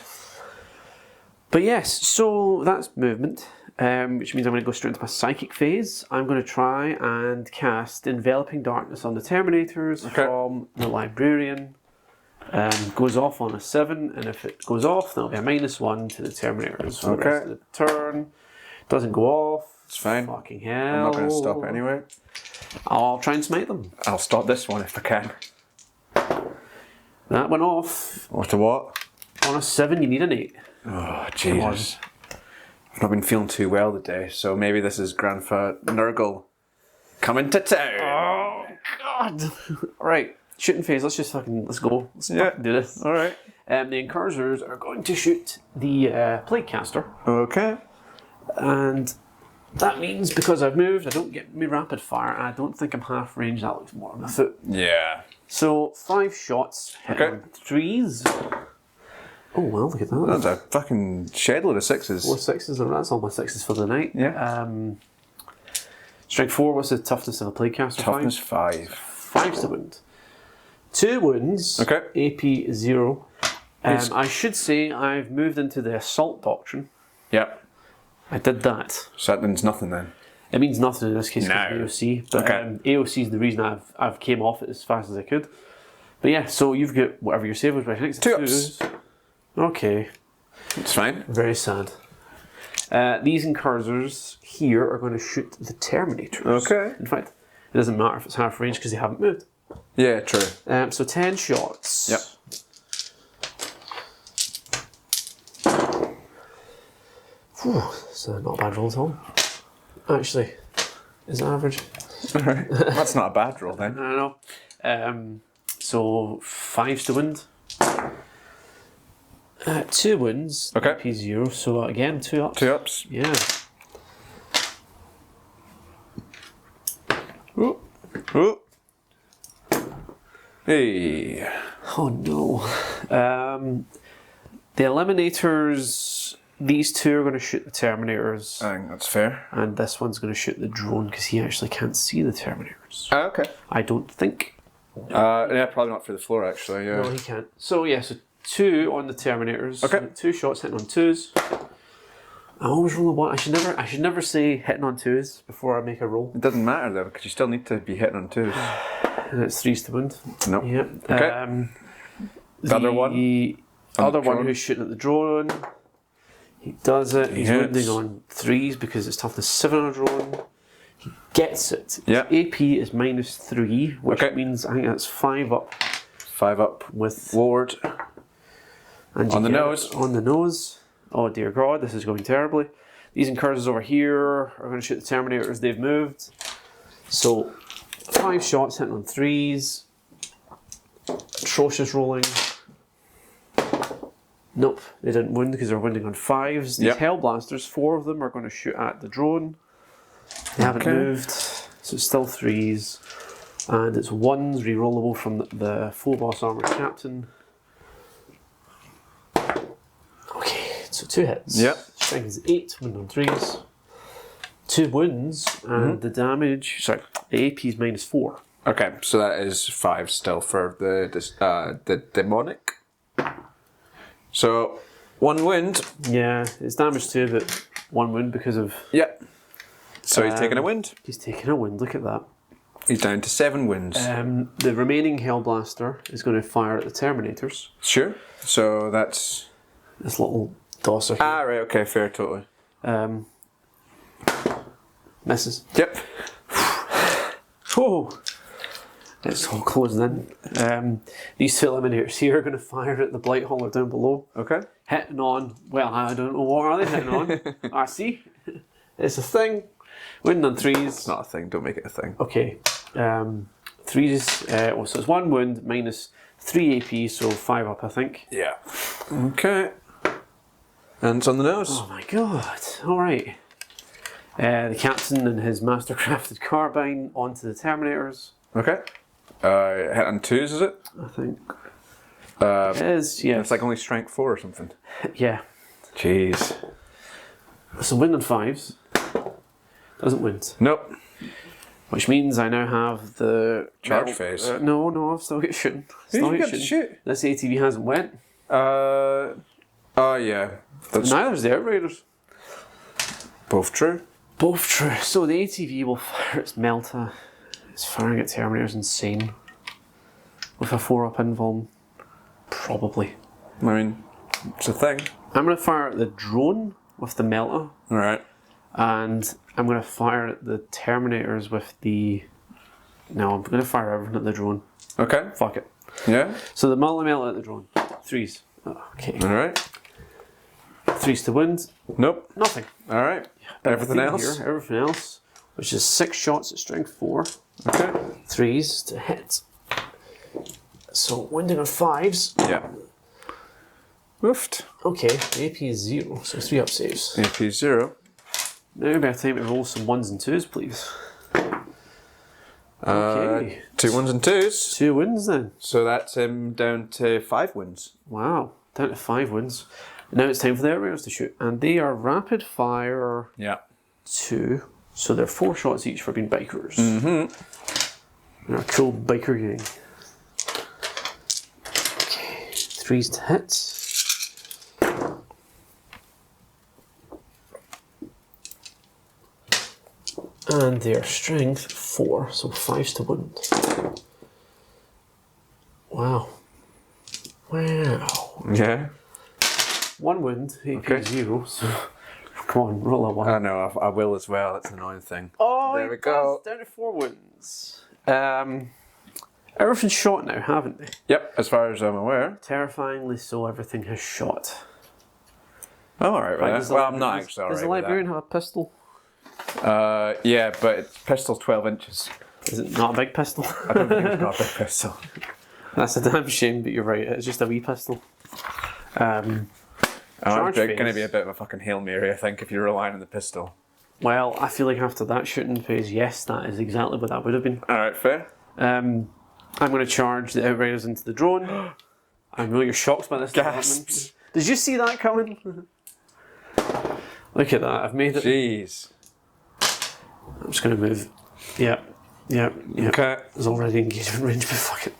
But yes, so that's movement, which means I'm going to go straight into my Psychic phase. I'm going to try and cast Enveloping Darkness on the Terminators from the Librarian. Goes off on a 7, and if it goes off, then it'll be a -1 to the Terminators for the rest of the turn. Doesn't go off. It's fine. Fucking hell. I'm not going to stop it anyway. I'll try and smite them. I'll stop this one if I can. That went off. What to what? On a 7, you need an 8. Oh, Jesus. I've not been feeling too well today, so maybe this is Grandpa Nurgle coming to town. Oh, God. Right. Shooting phase, let's go. Let's fucking do this. Alright. The Incursors are going to shoot the Plaguecaster. Okay. And that means because I've moved, I don't get me rapid fire, and I don't think I'm half range. That looks more on the foot. Yeah. So 5 shots, hitting 3s. Oh well, look at that. That's a fucking shed load of 6s. 4 6s, and that's all my 6s for the night. Yeah. Strength 4, what's the toughness of a Plaguecaster? Toughness 5. 5's the wound. 2 wounds. Okay. AP 0. I should say I've moved into the Assault Doctrine. Yep. I did that. So that means nothing then. It means nothing in this case because of AOC. But AOC is the reason I've came off it as fast as I could. But yeah, so you've got whatever your save was, but I think it's 2 ups. Okay. It's fine. Very sad. These Incursors here are going to shoot the Terminators. Okay. In fact, it doesn't matter if it's half range because they haven't moved. Yeah, true. So 10 shots. Yep. Whew, it's not a bad roll at all. Actually, is it average? Alright. That's not a bad roll then. I don't know. So 5's to wound. 2 wounds. Okay. AP 0. So again, 2 ups. 2 ups. Yeah. Ooh. Ooh. Hey. Oh no. The Eliminators these two are going to shoot the Terminators. I think that's fair. And this one's going to shoot the drone because he actually can't see the Terminators. Okay. I don't think. Yeah, probably not through the floor actually. Yeah. No, he can't. So yeah, so 2 on the Terminators. Okay. 2 shots hitting on 2s. I always roll a 1. I should never say hitting on 2s before I make a roll. It doesn't matter though because you still need to be hitting on 2s. And it's 3s to wound. Nope. Yep. Okay. The other one? The other one who's shooting at the drone. He does it. He's wounding on 3s because it's toughness 7 on a drone. He gets it. Yeah. AP is -3, which means I think that's 5 up. 5 up with ward. And on the nose. On the nose. Oh dear God, this is going terribly. These incursors over here are going to shoot the Terminators. They've moved. So 5 shots hitting on 3s. Atrocious rolling. Nope, they didn't wound because they're wounding on 5s. These Hellblasters, 4 of them are going to shoot at the drone. They haven't moved, so it's still 3s. And it's 1s rerollable from the full boss armor captain. Okay, so 2 hits. Yep. Strength is 8, wound on 3s. 2 wounds, and the damage, sorry, the AP is -4. Okay, so that is 5 still for the demonic. So 1 wound. Yeah, it's damage 2, but 1 wound because of. Yep. So he's taking a wound. He's taking a wound. Look at that. He's down to 7 wounds. The remaining Hellblaster is going to fire at the Terminators. Sure. So that's this little dosser here. Ah, right. Okay, fair, totally. Misses. Yep. Oh. It's all closing in. These 2 Eliminators here are going to fire at the Blight Hauler down below. Okay. Hitting on, well, I don't know what are they hitting on. I see. It's a thing. Wound on 3s. It's not a thing, don't make it a thing. Okay. 3s, so it's 1 wound -3 AP, so 5 up, I think. Yeah. Okay. And it's on the nose. Oh my God. Alright. The captain and his mastercrafted carbine onto the Terminators. Okay. Hit on 2s, is it? I think. It is, yeah. It's like only strength 4 or something. Yeah. Jeez. So wind on 5s. Doesn't wind. Nope. Which means I now have the charge phase. No, I've still got shooting. Still got to shoot. This ATV hasn't went. Oh yeah. Neither's the Outriders. Both true. Both true. So the ATV will fire its Melta. It's firing at Terminators insane. With a 4-up invuln. Probably. I mean, it's a thing. I'm going to fire at the drone with the Melta. Alright. And I'm going to fire at the Terminators with the... No, I'm going to fire everything at the drone. Okay. Fuck it. Yeah. So the Melta at the drone. 3s. Oh, okay. Alright. 3s to wind. Nope. Nothing. Alright. Everything else? Here, everything else. Which is 6 shots at strength 4. Okay. 3s to hit. So winding on 5s. Yeah. Woofed. Okay, AP is 0, so 3 up saves. AP 0. Now about time to roll some 1s and 2s, please. Okay. 2 1s and 2s. 2 wins then. So that's him down to 5 wins. Wow, down to 5 wins. Now it's time for the Outriders to shoot, and they are rapid fire. Yeah. 2. So they're 4 shots each for being bikers. Mm-hmm. They're a cool biker gang. Okay, 3s to hit. And their strength 4, so 5s to wound. Wow. Wow. Yeah. 1 wound, AP 0, so come on, roll a 1. I know, I will as well, that's an annoying thing. Oh, there we go. Down to 4 wounds. Everything's shot now, haven't they? Yep, as far as I'm aware. Terrifyingly so, everything has shot. I'm alright with that. Well, I'm not actually alright Does the with librarian have a pistol? Yeah, but it's pistol's 12 inches. Is it not a big pistol? I don't think it's got a big pistol. That's a damn shame, but you're right, it's just a wee pistol. It's Charge going to phase. be a bit of a fucking Hail Mary, I think, if you're relying on the pistol. Well, I feel like after that shooting phase, yes, that is exactly what that would have been. Alright, fair. I'm going to charge the Outriders into the drone. I know you're shocked by this Gasps. development. Did you see that coming? Look at that, I've made it. Jeez. I'm just going to move. Yeah. Okay. There's already engagement range, but fuck it.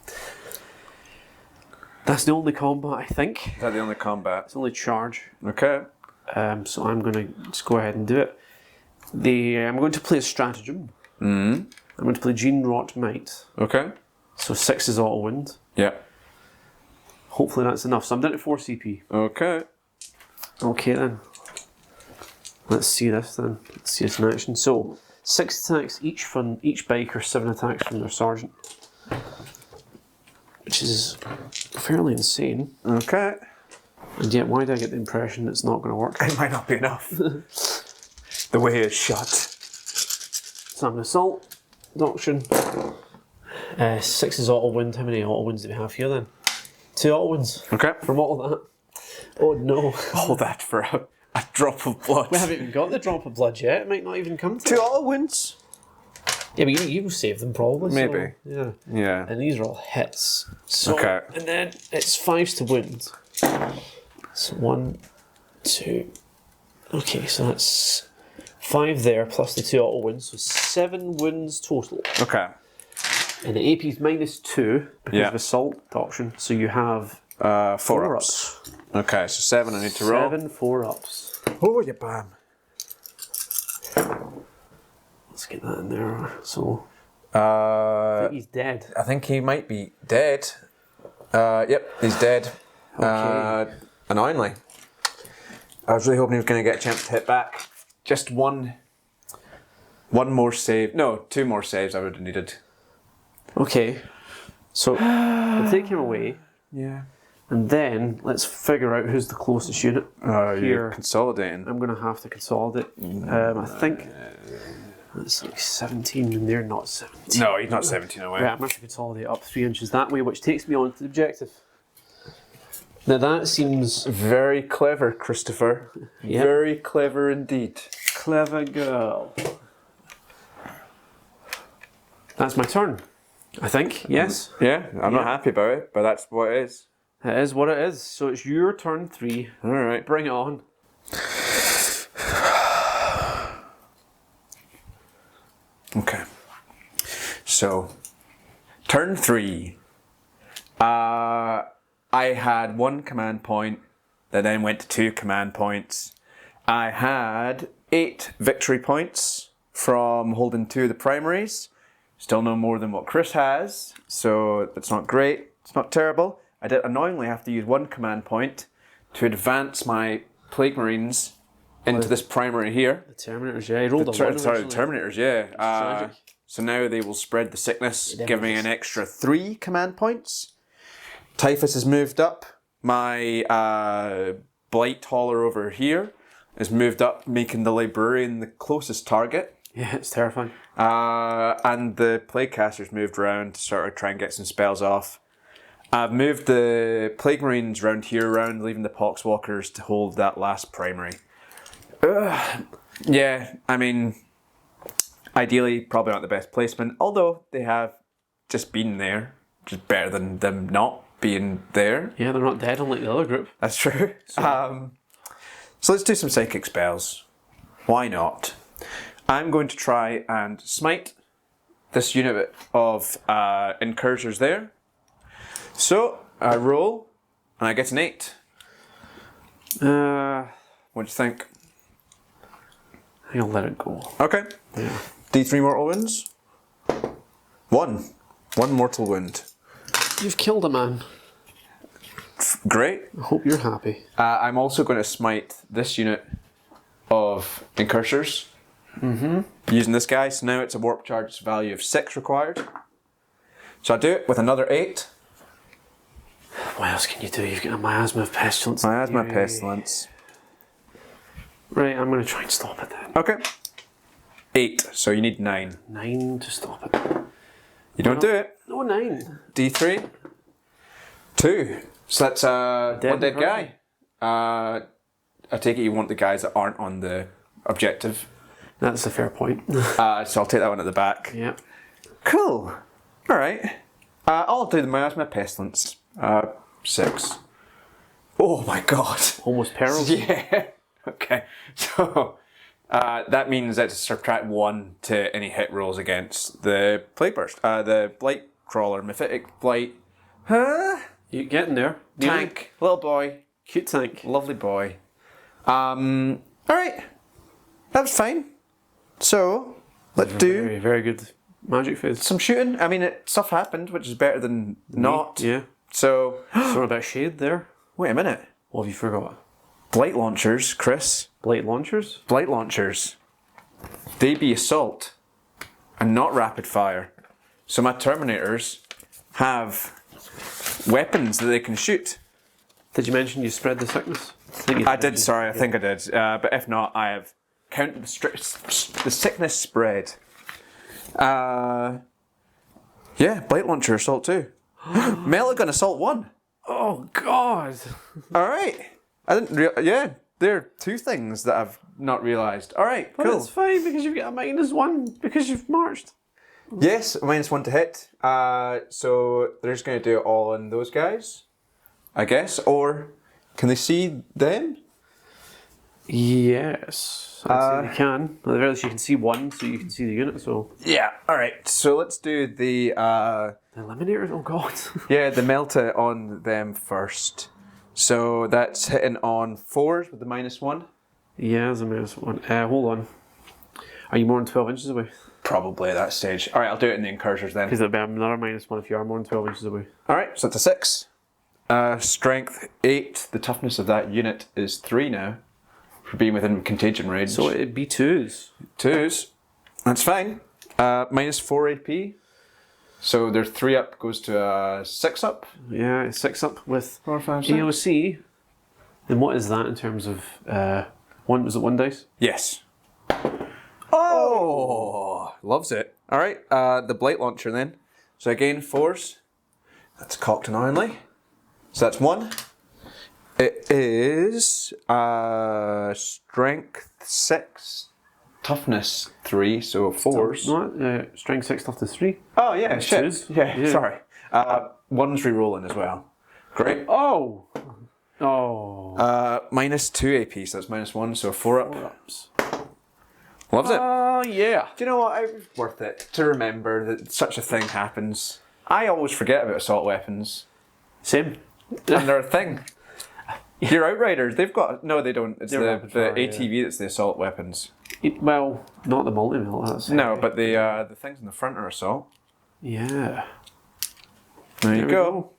That's the only combat, I think. Is that the only combat? It's only charge. Okay. So I'm going to just go ahead and do it. I'm going to play a stratagem. Mm-hmm. I'm going to play Gene Rot Might. Okay. So 6 is auto wound. Yeah. Hopefully that's enough. So I'm down to 4 CP. Okay. Okay then. Let's see this then. Let's see this in action. So 6 attacks each from each biker, 7 attacks from their sergeant. Which is fairly insane. Okay. And yet, why do I get the impression it's not going to work? It might not be enough. The way it's shut. So I'm going to assault. Doctrine. 6 is auto wound. How many auto wounds do we have here then? 2 auto wounds. Okay. From all of that. Oh no. All that for a drop of blood. We haven't even got the drop of blood yet. It might not even come to 2 it. auto wounds? Yeah, but you save them probably. Maybe. So, yeah. Yeah. And these are all hits. So, Okay. And then it's 5s to wound. So 1, 2. Okay, so that's 5 there plus the 2 auto wounds. So 7 wounds total. Okay. And the AP is -2 because of assault doctrine. So you have 4 ups. Okay, so 7 I need to roll. 7 4-ups. Oh, you bam. Let's get that in there. So I think he's dead. think he might be dead. Yep, he's dead. Okay. Annoyingly. I was really hoping he was going to get a chance to hit back. Just one more save. No, 2 more saves I would have needed. Okay. So we'll take him away. Yeah. And then let's figure out who's the closest unit. You're consolidating. I'm going to have to consolidate. I think it's like 17 and they're not 17. No, he's not 17 away. Right, I'm going to consolidate up 3 inches that way, which takes me on to the objective. Now that seems Very clever, Christopher. Yep. Very clever indeed. clever girl. That's my turn, I think. Yes. Yeah, I'm not happy about it, but that's what it is. It is what it is. So it's your turn 3. All right. Bring it on. Okay. So, turn 3. I had 1 command point that then went to 2 command points. I had 8 victory points from holding 2 of the primaries. Still no more than what Kris has, so that's not great. It's not terrible. I did annoyingly have to use 1 command point to advance my Plague Marines into this primary here. The Terminators, yeah. He rolled a 1 The originally. Terminators, yeah. Tragic. So now they will spread the sickness, It giving me is. an extra 3 command points. Typhus has moved up. My Blight Hauler over here has moved up, making the Librarian the closest target. Yeah, it's terrifying. And the Plague Caster's moved around to sort of try and get some spells off. I've moved the Plague Marines around here, leaving the Poxwalkers to hold that last primary. Yeah, I mean, ideally, probably not the best placement, although they have just been there, which is better than them not being there. Yeah, they're not dead unlike the other group. That's true. So let's do some psychic spells. Why not? I'm going to try and smite this unit of incursors there. So I roll and I get an 8. What do you think? I'll let it go. Okay. Yeah. D3 mortal wounds. 1 mortal wound. You've killed a man. Great. I hope you're happy. I'm also going to smite this unit of incursors. Using this guy, so now it's a warp charge value of 6 required. So I do it with another 8. What else can you do? You've got a miasma of pestilence. Miasma pestilence. Right, I'm going to try and stop it then. Okay. 8, so you need 9. 9 to stop it. You don't do it. No, 9. D3. 2. So that's one dead guy. I take it you want the guys that aren't on the objective. That's a fair point. So I'll take that one at the back. Yeah. Cool. Alright. I'll do the miasma pestilence. 6. Oh my god. Almost perils. Yeah. Okay, so that means that to subtract 1 to any hit rolls against the Plague Burst. The Blight Crawler, Mephitic Blight. Huh? You're getting there. Tank, little boy. Cute tank. Lovely boy. Alright. That's fine. So, let's do Very, very good magic phase. some shooting. I mean, stuff happened, which is better than not. Yeah. So, Sort of a bit of shade there. wait a minute. What have you forgot? Blight launchers, Chris. Blight launchers? Blight launchers. They be assault and not rapid fire. So my Terminators have weapons that they can shoot. Did you mention you spread the sickness? I did, sorry, I think I did. But if not, I have counted the sickness spread. Yeah, Blight launcher assault 2. Melligan assault 1. Oh, God. Alright. I didn't yeah, there are 2 things that I've not realised. Alright, But cool. it's fine because you've got a -1 because you've marched. Yes, -1 to hit. So they're just going to do it all on those guys, I guess. Or can they see them? Yes. I'd say they can. At the very least, you can see 1, so you can see the unit. So Yeah. All right. So let's do the the eliminators. Oh God. yeah the melta on them first. So that's hitting on 4s with the -1. Yeah, there's a -1. Hold on. Are you more than 12 inches away? Probably at that stage. All right, I'll do it in the incursors then. Because there'll be another -1 if you are more than 12 inches away. All right, so it's a 6. Strength 8. The toughness of that unit is 3 now for being within contagion range. So it'd be 2s. 2s. That's fine. -4 AP. So their 3 up goes to a 6 up. Yeah, it's 6 up with 4, 5, 6. AOC. And what is that in terms of one? Was it 1 dice? Yes. Oh, loves it. All right, the Blight Launcher then. So again, 4s. That's cocked annoyingly. So that's 1. It is strength 6, toughness 3, so 4s. Not strength 6 toughness 3. Oh yeah, shit. 2s. Yeah, sorry. 1's re-rolling as well. Great. Oh. Oh. -2 AP, so that's -1, so 4 up. Ups. Loves it. Oh yeah. Do you know what? It's worth it to remember that such a thing happens. I always forget about assault weapons. Same. And they're a thing. Your Outriders, they've got... No, they don't. It's They're the rapid fire, ATV that's the assault weapons. Well, not the multi-mill. That's No, but the things in the front are assault. Yeah. There you we go.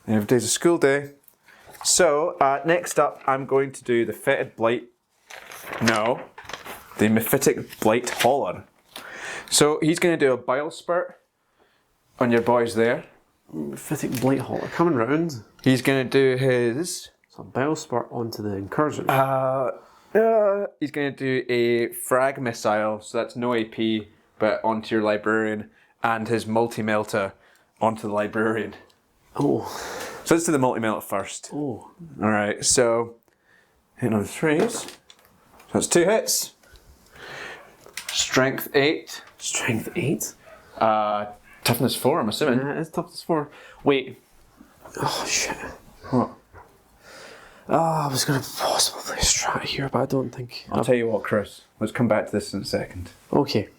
Every day's a school day. So, next up, I'm going to do the Fetid Blight... No. The Mephitic Blight Hauler. So, he's going to do a Bile Spurt on your boys there. Mephitic Blight Hauler coming round. He's going to do his... So Bile Spurt onto the incursion. He's going to do a frag missile, so that's no AP, but onto your librarian, and his multi-melta onto the librarian. Oh. So let's do the multi-melta first. Oh. Alright, so hitting on 3s. So that's 2 hits. Strength 8. Strength 8? Toughness 4, I'm assuming. Yeah, it's toughness 4. Wait. Oh shit. What? Oh, I was going to possibly play a strat here, but I don't think. I'll tell you what, Chris. Let's come back to this in a second. Okay.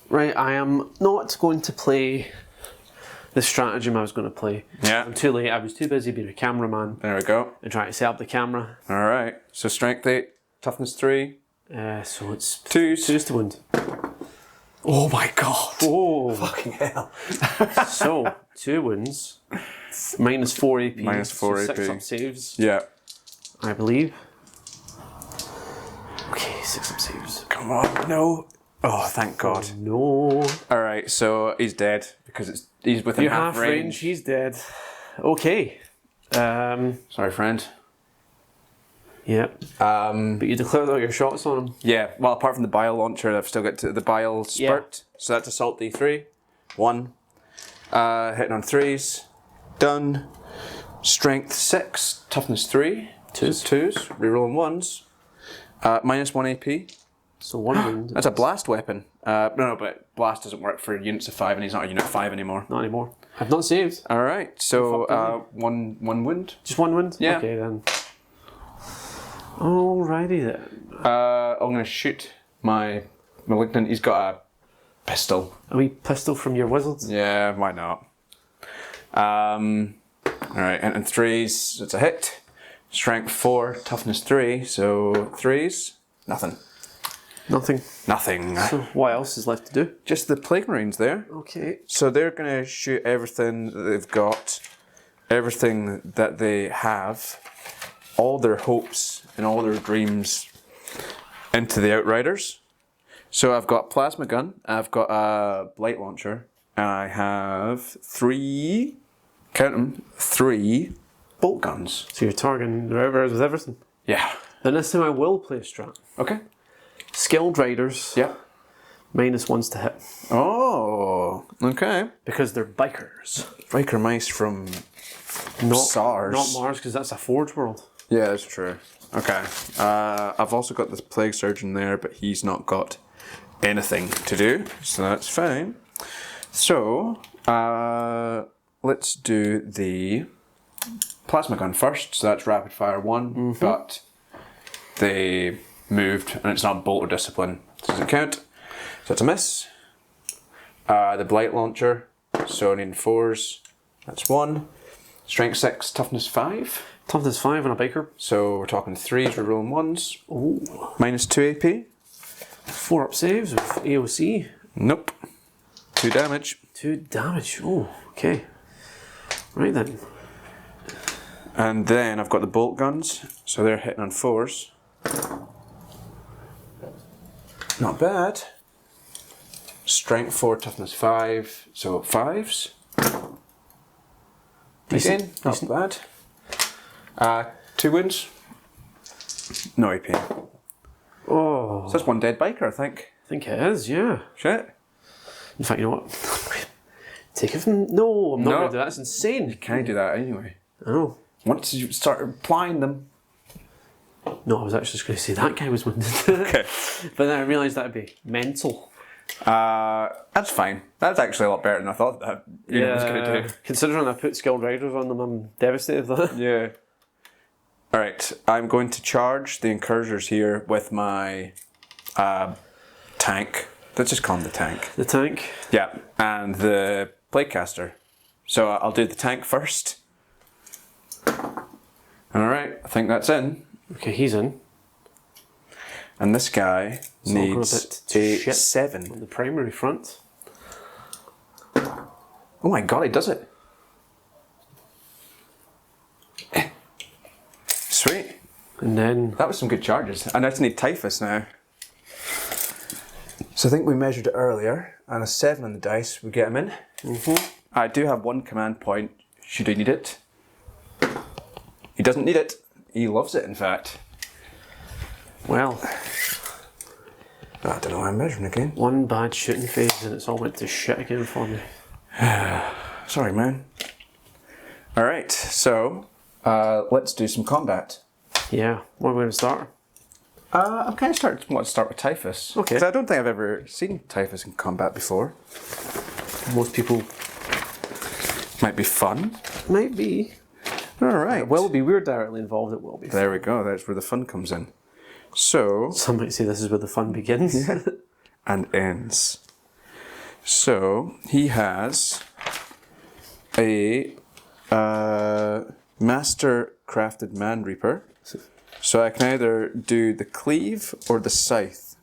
Right, I am not going to play the stratagem I was going to play. Yeah. I'm too late. I was too busy being a cameraman There we go. and trying to set up the camera. Alright, so strength 8, toughness 3. So it's 2s. 2s to wound. Oh my god. Oh. Fucking hell. So, 2 wounds. -4 AP. -4 so 6 AP. up saves, Yeah. I believe. Okay, 6 up saves. Come on, no. Oh, thank God. No. Alright, so he's dead because he's within You're half range. he's dead. Okay. Sorry, friend. Yep. But you declared all your shots on him. Yeah, well, apart from the bile launcher, I've still got the bile spurt. So that's assault D3. 1. Hitting on 3s. Done. Strength 6. Toughness 3. 2s. 2s. Rerolling 1s. -1 AP. So 1 wound. That's a blast weapon. No, but blast doesn't work for units of 5, and he's not a unit 5 anymore. Not anymore. I've not saved. Alright, so one wound. Just 1 wound? Yeah. Okay then. Alrighty then. I'm going to shoot my Malignant. He's got a pistol. A wee pistol from your wizards? Yeah, why not? Alright, and 3s, it's a hit. Strength 4, toughness 3, so 3s, nothing. Nothing. Nothing. So what else is left to do? Just the Plague Marines there. Okay. So they're going to shoot everything that they've got, everything that they have, all their hopes and all their dreams into the Outriders. So I've got plasma gun, I've got a blight launcher, and I have 3, count them, 3 bolt guns. So you're targeting the Outriders with everything? Yeah. Then this time I will play a strat. Okay. Skilled Riders. Yeah. -1 to hit. Oh, okay. Because they're bikers. Biker mice from Not SARS. Not Mars, because that's a Forge world. Yeah, that's true. Okay. I've also got this Plague Surgeon there, but he's not got anything to do, so that's fine. So, let's do the plasma gun first. So that's rapid fire 1, but they moved, and it's not bolt or discipline, so it doesn't count. So it's a miss. The blight launcher, so I need 4s. That's 1. Strength 6, toughness 5. Toughness 5 on a biker. So we're talking 3s, we're rolling 1s. Ooh. -2 AP. 4 up saves with AOC. Nope. 2 damage. 2 damage. Oh, okay. Right then. And then I've got the bolt guns, so they're hitting on 4s. Not bad. Strength 4, toughness 5, so 5s. Decent. Not bad. 2 wounds. No AP. Oh. So that's 1 dead biker, I think. I think it is, yeah. Shit. In fact, you know what? Take it from... No, I'm not going to do that. That's insane. Can't do that anyway. Oh. Once you start applying them. No, I was actually just going to say that guy was wounded. Okay. But then I realised that would be mental. That's fine. That's actually a lot better than I thought that unit was going to do. Considering I put skilled riders on them, I'm devastated with that. Yeah. Alright, I'm going to charge the Incursors here with my tank. Let's just call him the tank. The tank. Yeah, and the Plaguecaster. So I'll do the tank first. Alright, I think that's in. Okay, he's in. And this guy So I'll go needs a bit a shit 7. on the primary front. Oh my god, he does it. Sweet. And then... That was some good charges. I just need Typhus now. So I think we measured it earlier, and a 7 on the dice would get him in. I do have 1 command point, should he need it. He doesn't need it. He loves it, in fact. Well... I don't know why I'm measuring again. 1 bad shooting phase and it's all went to shit again for me. Sorry, man. Alright, so let's do some combat. Yeah, where are we going to start? I'm kind of want to start with Typhus. Okay. Because I don't think I've ever seen Typhus in combat before. Most people... Might be fun. Might be. Alright. It will be. We're directly involved, it will be. There we go, that's where the fun comes in. So... Some might say this is where the fun begins. and ends. So he has a master crafted man reaper. So I can either do the cleave or the scythe.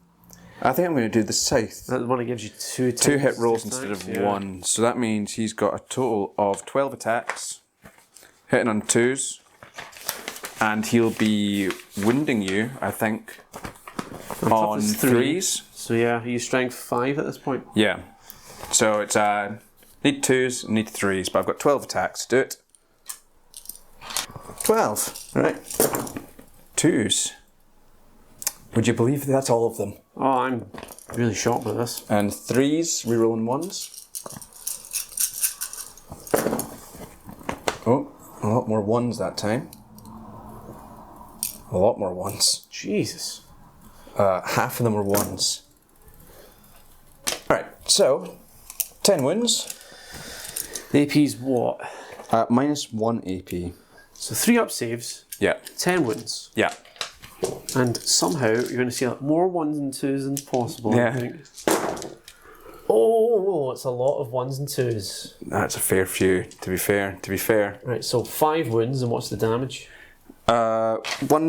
I think I'm going to do the scythe. That one that gives you 2 2 hit attacks rolls this instead time, of 1. So that means he's got a total of 12 attacks, hitting on 2s, and he'll be wounding you, I think, on 3s. So yeah, you strength 5 at this point. Yeah. So it's need 2s, need 3s, but I've got 12 attacks. Do it. 12. Right. 2s. Would you believe that's all of them? Oh, I'm really shocked with this. And 3s, rerolling 1s. Oh, a lot more 1s that time. A lot more 1s. Jesus. Half of them were 1s. Alright, so 10 wins. The AP's what? -1 AP. So 3 up saves, Yeah. 10 wins. Yeah. And somehow you're going to see more 1s and 2s than possible, Yeah. I think. Oh, it's a lot of 1s and 2s. That's a fair few, to be fair. Right, so 5 wounds, and what's the damage? 1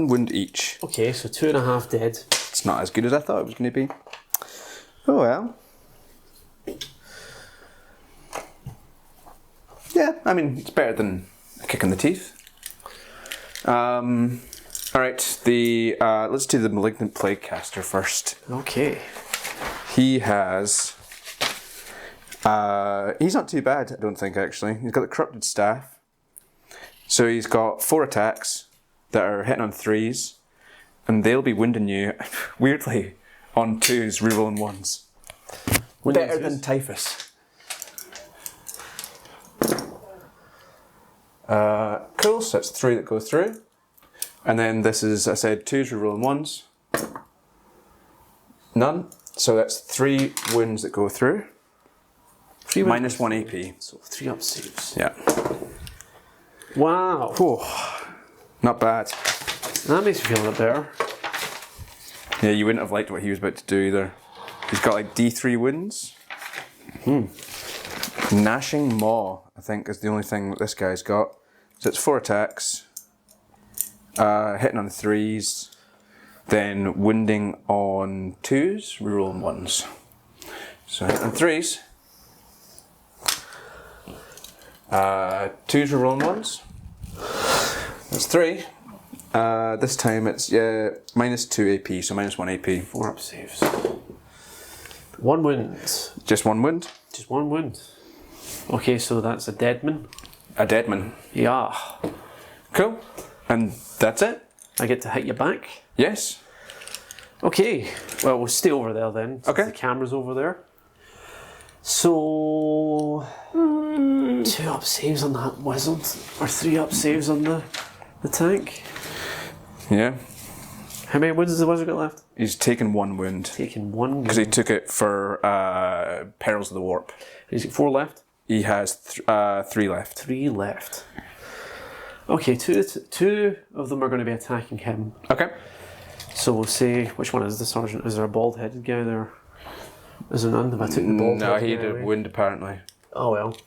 wound each. Okay, so 2.5 dead. It's not as good as I thought it was going to be. Oh well. Yeah, I mean, it's better than a kick in the teeth. Alright, let's do the Malignant Plague Caster first. Okay. He has... he's not too bad, I don't think, actually. He's got the Corrupted Staff. So he's got 4 attacks that are hitting on 3s. And they'll be wounding you, weirdly, on 2s, rerolling 1s. Better than Typhus. Cool, so that's 3 that go through. And then this is, I said, 2s, rerolling 1s. None. So that's 3 wounds that go through. 3 minus 1 AP. So 3 up saves. Yeah. Wow. Whew. Not bad. That makes me feel a bit better. Yeah, you wouldn't have liked what he was about to do either. He's got like D3 wounds. Gnashing Maw, I think, is the only thing that this guy's got. So it's 4 attacks. Hitting on 3s. Then wounding on 2s, rerolling 1s. So hitting on 3s. 2s, rerolling 1s. That's 3. This time it's minus 2 AP, so minus 1 AP. 4 up saves. 1 wound. Just 1 wound? Just 1 wound. Okay, so that's a deadman. A deadman. Yeah. Cool. And that's it? I get to hit you back. Yes. Okay. Well, we'll stay over there then. Okay. The camera's over there. So 2 up saves on that wizard, or 3 up saves on the tank. Yeah. How many wounds has the wizard got left? He's taken 1 wound. Taken 1 wound. Because he took it for Perils of the Warp. He's got 4 left? He has 3 left. 3 left. Okay, two of them are going to be attacking him. Okay. So we'll say, which one is the sergeant? Is there a bald-headed guy there? Is there none? Have I took the bald-headed No, he guy did away? wound apparently. Oh well.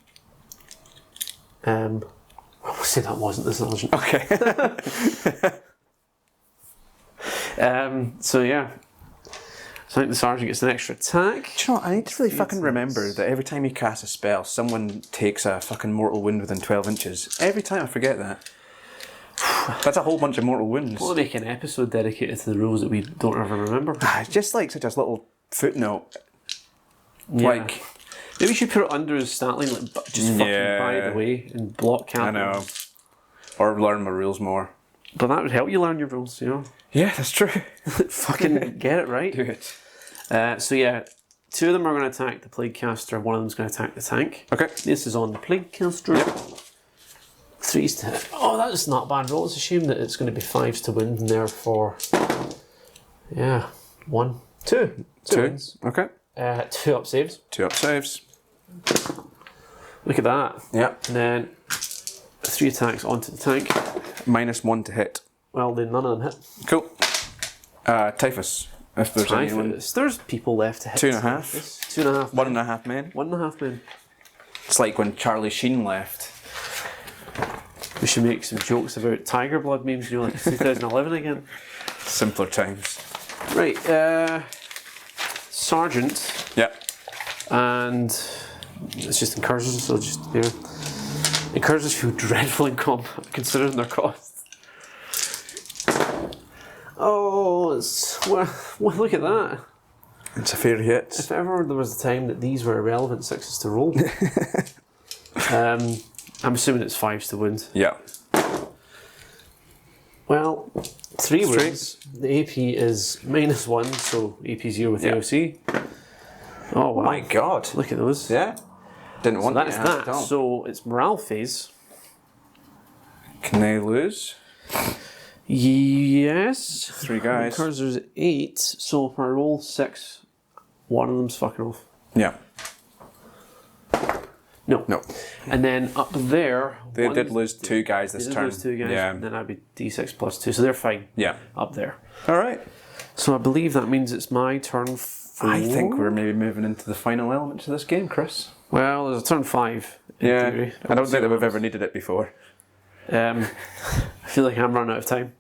We'll say that wasn't the sergeant. Okay. So yeah. So I think the sergeant gets an extra attack. Do you know what? I need to really fucking remember that every time you cast a spell, someone takes a fucking mortal wound within 12 inches. Every time I forget that. That's a whole bunch of mortal wounds. We'll make an episode dedicated to the rules that we don't ever remember. It's just like such a little footnote. Yeah. Like, maybe we should put it under his stat line, like, just fucking by the way, and block I capital. know. Or learn my rules more. But that would help you learn your rules, you know. Yeah, that's true. Fucking get it right. Do it. So yeah, 2 of them are going to attack the Plague Caster, 1 of them's going to attack the tank. Okay. This is on the Plague Caster. Yep. 3s to hit. Oh, that's not a bad roll. It's a shame that it's going to be 5s to wound and therefore... Yeah. 1. 2. 2 wins. Okay. 2 up saves. 2 up saves. Look at that. Yep. And then 3 attacks onto the tank. Minus 1 to hit. Well, then none of them hit. Cool. Typhus. If there's anyone. Typhus. There's people left to hit. 2.5. Typhus. 2.5. 1.5 men. 1.5 men. It's like when Charlie Sheen left. We should make some jokes about Tiger Blood memes, you know, like 2011 again. Simpler times. Right, Sergeant. Yep. And it's just incursions, so just, yeah. Incursions feel dreadful in combat, considering their costs. Oh, well, look at that. It's a fair hit. If ever there was a time that these were irrelevant 6s to roll. I'm assuming it's 5s to wound. Yeah. Well, 3 wounds. The AP is -1, so AP 0 with AOC. Oh wow. My God. Look at those. Yeah. Didn't want That's that at that. all. So it's morale phase. Can they lose? Yes. 3 guys. Because there's 8, so if I roll 6, one of them's fucking off. Yeah. No. No. And then up there... They did lose 2 guys this They did turn. lose 2 guys, Yeah. and then that'd be D6 plus 2, so they're fine. Yeah. Up there. All right. So I believe that means it's my turn 4. I think we're maybe moving into the final elements of this game, Chris. Well, there's a turn 5 in theory. I don't think that we've ever needed it before. I feel like I'm running out of time.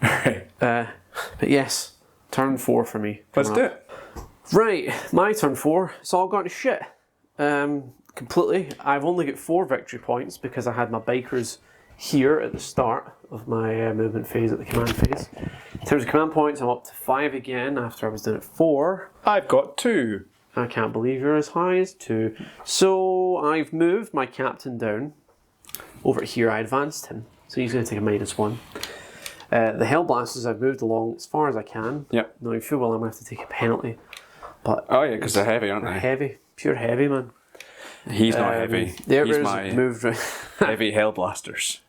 Right. But yes, turn 4 for me. Let's do it. Right, my turn 4. It's all gone to shit. Completely. I've only got 4 victory points because I had my bikers here at the start of my movement phase, at the command phase. In terms of command points, I'm up to 5 again after I was doing it 4. I've got 2. I can't believe you're as high as 2. So I've moved my captain down. Over here I advanced him, so he's going to take a -1. The Hellblasters I've moved along as far as I can. Yep. Now I feel well I'm going to have to take a penalty. But Oh yeah, because they're heavy, aren't they? heavy. Pure heavy, man. He's not heavy. The He's Outriders my have moved round. heavy Hellblasters.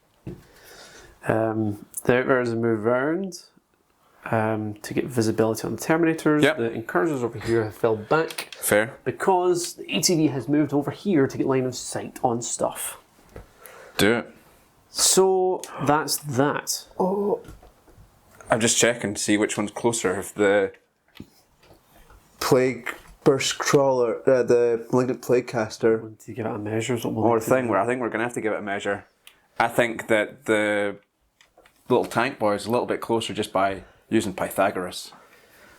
The Outriders have moved round to get visibility on the Terminators. Yep. The Incursors over here have fell back Fair. because the ATV has moved over here to get line of sight on stuff. Do it. So that's that. Oh. I'm just checking to see which one's closer. If the Plague Burst Crawler, the Malignant Plague Caster, To give it a measure, is what we'll or need to thing do. where I think we're going to have to give it a measure. I think that the little tank boy is a little bit closer just by using Pythagoras.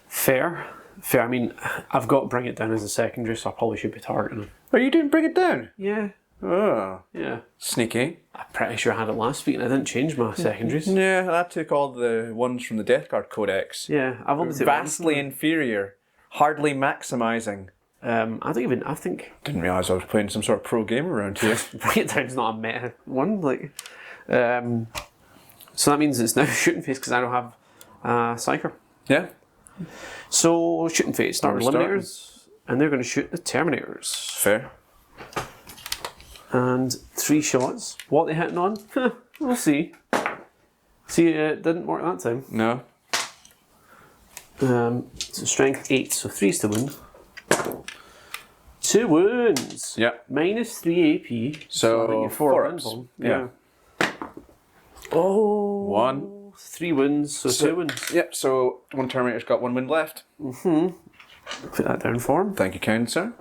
Fair. I mean, I've got to bring it down as a secondary, so I probably should be targeting him. Are you doing bring it down? Yeah. Oh, Yeah. sneaky. I'm pretty sure I had it last week and I didn't change my secondaries. Yeah, I took all the ones from the Death Guard Codex. Yeah, I've only taken Vastly inferior, hardly maximising. I think Didn't realise I was playing some sort of pro game around here. bring it down's not a meta one. Like, so that means it's now shooting phase because I don't have Psyker. Yeah. So shooting phase, start with We're starting. Eliminators, and they're going to shoot the Terminators. Fair. And 3 shots. What they hitting on? We'll see. See, it didn't work that time. No. So strength 8, so 3's to wound. 2 wounds. Yeah. -3 AP. So, I think you're 4 up ups. invuln. Yeah. Oh. 1. 3 wounds, so 2 wounds. Yep, so one Terminator's got 1 wind left. Put that down for him. Thank you, kind sir.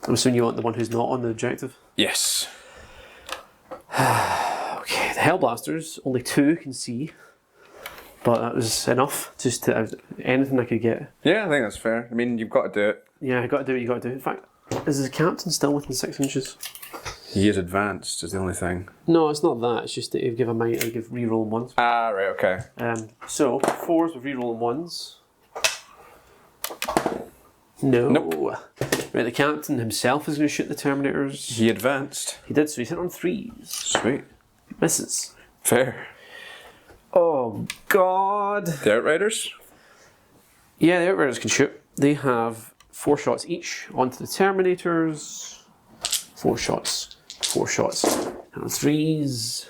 I'm assuming you want the one who's not on the objective. Yes. Okay, the Hellblasters, only 2 can see. But that was enough. Just to, anything I could get. Yeah, I think that's fair. I mean, you've got to do it. Yeah, you got to do what you got to do. In fact, is the captain still within 6 inches? He is advanced, is the only thing. No, it's not that. It's just that you give a might and give re-rolling ones. Ah, right, okay. So 4s with re-rolling ones. No. Nope. Right, the captain himself is going to shoot the Terminators. He advanced. He did, so he's hit on 3s. Sweet. Misses. Fair. Oh, God. The Outriders? Yeah, the Outriders can shoot. They have 4 shots each onto the Terminators. 4 shots. 4 shots. And on 3s.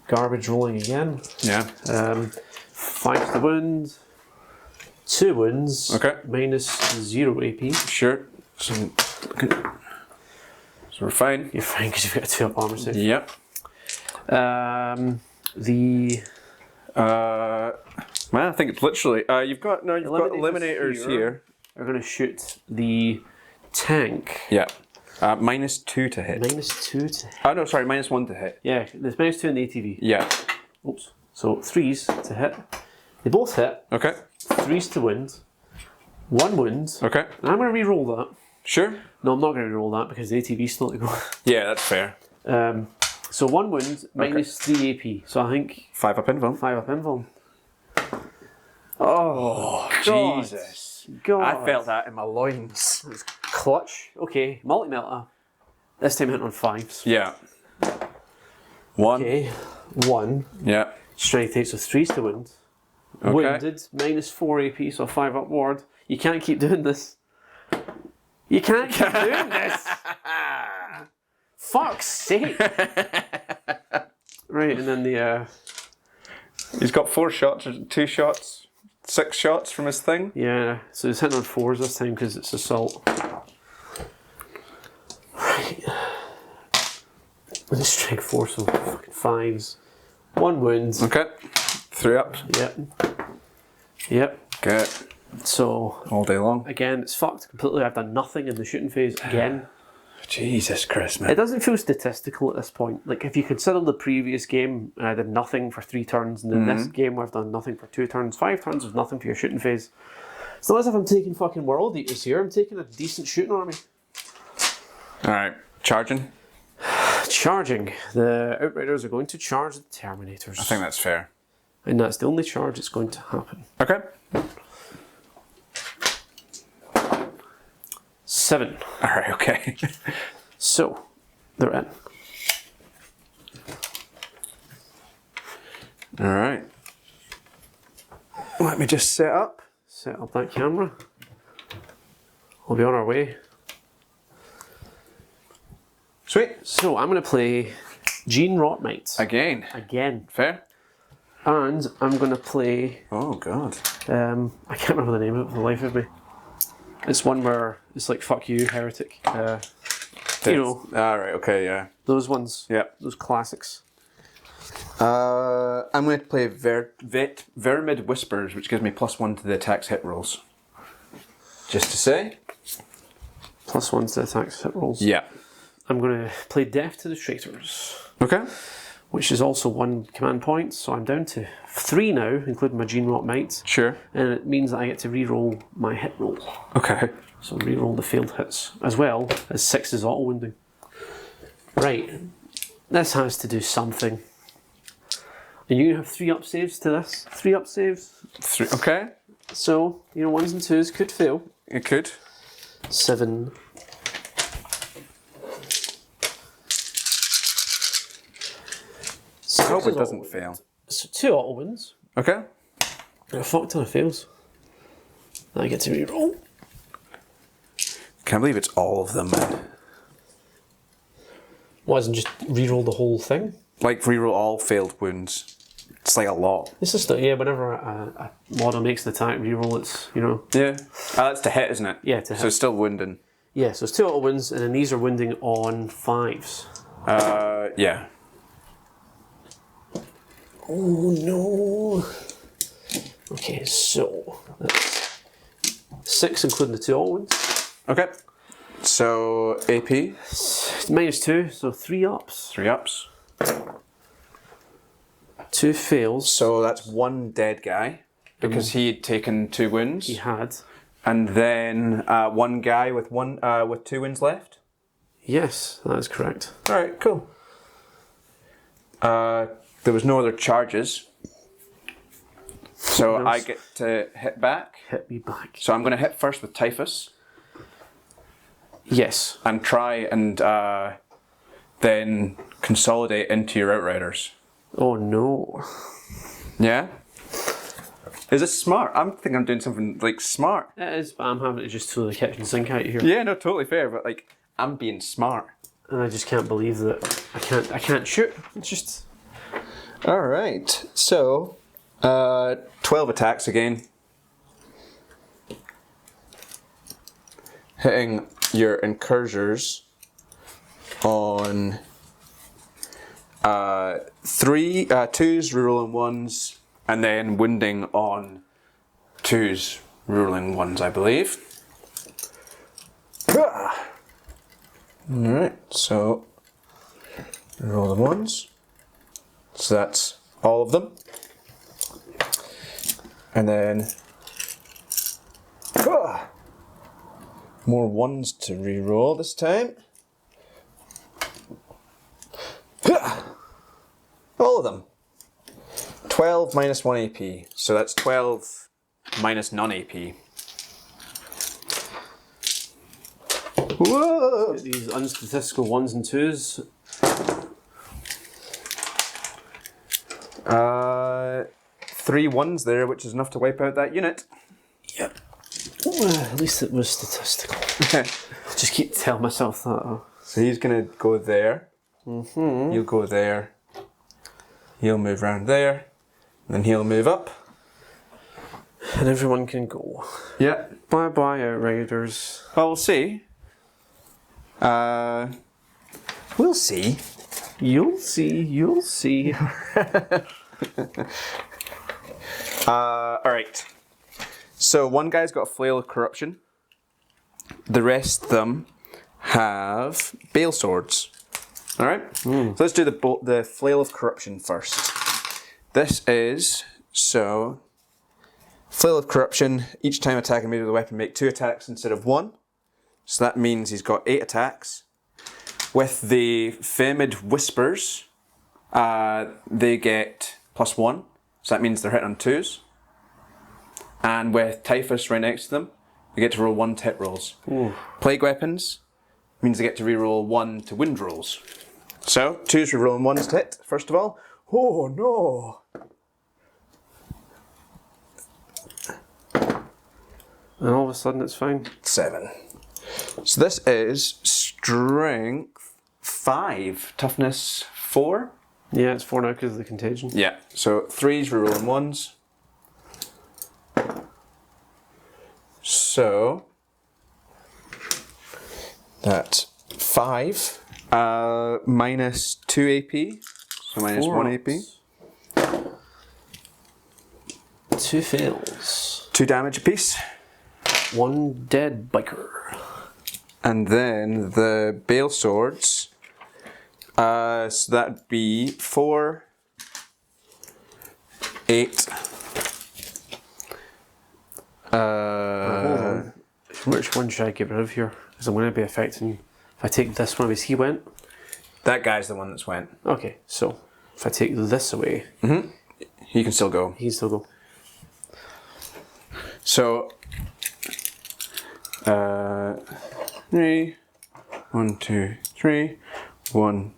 Garbage rolling again. Yeah. 5 to the wound. 2 wounds. Okay. -0 AP. Sure. So we're fine. You're fine because you've got a 2-up armor save. Yep. The Man, I think it's literally. You've got eliminators here. are going to shoot the tank. Yeah. -2 to hit. -2 to hit. Oh no, sorry, -1 to hit. Yeah, there's -2 in the ATV. Yeah. Oops. So 3s to hit. They both hit. Okay. 3s to wound. 1 wound. Okay. And I'm going to re-roll that. Sure. No, I'm not going to re-roll that because the ATV's still to go. Yeah, that's fair. So 1 wound, -3 AP. So I think 5 up invuln. 5 up invuln. Oh, God. Jesus. God. I felt that in my loins. Clutch. Okay, multi-melter. This time hitting on 5s. Yeah. 1. Okay, 1. Yeah. Strength 8, so 3s to wound. Okay. Wounded, -4 AP, so 5 up ward. You can't keep doing this. You can't keep doing this! Fuck's sake! Right, and then the... He's got 4 shots, or 2 shots. 6 shots from his thing. Yeah, so he's hitting on 4s this time because it's assault. Right. With a strength 4, so fucking 5s. 1 wound. Okay. 3 up. Yep. Yep. Okay. So All day long. again, it's fucked completely. I've done nothing in the shooting phase again. Jesus Christ, man. It doesn't feel statistical at this point. Like, if you consider the previous game, I did nothing for 3 turns, and then this game where I've done nothing for 2 turns, 5 turns with nothing for your shooting phase. It's not as if I'm taking fucking World Eaters here. I'm taking a decent shooting army. Alright, charging. Charging. The Outriders are going to charge the Terminators. I think that's fair. And that's the only charge that's going to happen. Okay. 7. Alright, okay. So, they're in. Alright. Let me just set up. Set up that camera. We'll be on our way. Sweet. So, I'm going to play Gene Rotmite. Again. Again. Fair. And I'm going to play... Oh, God. I can't remember the name of it for the life of me. It's one where it's like, fuck you, heretic. You know. Alright, okay, yeah. Those ones. Yep. Those classics. I'm going to play Vermid Whispers, which gives me +1 to the attack's hit rolls. Just to say. +1 to attacks hit rolls. Yeah. I'm going to play Death to the Traitors. Okay. Which is also 1 command point, so I'm down to 3 now, including my Gene Rotmite. Sure. And it means that I get to re-roll my hit roll. Okay. So re-roll the failed hits, as well as 6's auto wounding. Right. This has to do something. And you have 3 up saves to this. 3 up saves. 3. Okay. So, 1s and 2s could fail. It could. 7. I hope it doesn't fail. So 2 auto wins. Okay. And a fuck ton of fails. And I get to re-roll. Can't believe it's all of them, man. Wasn't just re-roll the whole thing? Like, reroll all failed wounds. It's like a lot. It's just that, whenever a model makes an attack, re-roll it's, Yeah. That's to hit, isn't it? Yeah, to hit. So it's still wounding. Yeah, so it's 2 auto wins, and then these are wounding on 5s. Yeah. Oh no. Okay, so that's 6 including the 2 auto wins. Okay. So, AP. -2, so 3 ups. 3 ups. 2 fails. So that's 1 dead guy, because he had taken 2 wounds. He had. And then 1 guy with 2 wounds left. Yes, that is correct. Alright, cool. There was no other charges. So I get to hit back. Hit me back. So I'm going to hit first with Typhus. Yes. And try and then consolidate into your Outriders. Oh no. Yeah? Is this smart? I think I'm doing something like smart. It is, but I'm having to just throw the kitchen sink out here. Yeah, no, totally fair, but like, I'm being smart. And I just can't believe that I can't shoot. It's just... Alright, so 12 attacks again. Hitting your incursors on 2s, rerolling 1s, and then wounding on 2s, rerolling 1s, I believe. Alright, so roll the 1s. So that's all of them. And then more 1s to re-roll this time. All of them. 12 minus 1 AP. So that's 12 minus none AP. Whoa! Get these unstatistical 1s and 2s. 3 1s there, which is enough to wipe out that unit. Yep. At least it was statistical. Just keep telling myself that. So he's gonna go there. You'll go there. He'll move around there. And then he'll move up. And everyone can go. Yeah. Bye bye, Outriders. Well, we'll see. We'll see. You'll see, you'll see. Alright. So one guy's got a flail of corruption. The rest of them have bale swords. Alright? So let's do the flail of corruption first. This is, so, flail of corruption, each time attacking made with a weapon, make 2 attacks instead of 1. So that means he's got 8 attacks. With the Famed Whispers, they get +1. So that means they're hit on 2s. And with Typhus right next to them, they get to roll 1 to hit rolls. Ooh. Plague Weapons means they get to reroll 1 to wind rolls. So, 2s rerolling 1s to hit, first of all. Oh no! And all of a sudden it's fine. 7. So this is strength 5, toughness 4. Yeah, it's 4 now because of the contagion. Yeah, so 3s rerolling 1s. So that's 5 minus 2 AP, so minus 1 AP. 2 fails. 2 damage apiece. 1 dead biker. And then the bale swords. So that'd be 4, 8. Hold on. Which one should I get rid of here? Because I'm going to be affecting. If I take this one, because he went. That guy's the one that's went. Okay, so if I take this away, He can still go. he can still go. So, 3, 1, 2, 3, 1,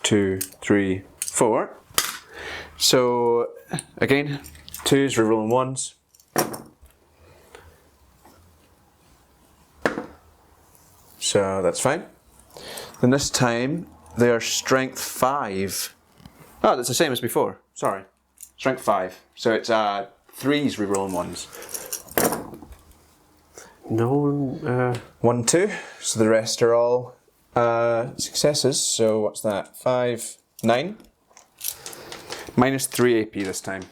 2, 3, 4. So, again, 2s, rerolling 1s. So that's fine. Then this time, they are strength 5. Oh, that's the same as before. Sorry. Strength 5. So it's 3s, rerolling 1s. No, 1, 2. So the rest are all successes. So what's that? 5, 9. Minus 3 AP this time.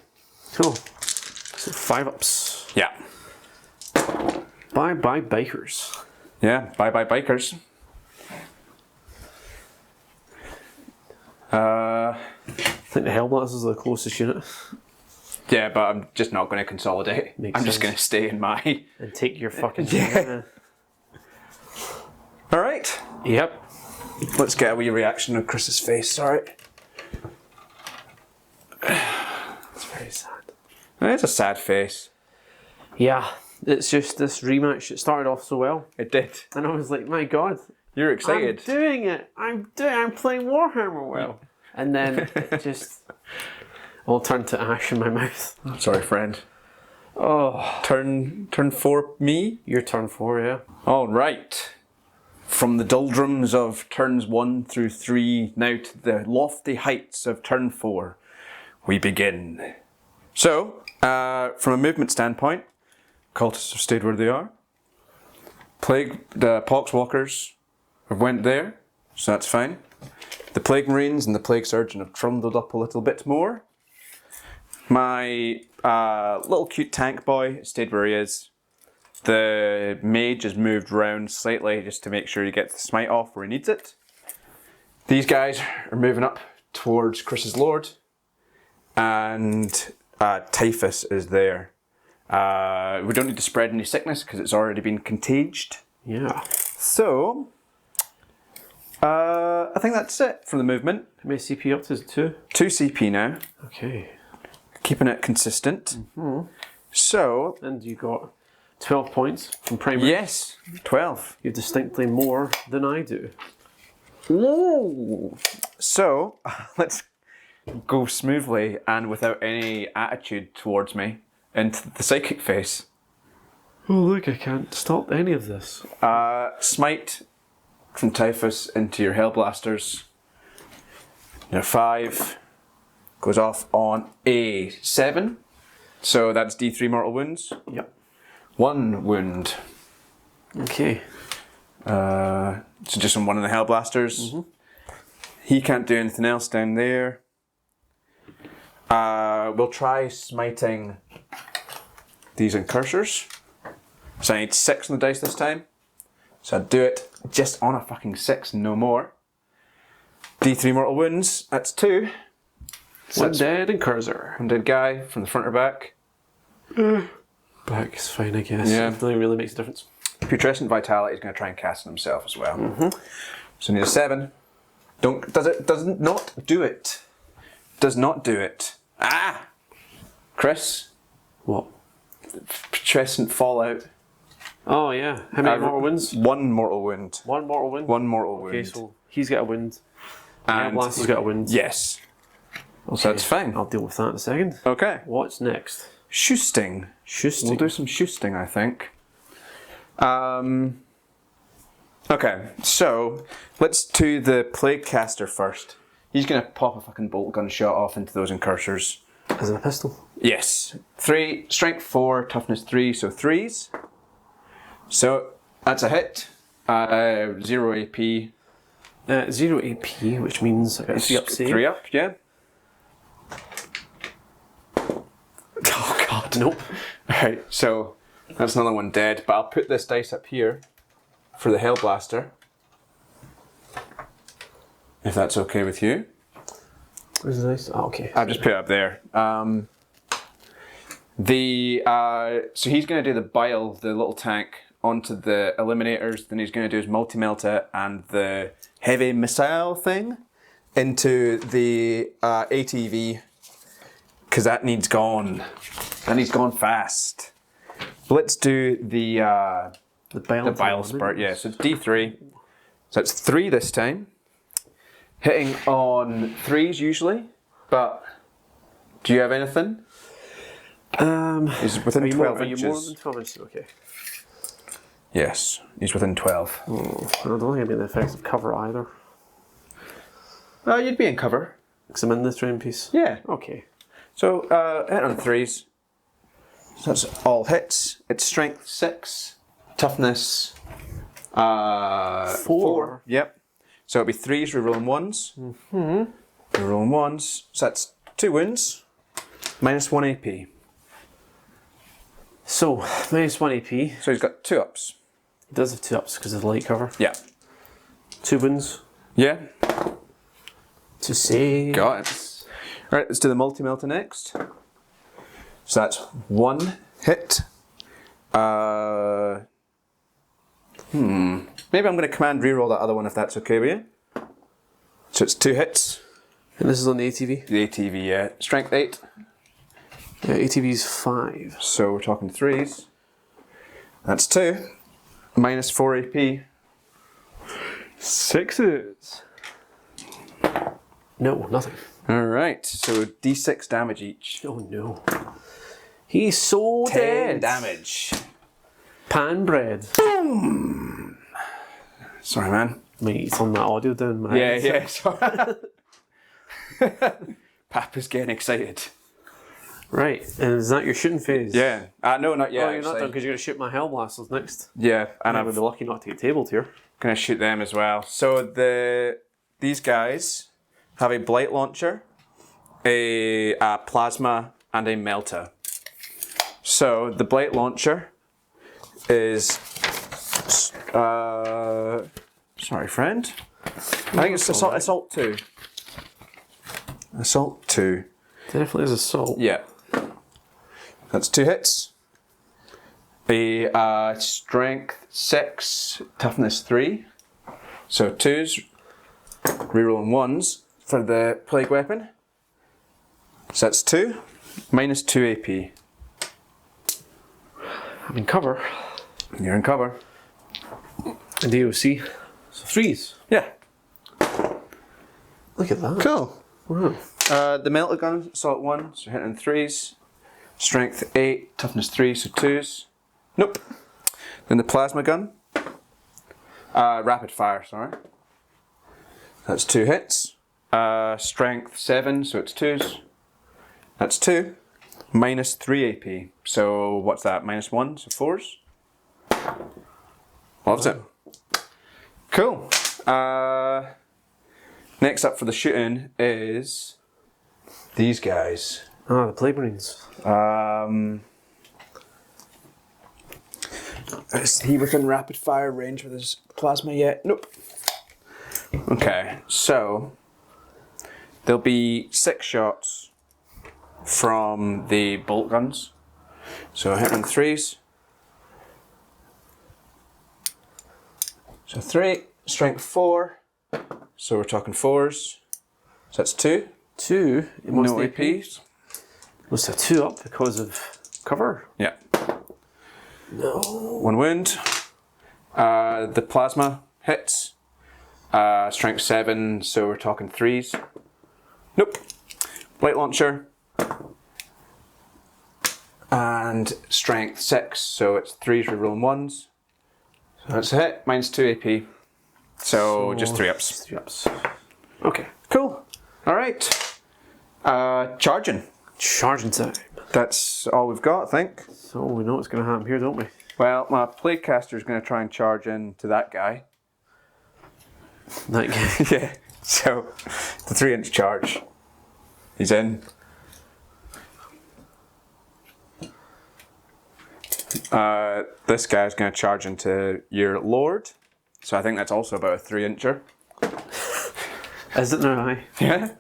cool. So 5 ups. Yeah. Bye bye bikers. Yeah, bye-bye bikers. I think the Hellblast is the closest unit. Yeah, but I'm just not going to consolidate. Makes I'm just sense. going to stay in my... And take your fucking. Yeah. Alright. Yep. Let's get a wee reaction on Chris's face, sorry. It's very sad. It's a sad face. Yeah, it's just this rematch. It started off so well, It did. and I was like, "My God, You're excited. I'm doing it! I'm playing Warhammer well." And then it just all turned to ash in my mouth. Sorry, friend. Oh, Turn 4 me? your turn 4, yeah. All right. From the doldrums of turns 1 through 3, now to the lofty heights of turn 4, we begin. So, from a movement standpoint, cultists have stayed where they are. The Poxwalkers have went there, so that's fine. The Plague Marines and the Plague Surgeon have trundled up a little bit more. My little cute tank boy stayed where he is. The mage has moved around slightly just to make sure he gets the smite off where he needs it. These guys are moving up towards Chris's Lord. And Typhus is there. We don't need to spread any sickness because it's already been contaged. Yeah. So, I think that's it for the movement. How many CP up to? Is it 2? 2 CP now. Okay. Keeping it consistent. So, And you got 12 points from primary. yes, 12. You have distinctly more than I do. Ooh. So, let's go smoothly and without any attitude towards me into the psychic phase. Oh look, I can't stop any of this. Smite from Typhus into your Hellblasters. Your 5 goes off on a 7. So that's D3 mortal wounds. Yep. 1 wound. Okay. So just on one of the Hellblasters. He can't do anything else down there. We'll try smiting these incursors. So I need 6 on the dice this time. So I'd do it just on a fucking 6 and no more. D3 mortal wounds, that's 2. So One dead incursor. one dead guy from the front or back. Back is fine, I guess. Yeah. Nothing really makes a difference. Putrescent Vitality is going to try and cast it himself as well. So I need a 7. Doesn't not do it. Does not do it. Ah! Kris, What? Putrescent Fallout. Oh, yeah. How many mortal wounds? 1 mortal wound. 1 mortal wound? 1 mortal Okay, wound. so he's got a wound. And Blaster's got a wound. yes. So that's fine. I'll deal with that in a second. Okay. What's next? Shoosting. Shoosting. We'll do some shoosting, I think. Okay, so let's do the Plague Caster first. He's going to pop a fucking bolt gun shot off into those incursors. Is it a pistol? Yes. 3, strength 4, toughness 3, so 3s. So that's a hit. 0 AP. 0 AP, which means I got a 3 up save. 3 up, yeah. Oh god, nope. Alright, so that's another one dead, but I'll put this dice up here for the Hellblaster. If that's okay with you. Where's the dice? Oh, okay. I've just put it up there. So he's going to do the bile, the little tank, onto the eliminators. Then he's going to do his multi-melta and the heavy missile thing into the ATV, because that needs gone. That needs gone fast. Let's do the bile spurt. Yeah, so it's D3. So it's 3 this time. Hitting on 3s usually, but do you have anything? He's within 12 inches. Are you more than 12 inches? Okay. Yes, he's within 12. Oh, I don't think I'd be in the effective cover either. You'd be in cover. Because I'm in this terrain piece. Yeah. Okay. So, hit on 3s. So that's all hits. It's strength 6, toughness 4. Yep. So it'll be 3s, rerolling 1s. Rerolling 1s. So that's 2 wounds, minus 1 AP. So, minus 1 AP. So he's got 2 ups. He does have 2 ups because of the light cover. Yeah. 2 wounds. Yeah. To save. Got it. Alright, let's do the multi-melta next. So that's 1 hit. Maybe I'm going to command reroll that other one if that's okay with you. So it's 2 hits. And this is on the ATV? The ATV, yeah. Strength 8. Yeah, ATV's 5. So we're talking 3s. That's 2. Minus 4 AP. 6s. No, nothing. Alright, so D6 damage each. Oh no. He's so 10 dead. damage. Pan bread. Boom! Sorry, man. Mate, it's on that audio down, man. Yeah. Sorry. Papa's getting excited. Right, and is that your shooting phase? Yeah. No, not yet. Oh, you're not actually. done because you're going to shoot my Hellblasters next. Yeah, and I'm I'm going to be lucky not to get tabled here. going to shoot them as well. So these guys have a Blight Launcher, a Plasma, and a Melta. So the Blight Launcher is... sorry, friend. I think it's Assault 2. Assault 2. Definitely is assault. Yeah. That's 2 hits. A strength 6, toughness 3. So 2s, rerolling 1s for the plague weapon. So that's 2, minus 2 AP. I'm in cover. You're in cover. And DOC. So 3s. Yeah. Look at that. Cool. Wow. The melta gun, assault 1, so hitting 3s. Strength 8, toughness 3, so 2s. Nope. Then the plasma gun. Rapid fire, sorry. That's 2 hits. Strength 7, so it's 2s. That's 2. minus 3 AP. So what's that? Minus 1, so 4s. Loves it. Cool. Next up for the shooting is these guys. Ah, the Plague Marines. Is he within rapid fire range with his plasma yet? Nope. Okay, so there'll be 6 shots from the bolt guns. So hit on 3s. So 3, strength 4. So we're talking 4s. So that's 2. 2. No APs. Was a 2 up because of cover? Yeah. No. 1 wound. The plasma hits. Strength 7, so we're talking 3s. Nope. Light launcher. And strength 6, so it's 3s rerolling 1s. So that's a hit, minus 2 AP. So just 3 ups. 3 ups. Okay. Cool. Alright. Charging. Charging time. That's all we've got, I think. So we know what's going to happen here, don't we? Well, my Plaguecaster is going to try and charge into that guy. That guy. Yeah. So, the 3-inch charge. He's in. This guy's going to charge into your Lord. So I think that's also about a 3-incher. Is it now? Aye? Yeah.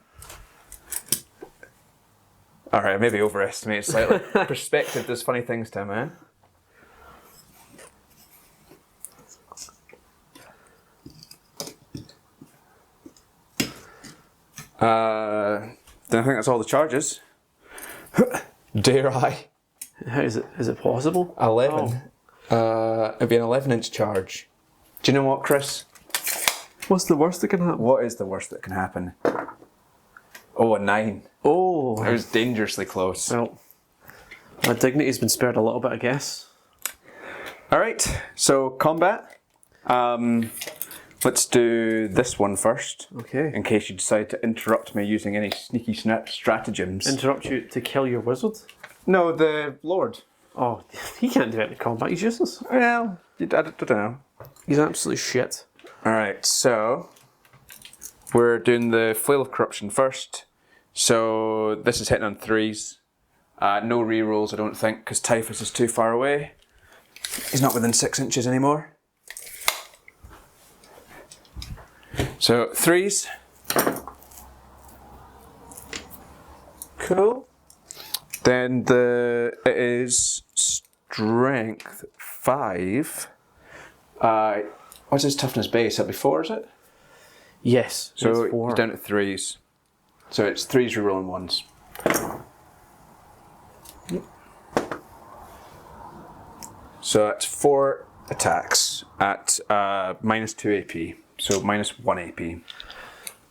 Alright, maybe overestimate slightly. Perspective does funny things to a man. Then I think that's all the charges. Dare I? How is it? Is it possible? 11. It'd be an 11-inch charge. Do you know what, Chris? What's the worst that can happen? What is the worst that can happen? Oh, a 9. Oh. It was dangerously close. Well, my dignity's been spared a little bit, I guess. Alright, so combat. Let's do this one first. Okay. In case you decide to interrupt me using any sneaky stratagems. Interrupt you to kill your wizard? No, the Lord. Oh, he can't do it in combat, he's useless. Well, I don't know. He's absolutely shit. Alright, so we're doing the Flail of Corruption first. So this is hitting on 3s. No rerolls, I don't think, because Typhus is too far away. He's not within 6 inches anymore. So 3s. Cool. Then it is strength 5. What's his toughness base? That'll be 4, is it? Yes. So it's 4. he's down to 3s. So it's 3s rerolling 1s. So that's 4 attacks at minus 2 AP. So minus 1 AP.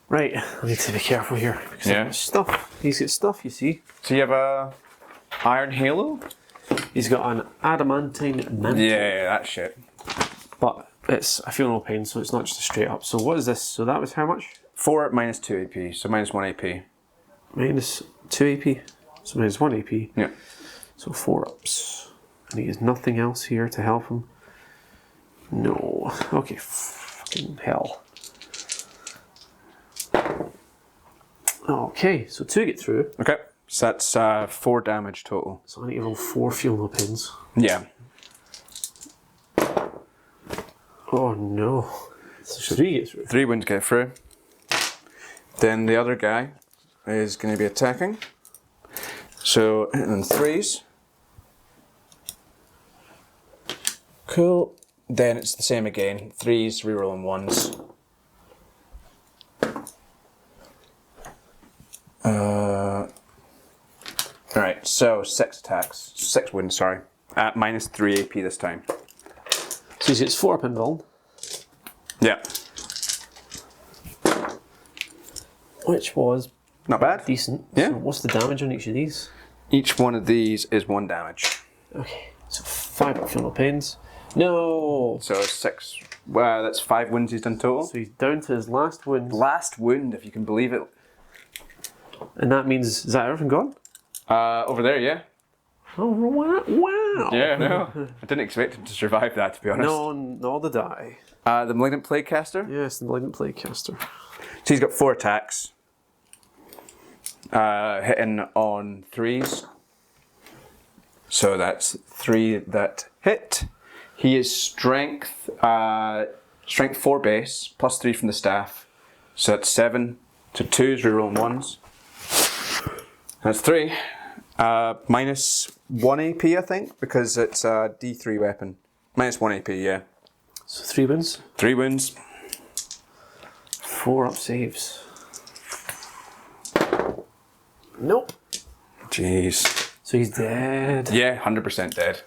Right, I need to be careful here. Because Yeah. stuff. He's got stuff, you see. So you have a Iron Halo? He's got an adamantine mantle. Yeah, that shit. But it's, I feel no pain, so it's not just a straight up. So what is this? So that was how much? 4 at minus 2 AP, so minus 1 AP. Minus 2 AP. So minus 1 AP. Yeah. So 4 ups. And he has nothing else here to help him. No. Okay, fucking hell. Okay, so 2 get through. Okay, so that's 4 damage total. So I need to roll 4 fuel no pins. Yeah. Oh no. So 3 get through. 3 wounds get through. Then the other guy is going to be attacking. So, and 3s. Cool. Then it's the same again. 3s, rerolling 1s. Alright, so 6 attacks. 6 wounds, sorry. At minus 3 AP this time. So he gets 4 up invuln. Yeah. Which was Not bad. decent. Yeah. So what's the damage on each of these? Each one of these is 1 damage. Okay. So 5 up fuel no pains. No! So 6. Wow, that's 5 wounds he's done total. So he's down to his last wound. Last wound, if you can believe it. And that means, is that everything gone? Over there, yeah. Oh, wow. Yeah, no. I didn't expect him to survive that, to be honest. No, nor did I. The Malignant Plaguecaster. Yes, the Malignant Plaguecaster. So he's got 4 attacks. Hitting on 3s. So that's 3 that hit. He is strength 4 base, plus 3 from the staff. So that's 7. So 2s, rerolling 1s. That's 3. Minus 1 AP, I think, because it's a D3 weapon. Minus 1 AP, yeah. So 3 wins. 3 wounds. 4 up saves. Nope. Jeez. So he's dead. Yeah, 100% dead.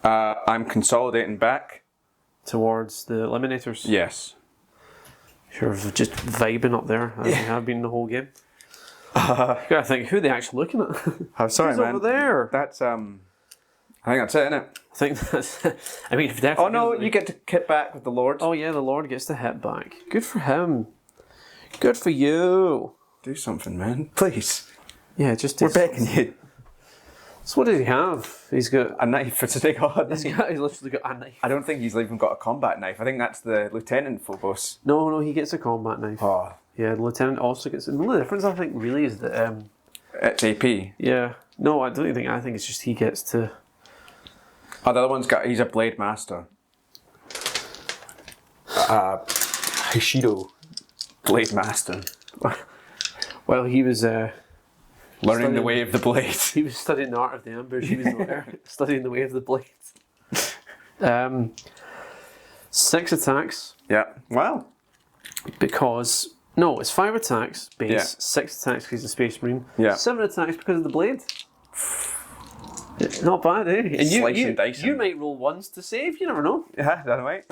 I'm consolidating back. Towards the Eliminators. Yes. Sure, just vibing up there as you have been the whole game. You gotta think, who are they actually looking at? I'm sorry, Who's man. over there? That's I think that's it, innit? I think that's. I mean, if definitely. Oh no, you get to kit back with the Lord. Oh yeah, the Lord gets to hit back. Good for him. Good for you. Do something, man. Please. Yeah, just. We're begging you. So what does he have? He's got. A knife for today, God. He's literally got a knife. I don't think he's even got a combat knife. I think that's the Lieutenant Phobos. No, he gets a combat knife. Oh. Yeah, the Lieutenant also gets. The only difference I think really is that. It's AP. Yeah. No, I don't think. I think it's just he gets to. Oh, the other one's got. He's a Blade Master. Hishido. Blade Master. Well, he was. Learning the way of the blade. He was studying the art of the ambush. He was there studying the way of the blade. 6 attacks. Yeah. Wow. Because no, it's 5 attacks base, Yeah. 6 attacks because he's a Space Marine, Yeah. 7 attacks because of the blade. Not bad, eh? And Slicing and dicing. you might roll 1s to save. You never know. Yeah, done right.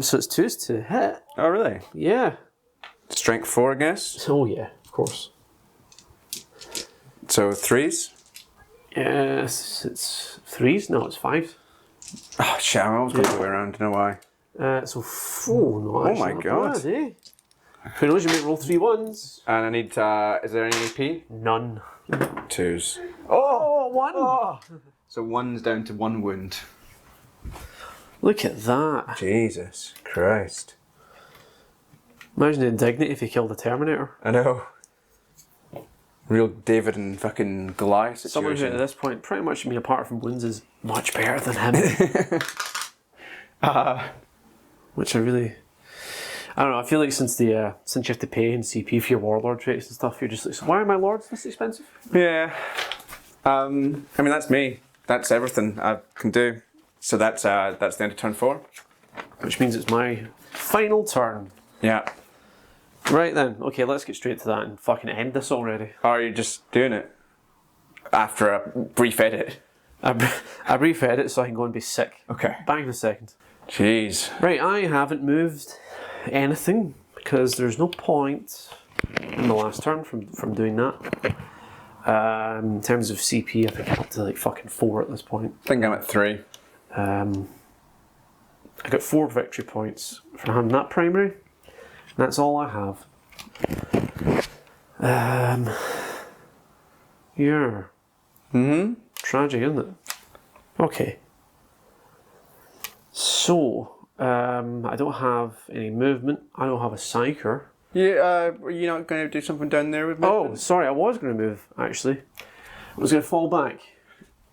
So it's 2s to hit. Oh, really? Yeah. Strength 4, I guess. Oh yeah, of course. So 3s. Yes, it's 3s. No, it's 5s. Oh shit! I'm always going the way around. Don't know why. So 4. No, Oh my God. Bad, eh? Who knows? You might roll 3 1s. And I need. Is there any AP? None. 2s. Oh, 1. Oh. So 1's down to 1 wound. Look at that. Jesus Christ! Imagine the indignity if he killed the Terminator. I know. Real David and fucking Goliath Someone who situation. at this point, pretty much, I mean, apart from wounds, is much better than him. Which I really, I don't know. I feel like since you have to pay in CP for your warlord traits and stuff, you're just like, so why are my lords this expensive? Yeah. I mean, that's me. That's everything I can do. So that's the end of turn 4. Which means it's my final turn. Yeah. Right then. Okay, let's get straight to that and fucking end this already. Or are you just doing it after a brief edit? I brief edit so I can go and be sick. Okay. Back in a second. Jeez. Right, I haven't moved anything because there's no point in the last turn from doing that. In terms of CP, I think I'm up to like fucking 4 at this point. I think I'm at 3. I got 4 victory points for having that primary. And that's all I have. Yeah. Tragic, isn't it? Okay. So, I don't have any movement. I don't have a psyker. Yeah, are you not going to do something down there with me? Oh, sorry, I was going to move, actually. I was going to fall back.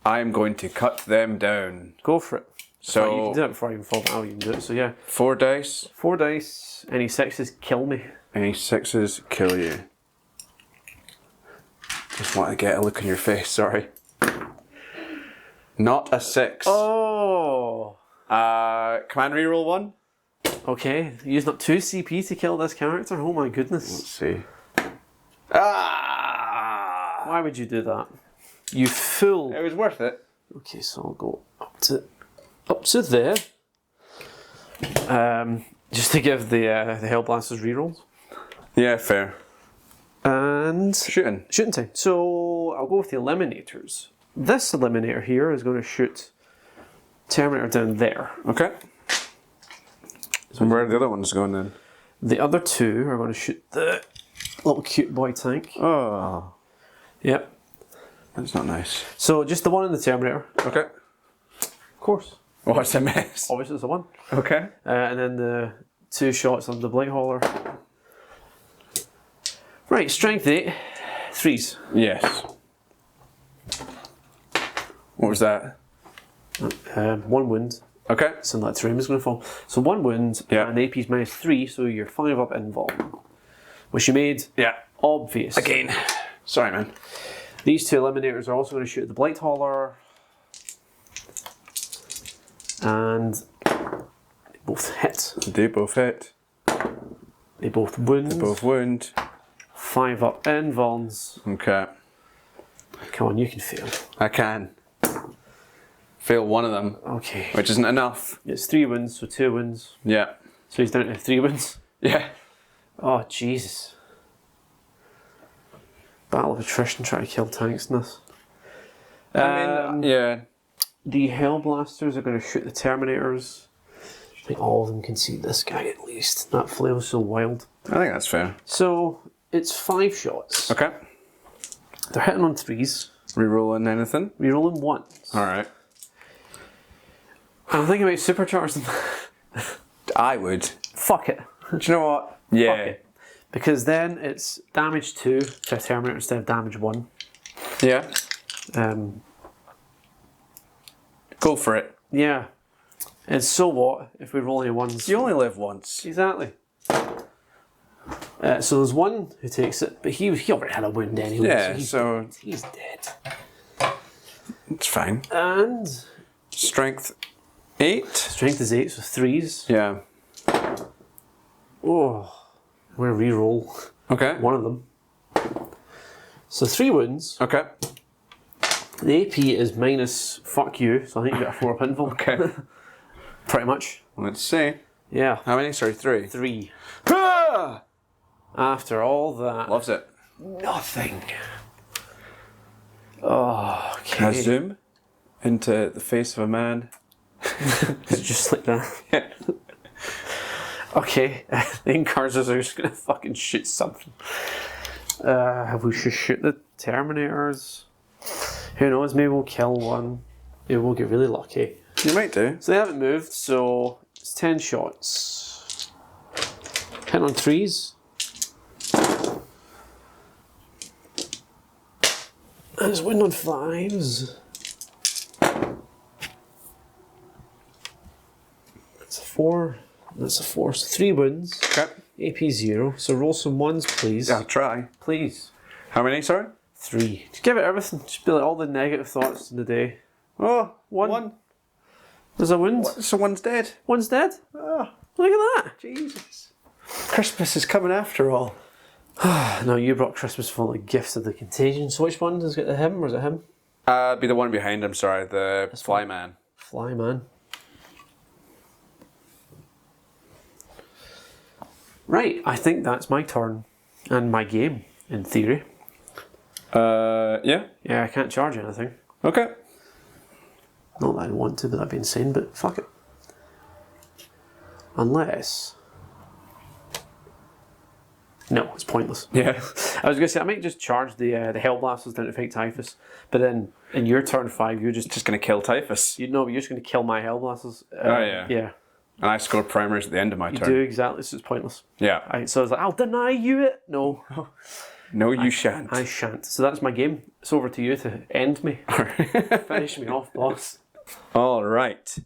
I'm going to cut them down. Go for it. So you can do it before I even fall back. Oh, you can do it. So, yeah. 4 dice. 4 dice. Any 6s kill me. Any 6s kill you. Just want to get a look on your face, sorry. Not a 6. Oh! Command reroll 1. Okay, using up 2 CP to kill this character? Oh my goodness. Let's see. Ah! Why would you do that? You fool. It was worth it. Okay, so I'll go up to there. Just to give the Hellblasters rerolls. Yeah, fair. And Shooting. shooting time. So I'll go with the Eliminators. This Eliminator here is going to shoot Terminator down there. Okay. So where are the other ones going then? The other 2 are going to shoot the little cute boy tank. Oh. Yep. That's not nice. So just the one in the Terminator. Okay. Of course. Oh, it's a mess. Obviously it's the one. Okay. And then the 2 shots of the Blight Hauler. Right, strength 8. 3s. Yes. What was that? 1 wound. Okay. So that frame is going to fall. So 1 wound, Yeah. and AP's -3, so you're 5 up in vol. Which you made Yeah. obvious. Again. Sorry, man. These 2 eliminators are also going to shoot at the Blight Hauler. And they both hit. They both hit. They both wound. They both wound. 5 up in Vons. Okay. Come on, you can fail. I can. Fail one of them, Okay. which isn't enough. It's 3 wins, so 2 wins. Yeah. So he's down to 3 wins. Yeah. Oh, Jesus. Battle of attrition, trying to kill tanks in this. I mean, yeah. The Hellblasters are going to shoot the Terminators. I think all of them can see this guy at least. That flail's so wild. I think that's fair. So, it's 5 shots. Okay. They're hitting on 3s. Rerolling anything? Rerolling 1s. Alright. And I'm thinking about supercharging them. I would. Fuck it. Do you know what? Yeah. Fuck it. Because then it's damage 2 to a Terminator instead of damage 1. Yeah. Go for it. Yeah. And so what if we roll any 1s? You only live once. Exactly. So there's one who takes it, but he already had a wound anyway. Yeah, so he's dead. It's fine. And Strength 8. strength is 8, so 3s. Yeah. Oh, we're gonna re-roll Okay. one of them. So 3 wounds. Okay. The AP is minus fuck you, so I think you get a 4 pinfall. Okay. Pretty much. Let's see. Yeah. How many? Sorry, 3. 3. Ah! After all that, Loves it. nothing. Oh, okay. I zoom into the face of a man. It's just like that. Okay, the Incarsers are just gonna fucking shoot something. We should shoot the Terminators. Who knows, maybe we'll kill one. Maybe we'll get really lucky. You might do. So they haven't moved, so it's 10 shots. Hit on 3s. And it's wind on 5s. That's a 4. That's a 4. So 3 wins. Okay. AP 0. So roll some 1s, please. I'll try. Please. How many, sorry? 3. Just give it everything. Just be like all the negative thoughts in the day. Oh, One. There's a wound. So one's dead. One's dead. Oh, Look at that. Jesus. Christmas is coming after all. No, you brought Christmas full of gifts of the contagion. So which one does it get him, or is it him? Be the one behind him, sorry. The Flyman. Flyman. Right, I think that's my turn. And my game, in theory. Yeah. Yeah, I can't charge anything. Okay. Not that I want to, but that'd be insane, but fuck it. Unless... No, it's pointless. Yeah. I was going to say, I might just charge the Hellblasters down to fight Typhus, but then in your turn 5, you're just Just going to kill Typhus. you know, but you're just going to kill my Hellblasters. Oh, yeah. Yeah, And I score primaries at the end of my you turn. do exactly, so it's pointless. Yeah. So I was like, I'll deny you it. No, No, you shan't. I shan't. So that's my game. It's over to you to end me. Finish me off, boss. All right.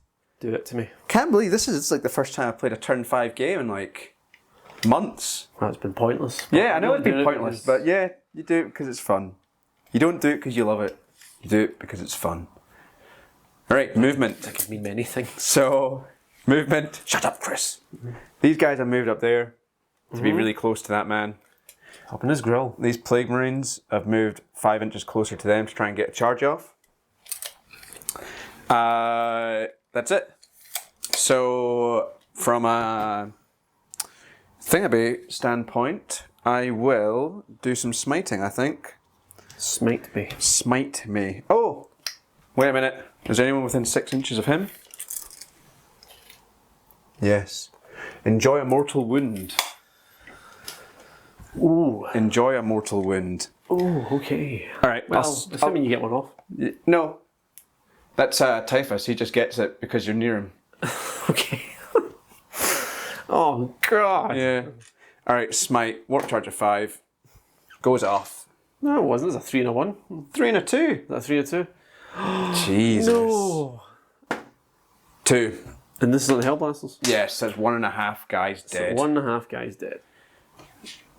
Do it to me. Can't believe it's like the first time I've played a turn 5 game in like months. That's been pointless. Yeah, I know it's I'm doing been it pointless, because- but yeah, you do it because it's fun. You don't do it because you love it. You do it because it's fun. All right, movement. That could mean many things. So, movement. Shut up, Kris. These guys have moved up there to be really close to that man. Up in his grill. These Plague Marines have moved 5 inches closer to them to try and get a charge off. That's it. So, from a Thingaby standpoint, I will do some smiting, I think. Smite me. Smite me. Oh! Wait a minute. Is anyone within 6 inches of him? Yes. Enjoy a mortal wound. Ooh. Enjoy a mortal wound. Oh, okay. All right. Well, assuming you get one off. No. That's Typhus. He just gets it because you're near him. Okay. Oh, God. Yeah. All right, Smite. Warp charge of 5. Goes off. No, it wasn't. It's a 3 and a 1. 3 and a 2. Is that a 3 and a 2? Jesus. No. 2. And this is on the Hellblasters? Yes, there's 1.5 guys dead. So 1.5 guys dead.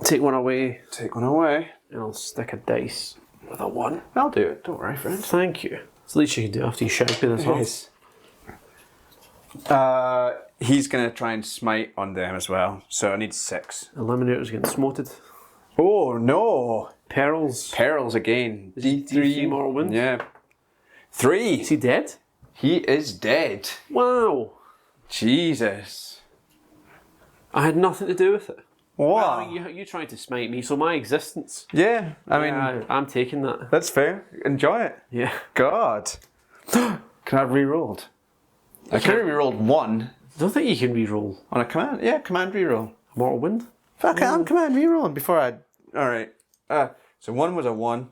Take one away, Take one away. and I'll stick a dice with a 1. I'll do it. Don't worry, friend. Thank you. It's the least you can do after you shout me this off. He's going to try and smite on them as well. So I need 6. Eliminator's getting smoted. Oh, no. Perils. Perils again. D3 mortal wound. Yeah. 3. Is he dead? He is dead. Wow. Jesus. I had nothing to do with it. Wow. Well, you tried to smite me, so my existence. Yeah, I mean, I'm taking that. that's fair. Enjoy it. Yeah. God. Can I have re-rolled? I could have re-rolled 1 I don't think you can re-roll on a command. Yeah, command re-roll. mortal wound. Fuck it, I'm command re-rolling before I... Alright. So 1 was a 1.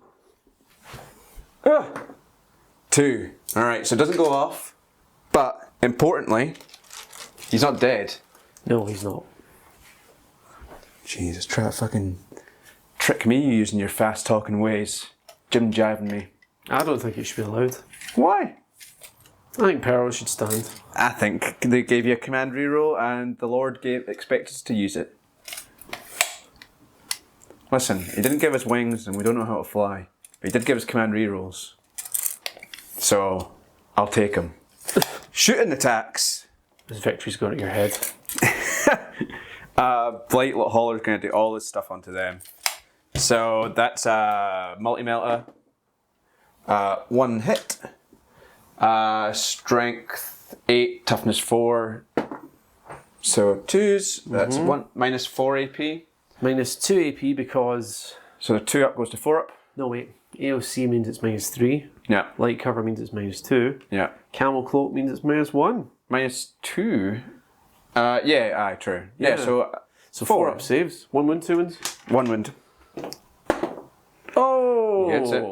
2. Alright, so it doesn't go off. But, importantly, he's not dead. No, he's not. Jesus, try to fucking trick me using your fast-talking ways. Jiving me. I don't think it should be allowed. Why? I think Perils should stand. I think they gave you a command reroll and the Lord expected us to use it. Listen, he didn't give us wings and we don't know how to fly. But he did give us command rerolls. So, I'll take them. Shooting attacks. This victory's going at your head. Blight Hauler's going to do all this stuff onto them. So, that's multi-melta. 1 hit. Strength 8, toughness 4. So 2s, that's minus 4 AP. Minus 2 AP because... So the 2 up goes to 4 up. No, wait. AOC means it's minus 3. Yeah. Light cover means it's minus 2. Yeah. Camel cloak means it's minus 1. Minus 2? Yeah, true. Yeah, so 4 up saves. 1 wound, 2 wounds. 1 wound. Oh! Gets it.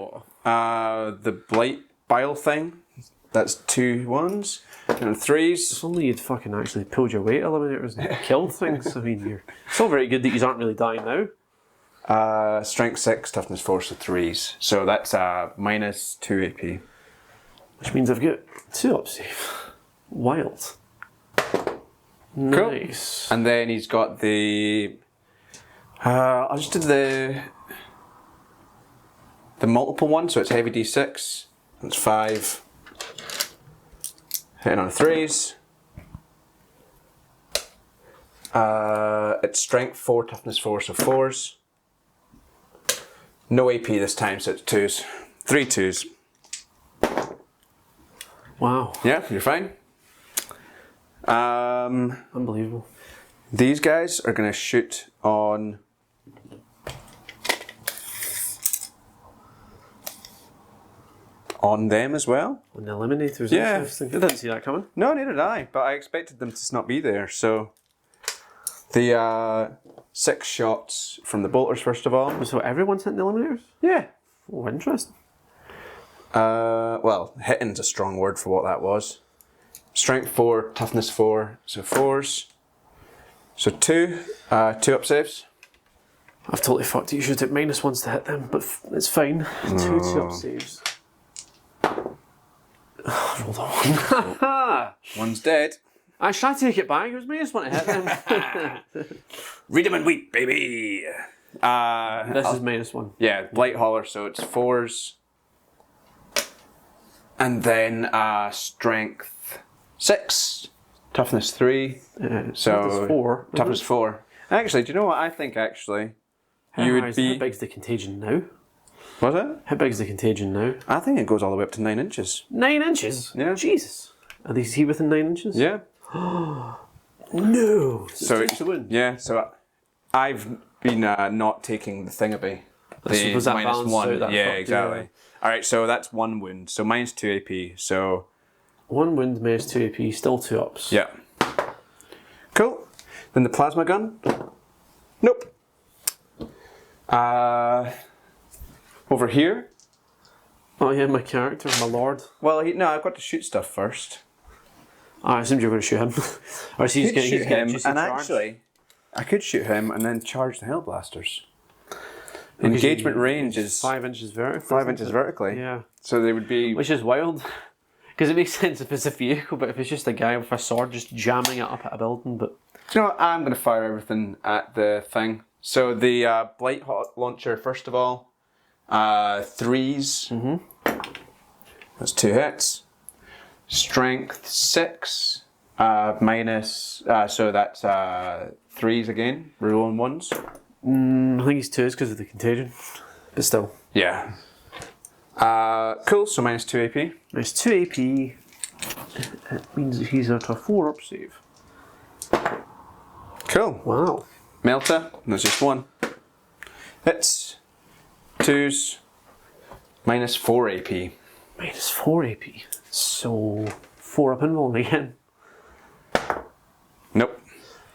The Blight Bile thing, that's 2 1s. And 3s. If only you'd fucking actually pulled your weight eliminators and killed things. I mean, it's all very good that you aren't really dying now. Strength 6, toughness 4, so 3s. So that's minus 2 AP. Which means I've got 2 up save. Wild. Nice. And then he's got the... I'll just do the multiple one, so it's heavy D6. That's 5. Hitting on 3s. It's strength 4, toughness 4, so 4s. No AP this time, so it's 2s. 3 2s. Wow. Yeah, you're fine. Unbelievable. These guys are going to shoot on... on them as well. On the eliminators, Yeah. interesting. I didn't see that coming. No, neither did I, but I expected them to not be there, so... The 6 shots from the bolters, first of all. So everyone's hitting the eliminators? Yeah. Oh, interesting. Well, hitting's a strong word for what that was. Strength 4, toughness 4, so 4s. So 2 up saves. I've totally fucked it. You should take minus 1s to hit them, but it's fine. 2 up saves. I rolled a 1. One's dead. I should take it back. It was minus 1 to hit them. Read them and weep, baby. This is minus 1. Yeah, Blight Hauler, so it's 4s. And then strength 6, toughness 3. So toughness 4. Toughness 4. Actually, do you know what I think? Actually, you would be. How big's the contagion now? Was it? How big's the contagion now? I think it goes all the way up to 9 inches. 9 inches? Yeah. Jesus. Are these he within 9 inches? Yeah. No. So it's a win. yeah. So I've been not taking the thingamby. The Was that minus balanced 1. out, that Yeah, fucked, exactly. yeah. All right. So that's 1 wound. So minus 2 AP. So 1 wound, minus 2 AP, still 2 ups. yeah. Cool. Then the plasma gun. Nope. over here. Oh yeah, my character, my lord. Well, no, I've got to shoot stuff first. Oh, I assumed you were going to shoot him. Or is Shoot he's getting him, juicy and charge? actually, I could shoot him and then charge the Hellblasters. Engagement range is 5 inches vertically. 5 inches vertically. Yeah. So they would be. Which is wild. Because it makes sense if it's a vehicle, but if it's just a guy with a sword just jamming it up at a building, but... You know what? I'm going to fire everything at the thing. So the Blight Hot Launcher, first of all. 3s. Mm-hmm. That's 2 hits. Strength 6. Minus. So that's 3s again. Rolling 1s. I think he's 2s because of the contagion. But still. Yeah. Cool, so minus 2 AP. There's 2 AP. It means that he's at a 4-up save. Cool. Wow. Melta, there's just 1. Hits. 2s. Minus 4 AP. Minus 4 AP. So 4-up invuln again. Nope.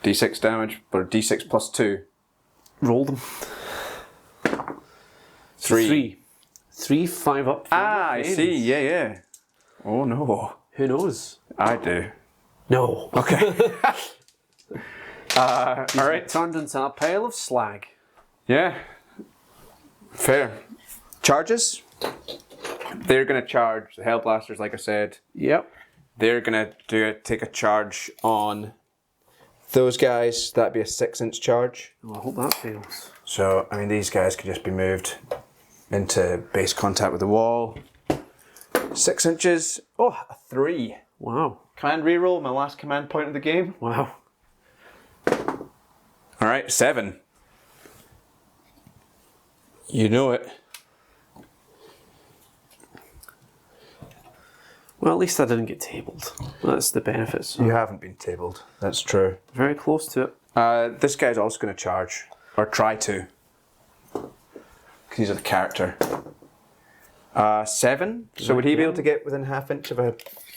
D6 damage, or D6 plus 2. Roll them. 3. 3 5-up. I see, yeah. Oh no. Who knows? I do. No. Okay. Alright. Turned into a pile of slag. Yeah. Fair. Charges. They're going to charge the Hellblasters, like I said. Yep. They're going to take a charge on those guys. That'd be a 6-inch charge. Oh, I hope that fails. So, I mean, these guys could just be moved into base contact with the wall. 6 inches. Oh, a 3. Wow. Command reroll, my last command point of the game. Wow. Alright, 7. You know it. Well, at least I didn't get tabled. That's the benefits. You haven't been tabled. That's true. Very close to it. This guy's also going to charge. Or try to. Because he's a character. 7. So would he be able to get within ½ inch of a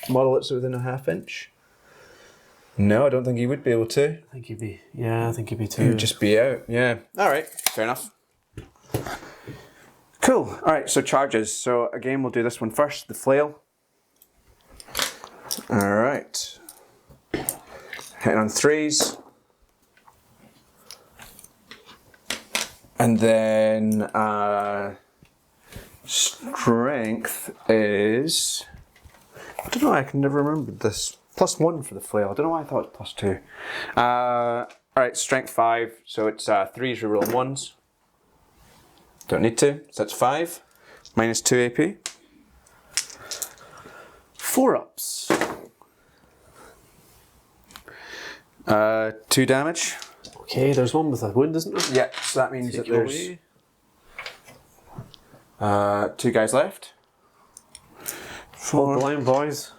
model that's within a ½ inch? No, I don't think he would be able to. I think he'd be. Yeah, I think he'd be He too. would just be out. Yeah. Alright, fair enough. Cool. Alright, so charges. So again, we'll do this one first. The flail. Alright. Hitting on 3s. And then strength is, I don't know, I can never remember this. +1 for the flail. I don't know why I thought it was +2. Alright, strength 5, so it's 3s reroll 1s. Don't need to, so that's 5. Minus 2 AP. 4-ups. 2 damage. Okay, there's one with a wound, isn't there? Yeah, so that means Take that there's away. 2 guys left. Hold the line, boys.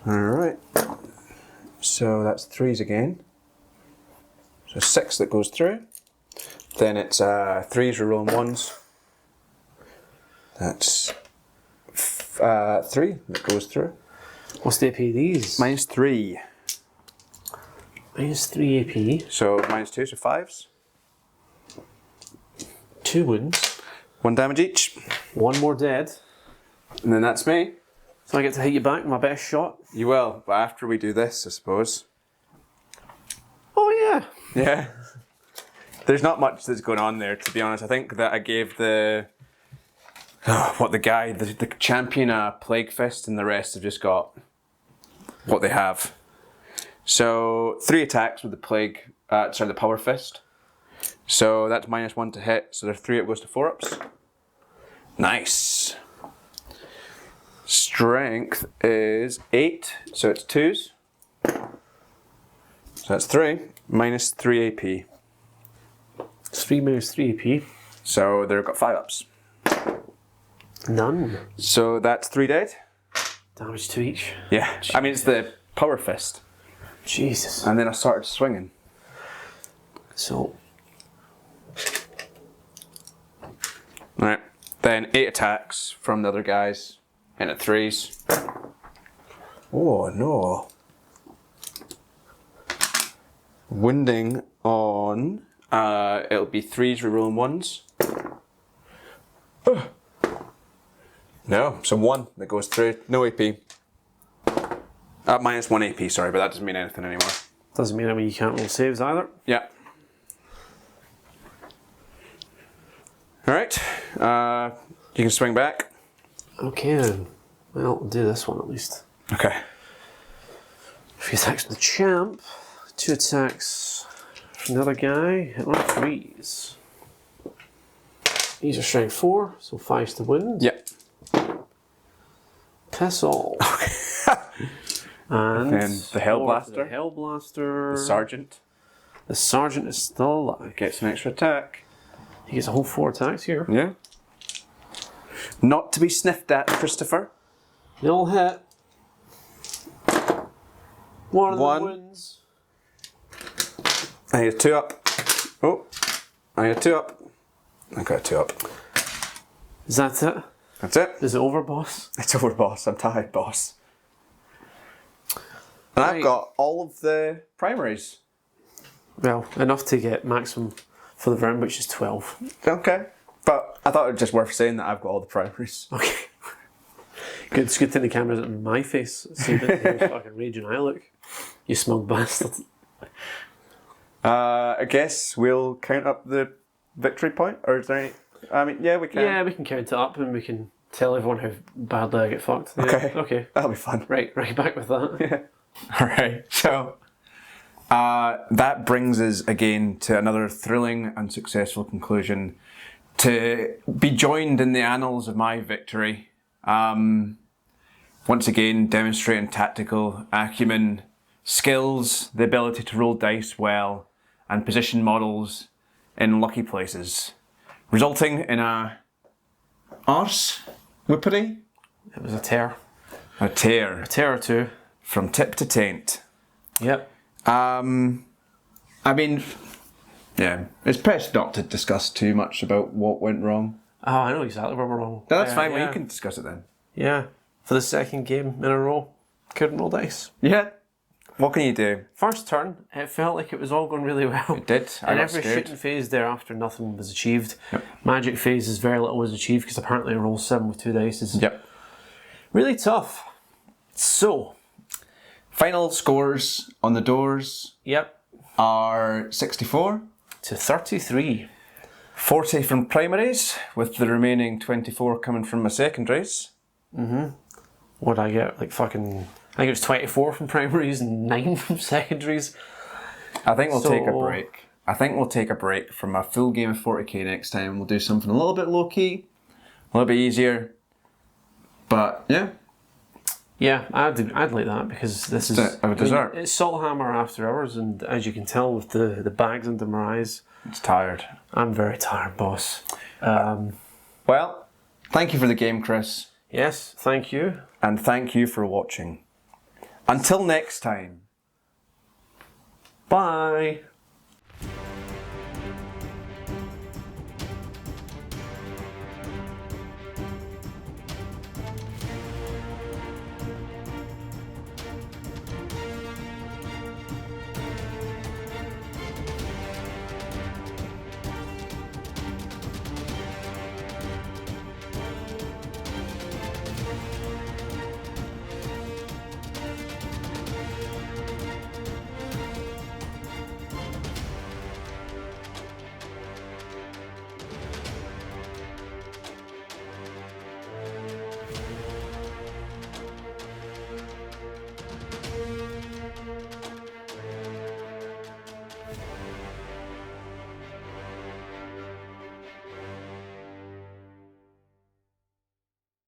Alright. So that's 3s again. So 6 that goes through. Then it's 3s rerolling 1s. That's 3 that goes through. What's the AP of these? Minus 3. Minus 3 AP. So minus 2, so 5s. 2 wounds. 1 damage each. 1 more dead. And then that's me. So I get to hit you back with my best shot. You will, but after we do this, I suppose. Oh yeah. Yeah. There's not much that's going on there, to be honest. I think that I gave the the champion a Plague Fist, and the rest have just got what they have. So 3 attacks with the Plague, the Power Fist. So that's -1 to hit. So there's 3, it goes to 4-ups. Nice. Strength is 8, so it's 2s. So that's 3, minus 3 AP. 3 minus 3 AP. So they've got 5-ups. None. So that's 3 dead. Damage to each. Yeah, I mean it's the Power Fist. Jesus. And then I started swinging. So. Alright, then 8 attacks from the other guys. In at 3s. Oh no. Wounding on, it'll be 3s rerolling 1s. No, so 1 that goes through. No AP. Minus 1 AP, sorry, but that doesn't mean anything anymore. Doesn't mean you can't roll saves either. Yeah. Alright. You can swing back. Okay then. Well, we'll do this one at least. Okay. 3 attacks from the champ. 2 attacks from the other guy. Hit on 3s. These are strength 4, so 5's to wound. Yeah. Piss off. And then the Hell Blaster. The Hell Blaster. The Sergeant. The Sergeant is still alive. Gets an extra attack. He gets a whole 4 attacks here. Yeah. Not to be sniffed at, Christopher. They'll hit. One of them 1. wins. I get 2 up. Oh. I get 2 up. I got a 2 up. Is that it? That's it. Is it over, boss? It's over, boss. I'm tired, boss. And I've got all of the primaries. Well, enough to get maximum for the round, which is 12. Okay. But I thought it was just worth saying that I've got all the primaries. Okay. Good, it's good thing the camera's in my face. See how fucking raging I look. You smug bastard. I guess we'll count up the victory point, or is there any... I mean, yeah, we can. Yeah, we can count it up and we can tell everyone how badly I get fucked. Yeah. Okay. Okay. That'll be fun. Right, back with that. Yeah. Alright, so that brings us again to another thrilling and successful conclusion. To be joined in the annals of my victory. Once again, demonstrating tactical acumen, skills, the ability to roll dice well, and position models in lucky places. Resulting in a arse whippity? It was a tear. A tear. A tear or two. From tip to taint. Yep. I mean, yeah, it's best not to discuss too much about what went wrong. Oh, I know exactly where we're wrong. No, that's fine, yeah. well, you can discuss it then. Yeah. For the second game in a row, couldn't roll dice. Yeah. What can you do? First turn, it felt like it was all going really well. It did. I In got every scared. shooting phase thereafter, nothing was achieved. Yep. Magic phases, very little was achieved because apparently roll 7 with 2 dice is Yep. really tough. So, Final scores on the doors yep, are 64. to 33. 40 from primaries, with the remaining 24 coming from my secondaries. What'd I get? Like fucking... I think it was 24 from primaries and 9 from secondaries. I think we'll take a So- break. I think we'll take a break from a full game of 40k next time. We'll do something a little bit low-key, a little bit easier. But, yeah. Yeah, I'd like that because this is... It's a dessert. It's Salthammer after hours, and as you can tell with the bags under my eyes, It's tired. I'm very tired, boss. Well, thank you for the game, Chris. Yes, thank you. And thank you for watching. Until next time. Bye.